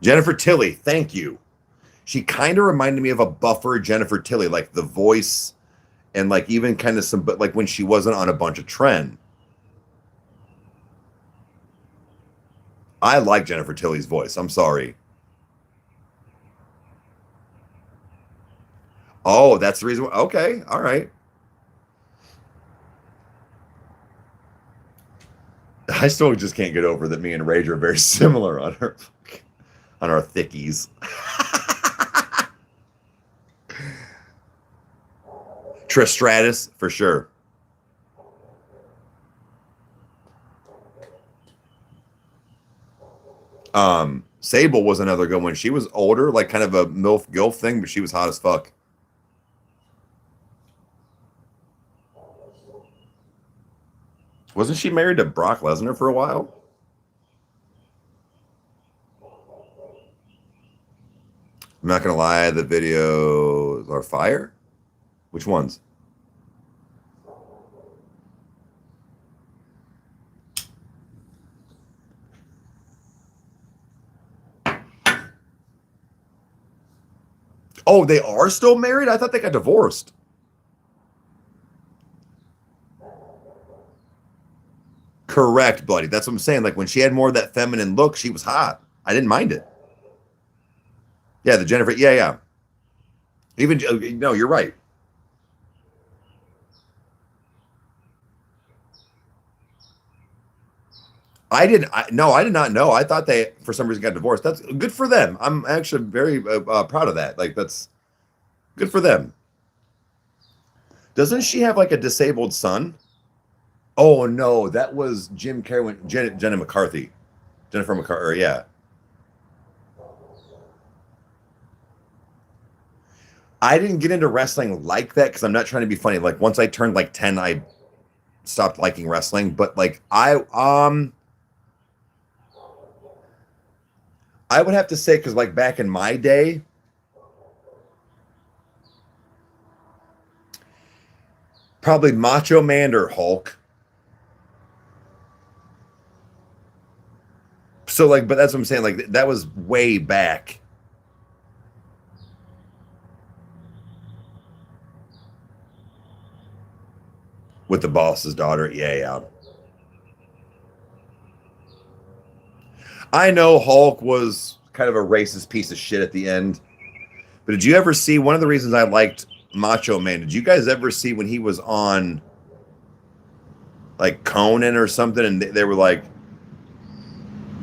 Jennifer Tilly. Thank you. She kind of reminded me of a buffer Jennifer Tilly, like the voice and like even kind of some, but like when she wasn't on a bunch of trend. I like Jennifer Tilly's voice. I'm sorry. Oh, that's the reason. Okay. All right. I still just can't get over that me and Rage are very similar on our thickies. Trish Stratus, for sure. Sable was another good one. She was older, like kind of a MILF Gilf thing, but she was hot as fuck. Wasn't she married to Brock Lesnar for a while? I'm not gonna lie, the videos are fire. Which ones? Oh, they are still married? I thought they got divorced. Correct, buddy. That's what I'm saying. Like when she had more of that feminine look, she was hot. I didn't mind it. Yeah, the Jennifer. Yeah, yeah. Even no, you're right. No, I did not know. I thought they, for some reason, got divorced. That's good for them. I'm actually very proud of that. Like that's good for them. Doesn't she have like a disabled son? Oh no, that was Jim Carrey. Jenna McCarthy, Jennifer McCarthy. Yeah. I didn't get into wrestling like that because I'm not trying to be funny. Like once I turned like 10, I stopped liking wrestling. But like I would have to say because like back in my day, probably Macho Man or Hulk. So like, but that's what I'm saying. Like that was way back. With the boss's daughter. Yeah, yeah. I know Hulk was kind of a racist piece of shit at the end. But did you ever see one of the reasons I liked Macho Man? Did you guys ever see when he was on like Conan or something and they were like,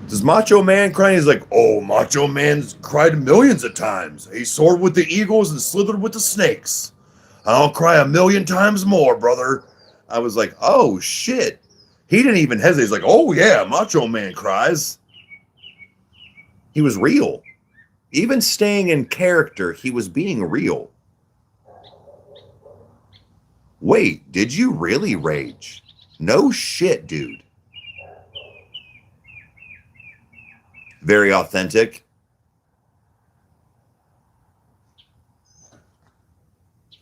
does Macho Man cry? And he's like, oh, Macho Man's cried millions of times. He soared with the eagles and slithered with the snakes. I'll cry a million times more, brother. I was like, oh, shit. He didn't even hesitate. He's like, oh, yeah, Macho Man cries. He was real. Even staying in character, he was being real. Wait, did you really rage? No shit, dude. Very authentic.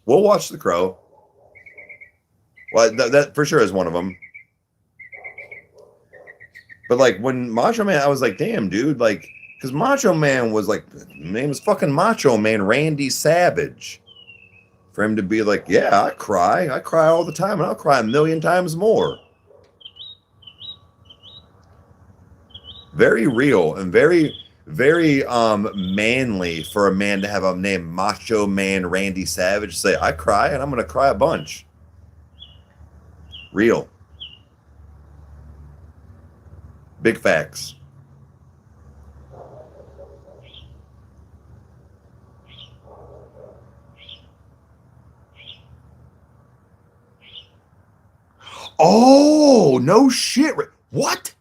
We'll watch The Crow. Well, that for sure is one of them. But like when Macho Man, I was like, damn, dude, like, because Macho Man was like, his name was fucking Macho Man Randy Savage. for him to be like, yeah, I cry all the time, and I'll cry a million times more. Very real and very, very manly for a man to have a name, Macho Man Randy Savage, say, I cry and I'm going to cry a bunch. Real. Big facts. Oh, no shit. What?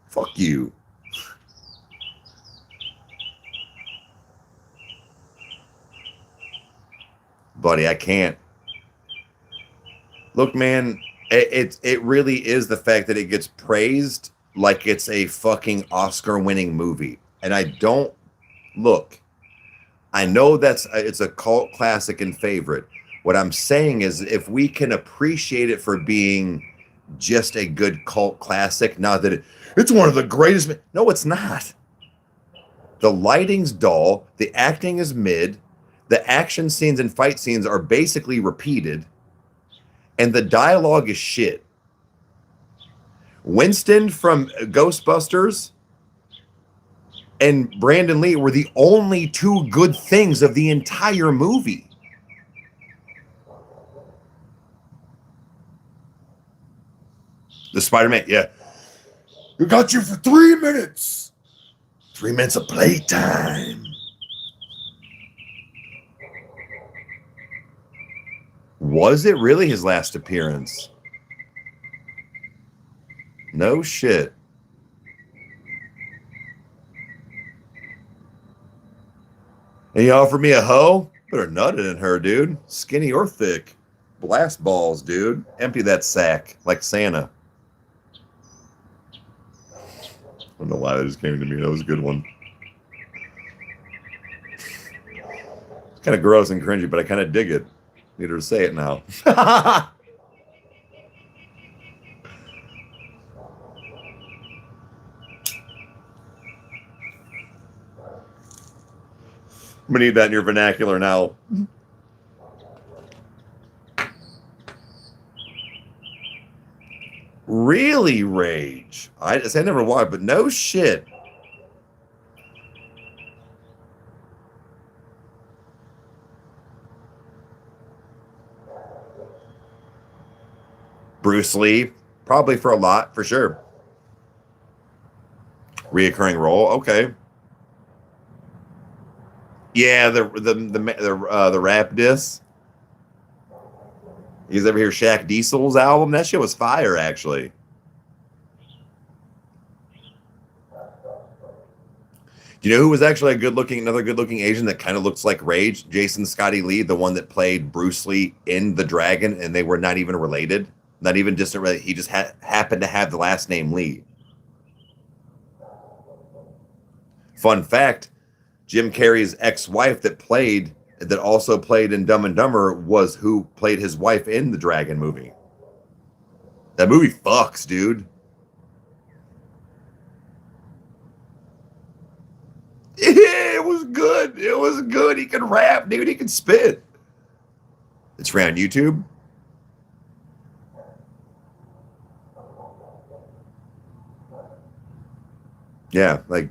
Fuck you. Buddy, I can't. Look, man, it really is the fact that it gets praised like it's a fucking Oscar-winning movie. And I don't look. I know it's a cult classic and favorite. What I'm saying is if we can appreciate it for being just a good cult classic, not that it's one of the greatest. No, it's not. The lighting's dull. The acting is mid. The action scenes and fight scenes are basically repeated. And the dialogue is shit. Winston from Ghostbusters and Brandon Lee were the only two good things of the entire movie. The Spider-Man, yeah. We got you for 3 minutes. 3 minutes of playtime. Was it really his last appearance? No shit. And you offered me a hoe? Better nut it in her, dude. Skinny or thick. Blast balls, dude. Empty that sack like Santa. I don't know why that just came to me. That was a good one. It's kind of gross and cringy, but I kind of dig it. Need her to say it now. I'm gonna need that in your vernacular now. Really, Rage? I never watched, but no shit. Bruce Lee, probably for a lot, for sure. Reoccurring role, okay. Yeah, the rap diss. You guys ever hear Shaq Diesel's album? That shit was fire, actually. Do you know who was actually another good-looking Asian that kind of looks like Rage? Jason Scotty Lee, the one that played Bruce Lee in The Dragon, and they were not even related, not even distant related. He just happened to have the last name Lee. Fun fact: Jim Carrey's ex-wife that also played in Dumb and Dumber was who played his wife in the Dragon movie. That movie fucks, dude. It was good. It was good. He could rap, dude. He could spit. It's free on YouTube. Yeah, like.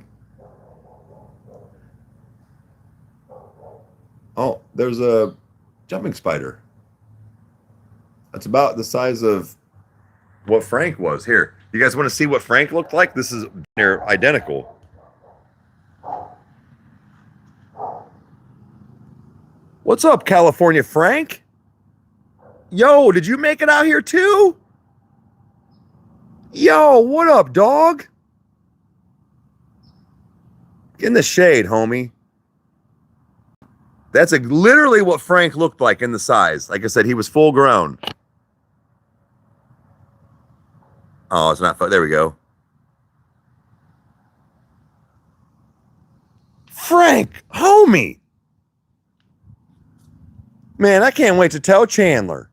Oh, there's a jumping spider. That's about the size of what Frank was. Here, you guys want to see what Frank looked like? This is near identical. What's up, California Frank? Yo, did you make it out here too? Yo, what up, dog? Get in the shade, homie. That's literally what Frank looked like in the size. Like I said, he was full grown. Oh, it's not. There we go. Frank, homie. Man, I can't wait to tell Chandler.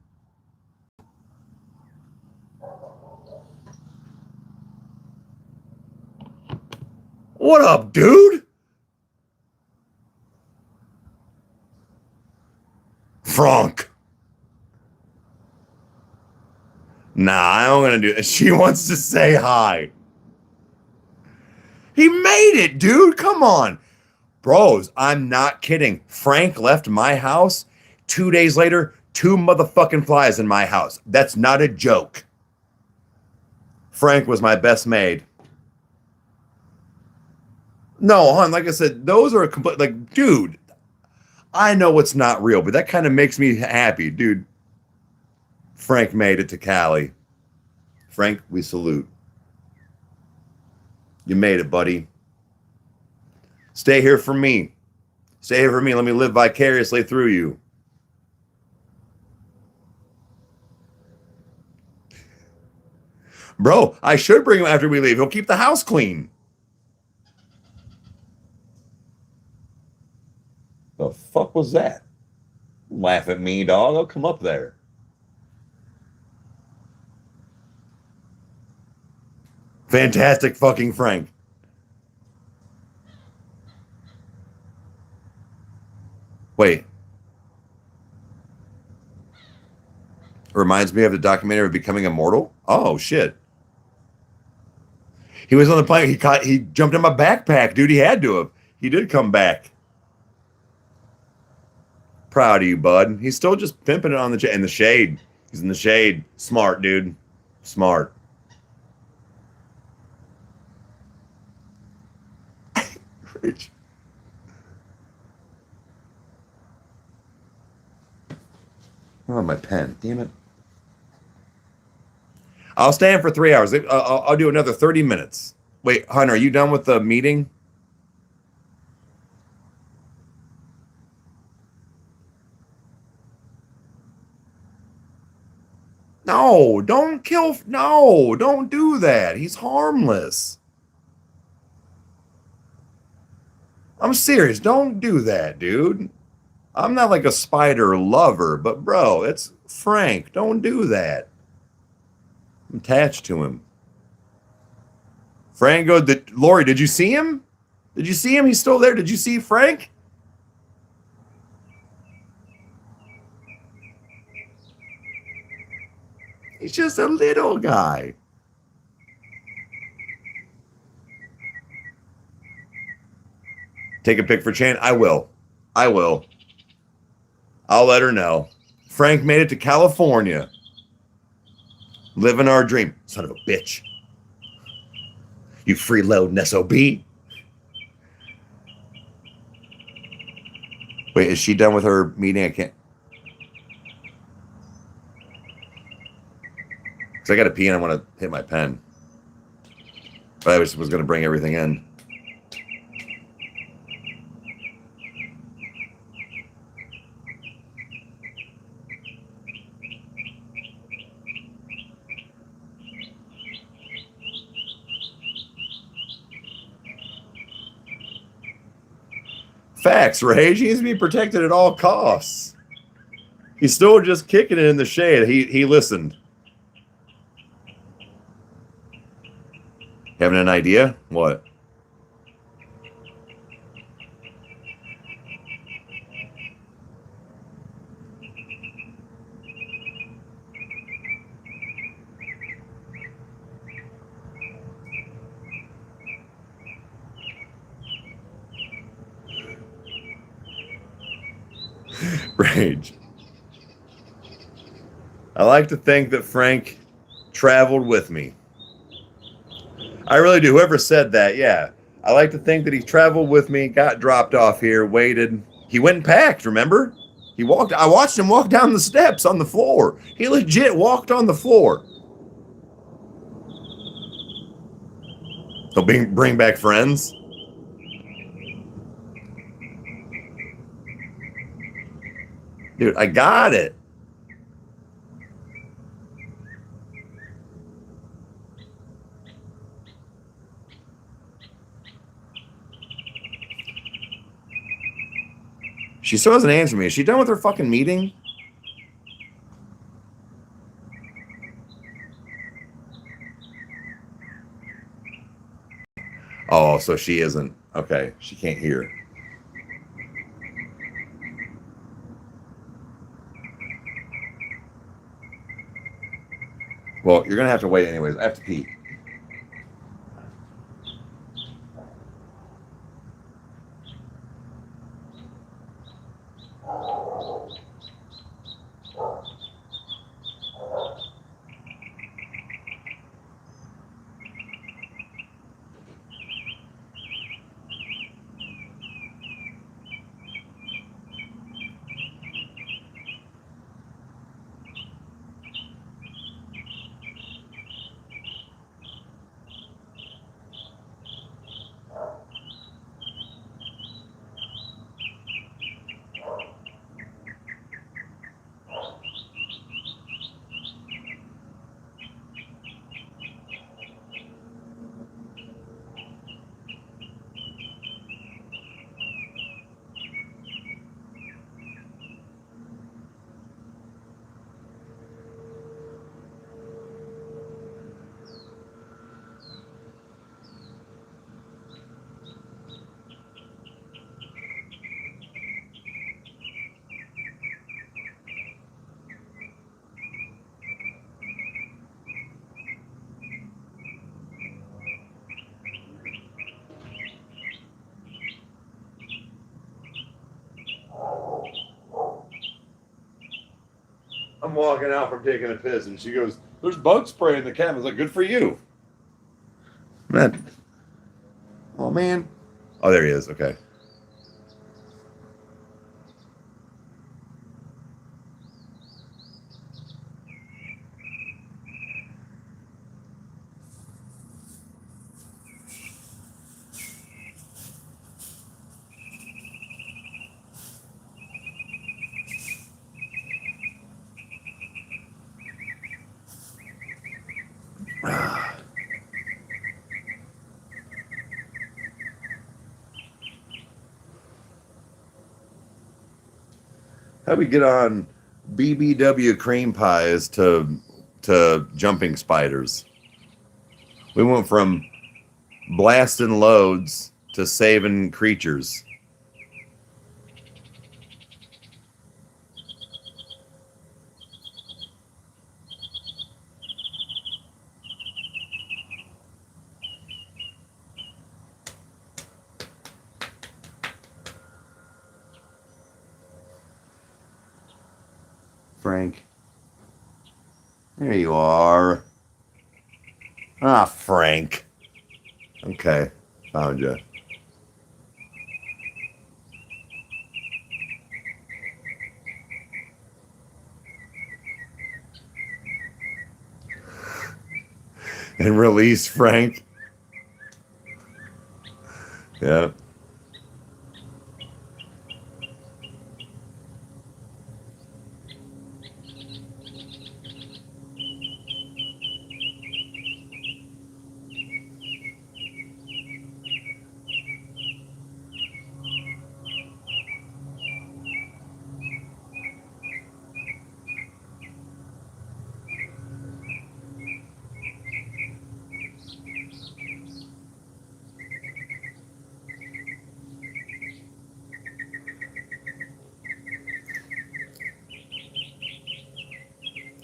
What up, dude? Frank. Nah, I'm gonna do it. She wants to say hi. He made it, dude. Come on. Bros, I'm not kidding. Frank left my house. 2 days later, 2 motherfucking flies in my house. That's not a joke. Frank was my best maid. No, hon, like I said, those are complete, like, dude, I know it's not real, but that kind of makes me happy, dude. Frank made it to Cali. Frank, we salute. You made it, buddy. Stay here for me. Stay here for me. Let me live vicariously through you. Bro, I should bring him after we leave. He'll keep the house clean. The fuck was that? Laugh at me, dog. I'll come up there. Fantastic fucking Frank. Wait. Reminds me of the documentary of Becoming Immortal. Oh, shit. He was on the plane. He jumped in my backpack, dude. He had to have. He did come back. Proud of you, bud. He's still just pimping it on in the shade. He's in the shade. Smart, dude. Smart. Rich. Oh, my pen. Damn it. I'll stay in for 3 hours. I'll do another 30 minutes. Wait, Hunter, are you done with the meeting? No, don't kill. No, don't do that. He's harmless. I'm serious. Don't do that, dude. I'm not like a spider lover, but bro, it's Frank. Don't do that. I'm attached to him. Frank, Lori, did you see him? Did you see him? He's still there. Did you see Frank? He's just a little guy. Take a pic for Chan? I will. I will. I'll let her know. Frank made it to California. Living our dream. Son of a bitch. You freeloading SOB. Wait, is she done with her meeting? I can't. Because I got to pee and I want to hit my pen. But I was going to bring everything in. Facts, Rage. He needs to be protected at all costs. He's still just kicking it in the shade. He listened. Having an idea? What? Rage. I like to think that Frank traveled with me. I really do. Whoever said that, yeah. I like to think that he traveled with me, got dropped off here, waited. He went and packed, remember? He walked. I watched him walk down the steps on the floor. He legit walked on the floor. He'll bring back friends. Dude, I got it. She still hasn't answered me. Is she done with her fucking meeting? Oh, so she isn't. Okay, she can't hear. Well, you're gonna have to wait anyways. I have to pee. I'm walking out from taking a piss, and she goes, "There's bug spray in the cabin." I was like, "Good for you." Man. Oh man. Oh, there he is. Okay. How we get on BBW cream pies to jumping spiders? We went from blasting loads to saving creatures. Frank. There you are. Ah, Frank. Okay, found you. And release Frank. Yeah.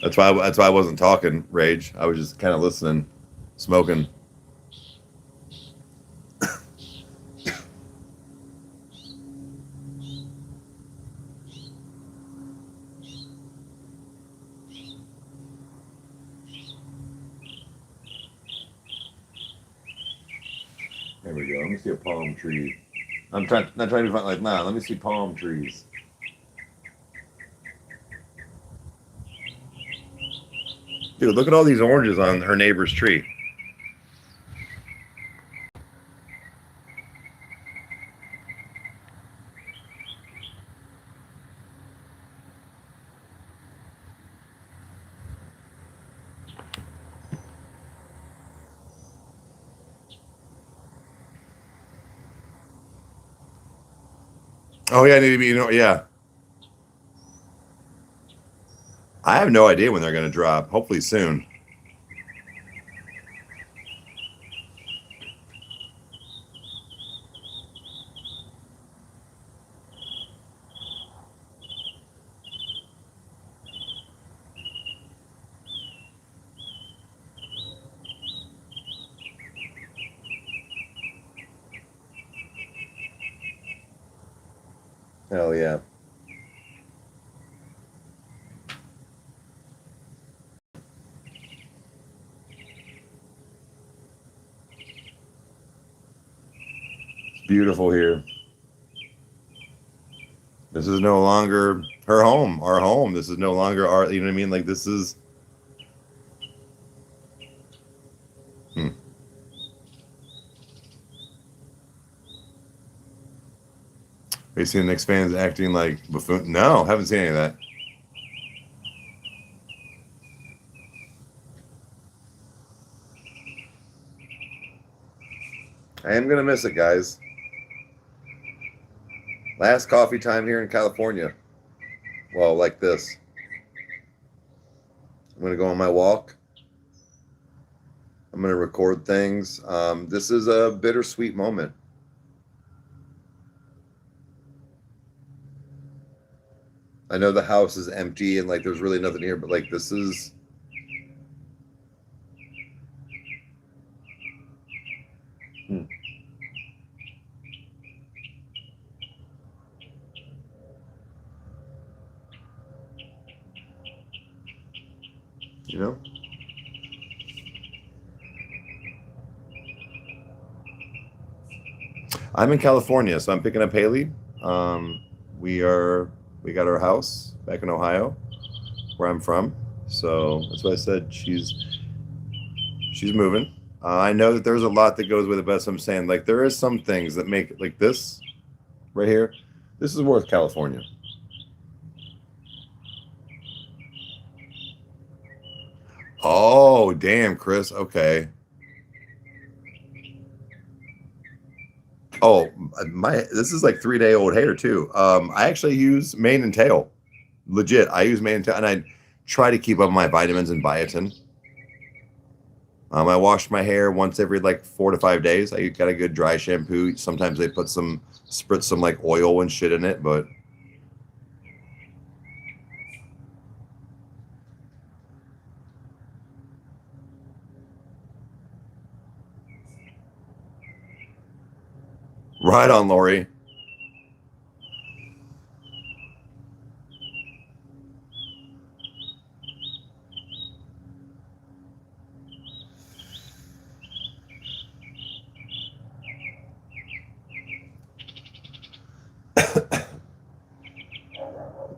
That's why I wasn't talking, Rage. I was just kind of listening, smoking. There we go. Let me see a palm tree. I'm not trying to find like, nah, let me see palm trees. Dude, look at all these oranges on her neighbor's tree. Oh yeah, I need to be, yeah. I have no idea when they're gonna drop. Hopefully soon. Hell yeah. It's beautiful here. This is no longer her home, our home. This is no longer our, you know what I mean? Like this is, Have you seen the Knicks fans acting like buffoon? No, haven't seen any of that. I am gonna miss it, guys. Last coffee time here in California. Well, like this. I'm gonna go on my walk. I'm gonna record things. This is a bittersweet moment. I know the house is empty and like there's really nothing here, but like this is. You know? I'm in California, so I'm picking up Haley. We got our house back in Ohio, where I'm from. So that's why I said she's moving. I know that there's a lot that goes with it, but as I'm saying, like there is some things that make it like this right here. This is worth California. Oh, damn, Chris. Okay. Oh, this is like 3-day old hair too. I actually use mane and tail. Legit. I use mane and tail, and I try to keep up my vitamins and biotin. I wash my hair once every like 4 to 5 days. I got a good dry shampoo. Sometimes they spritz some like oil and shit in it, but right on, Lori. Like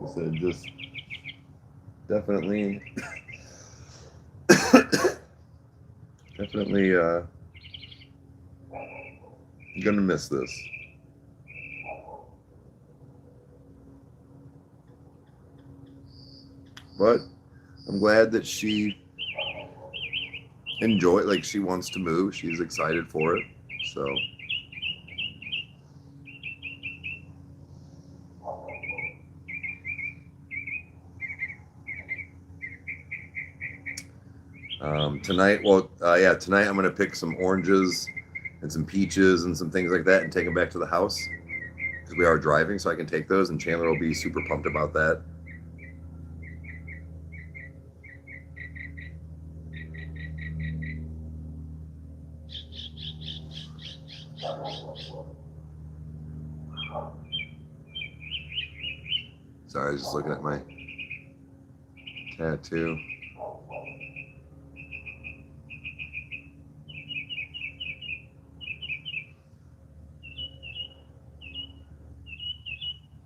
I said, just definitely, definitely gonna miss this. But I'm glad that she like she wants to move. She's excited for it. So tonight, tonight I'm gonna pick some oranges and some peaches and some things like that and take them back to the house because we are driving, so I can take those, and Chandler will be super pumped about that. Sorry, I was just looking at my tattoo.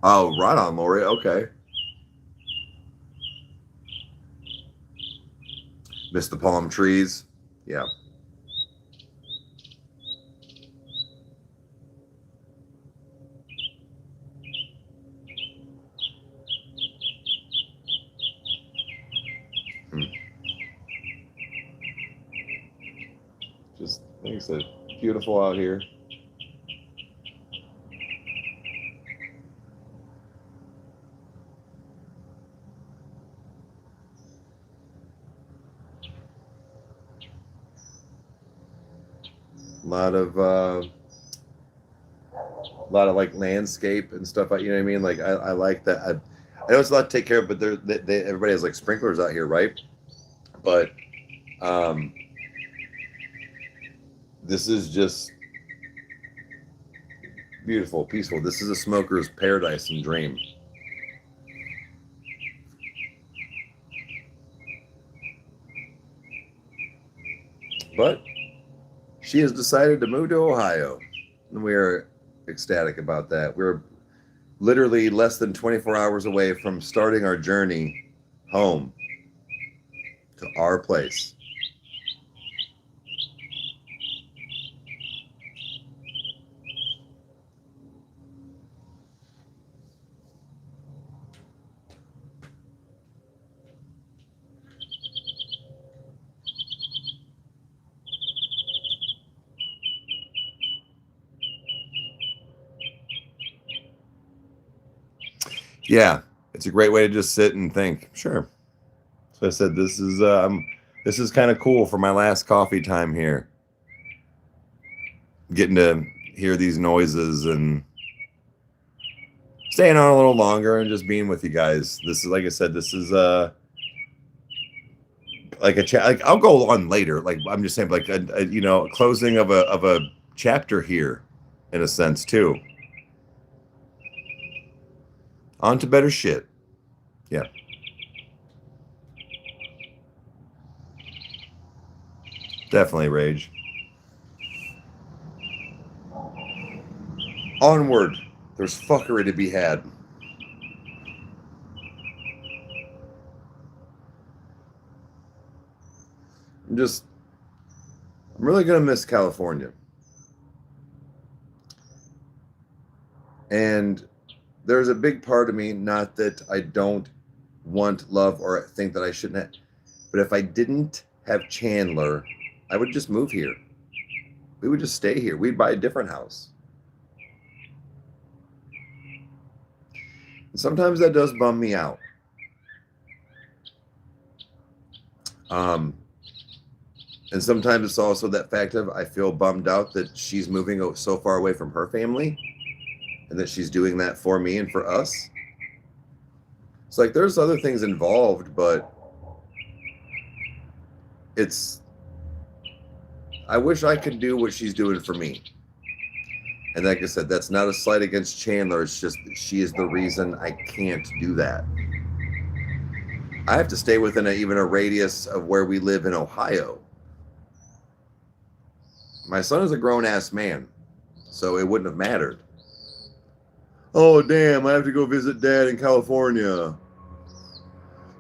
Oh, right on, Lori. Okay. Miss the palm trees. Yeah. Just like I said, beautiful out here. A lot of like landscape and stuff. You know what I mean? Like I like that. I know it's a lot to take care of, but everybody has like sprinklers out here, right? But this is just Beautiful, peaceful. This is a smoker's paradise and dream. But she has decided to move to Ohio, and we are ecstatic about that. We're literally less than 24 hours away from starting our journey home to our place. Yeah, it's a great way to just sit and think. Sure. So I said this is kind of cool for my last coffee time here. Getting to hear these noises and staying on a little longer and just being with you guys. This is, like I said, this is like a chat. Like I'll go on later. Like I'm just saying, like a you know, closing of a chapter here, in a sense too. On to better shit. Yeah. Definitely rage. Onward. There's fuckery to be had. I'm really gonna miss California. And there's a big part of me, not that I don't want love or think that I shouldn't have, but if I didn't have Chandler, I would just move here. We would just stay here. We'd buy a different house. And sometimes that does bum me out. And sometimes it's also that fact of I feel bummed out that she's moving so far away from her family and that she's doing that for me and for us. It's like there's other things involved, but I wish I could do what she's doing for me. And like I said, that's not a slight against Chandler. It's just that she is the reason I can't do that. I have to stay within even a radius of where we live in Ohio. My son is a grown-ass man, so it wouldn't have mattered. Oh, damn, I have to go visit Dad in California.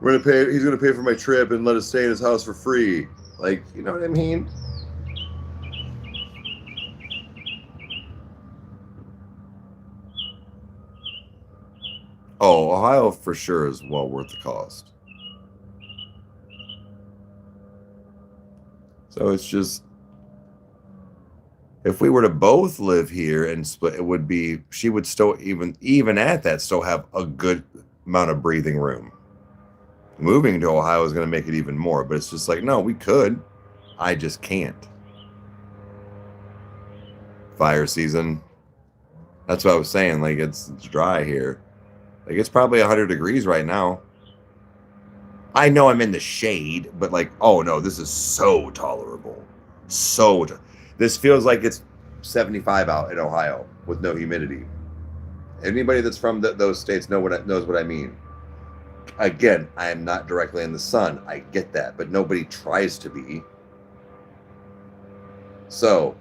He's gonna pay for my trip and let us stay in his house for free. Like, you know what I mean? Oh, Ohio for sure is well worth the cost. So it's just, if we were to both live here and split, it would be, she would still, even at that, still have a good amount of breathing room. Moving to Ohio is going to make it even more, but it's just like, no, we could. I just can't. Fire season. That's what I was saying. Like, it's dry here. Like, it's probably 100 degrees right now. I know I'm in the shade, but like, oh no, this is so tolerable. This feels like it's 75 out in Ohio with no humidity. Anybody that's from those states knows what I mean. Again, I am not directly in the sun. I get that, but nobody tries to be. So,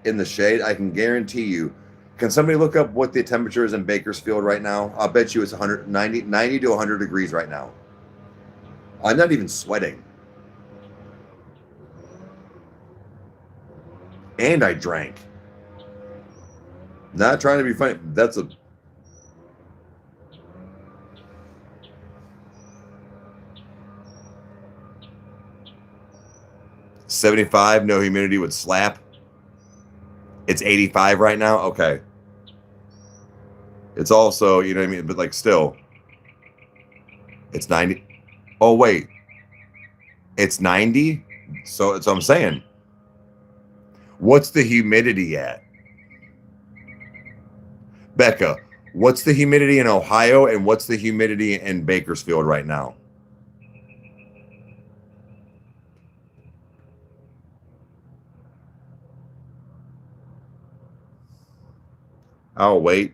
in the shade, I can guarantee you. Can somebody look up what the temperature is in Bakersfield right now? I'll bet you it's 90 to 100 degrees right now. I'm not even sweating. And I drank. Not trying to be funny. That's a... $75, no humidity would slap. It's 85 right now. Okay. It's also, you know what I mean? But like still, it's 90. Oh, wait. It's 90? So I'm saying. What's the humidity at? Becca, what's the humidity in Ohio and what's the humidity in Bakersfield right now? I'll wait.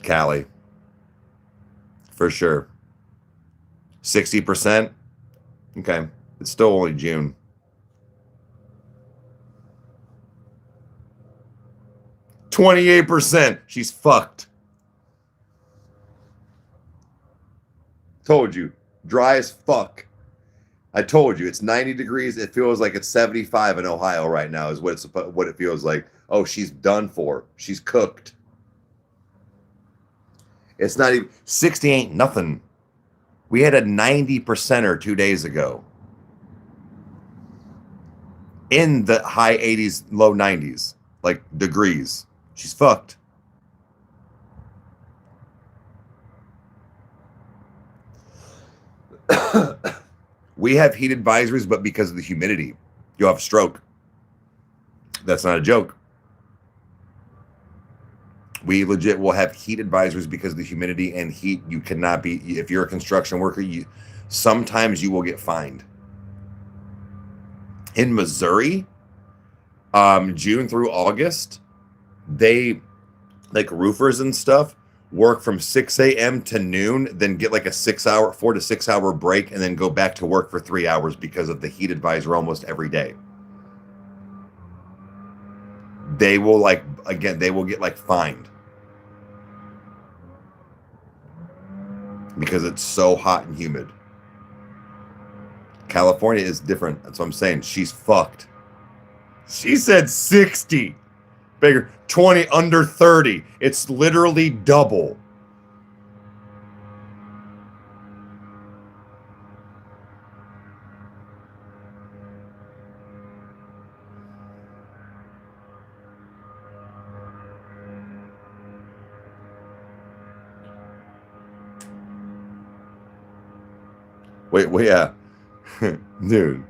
Cali. For sure. 60%. Okay. It's still only June. 28%. She's fucked. Told you. Dry as fuck. I told you. It's 90 degrees. It feels like it's 75 in Ohio right now is what it feels like. Oh, she's done for. She's cooked. It's not even 60 ain't nothing. We had a 90%er 2 days ago. In the high 80s, low 90s, like degrees. She's fucked. We have heat advisories, but because of the humidity, you'll have a stroke. That's not a joke. We legit will have heat advisories because of the humidity and heat. You cannot be, if you're a construction worker, sometimes you will get fined. In Missouri, June through August, they, like roofers and stuff, work from 6 a.m. to noon, then get like a 4 to 6 hour break, and then go back to work for 3 hours because of the heat advisory almost every day. They will they will get like fined because it's so hot and humid. California is different. That's what I'm saying. She's fucked. She said 60. Bigger. 20 under 30. It's literally double. Wait, yeah. Dude.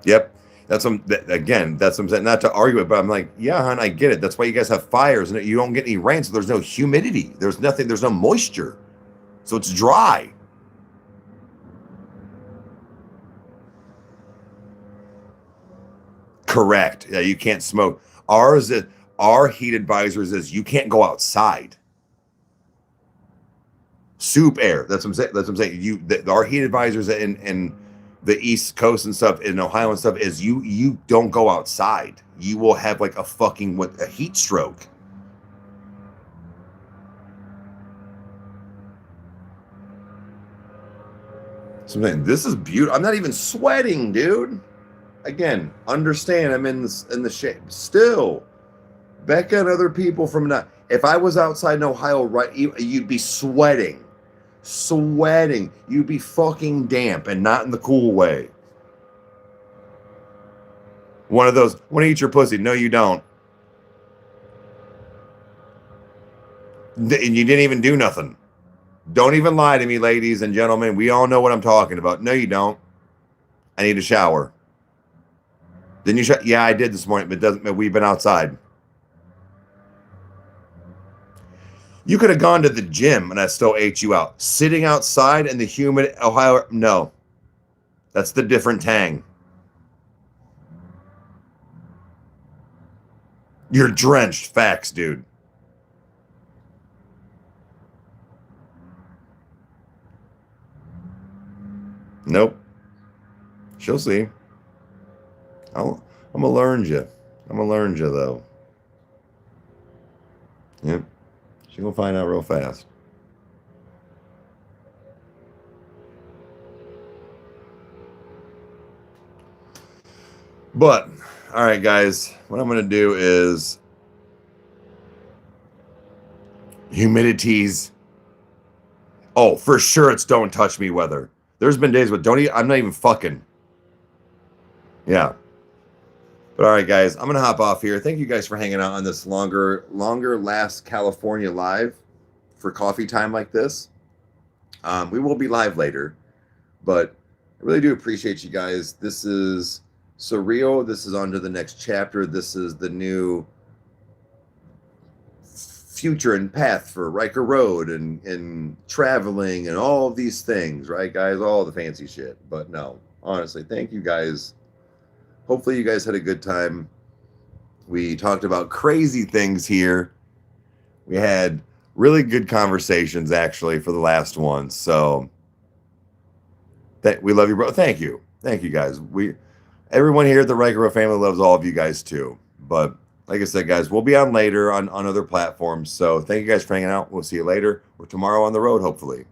Yep. That's again, that's what I'm saying. Not to argue it, but I'm like, yeah, hon, I get it. That's why you guys have fires and you don't get any rain, so there's no humidity. There's nothing, there's no moisture. So it's dry. Correct. Yeah, you can't smoke. Our heat advisories is you can't go outside. Soup air. That's what I'm saying. That's what I'm saying. Our heat advisors in the East Coast and stuff, in Ohio and stuff, is you don't go outside. You will have like a heat stroke. So I'm saying, this is beautiful. I'm not even sweating, dude. Again, understand I'm in the shade. Still, Becca and other people from not. If I was outside in Ohio, right, you'd be sweating. You'd be fucking damp and not in the cool way. One of those, want to eat your pussy? No, you don't. And you didn't even do nothing. Don't even lie to me, ladies and gentlemen. We all know what I'm talking about. No, you don't. I need a shower. Didn't you? Yeah, I did this morning, but we've been outside. You could have gone to the gym and I still ate you out. Sitting outside in the humid Ohio, no. That's the different tang. You're drenched. Facts, dude. Nope. She'll see. I'm gonna learn you. Though. Yep. She's gonna find out real fast. But, all right, guys, what I'm gonna do is humidities. Oh, for sure, it's don't touch me weather. There's been days with I'm not even fucking. Yeah. But all right, guys, I'm gonna hop off here. Thank you guys for hanging out on this longer last California live for coffee time like this. We will be live later, but I really do appreciate you guys. This is surreal. This is on to the next chapter. This is the new future and path for Rykerroad and traveling and all of these things, right, guys? All the fancy shit. But no, honestly, thank you guys. Hopefully you guys had a good time. We talked about crazy things here. We had really good conversations actually for the last one. So we love you, bro. Thank you. Thank you guys. Everyone here at the Rykerroad family loves all of you guys too. But like I said, guys, we'll be on later on other platforms. So thank you guys for hanging out. We'll see you later or tomorrow on the road, hopefully.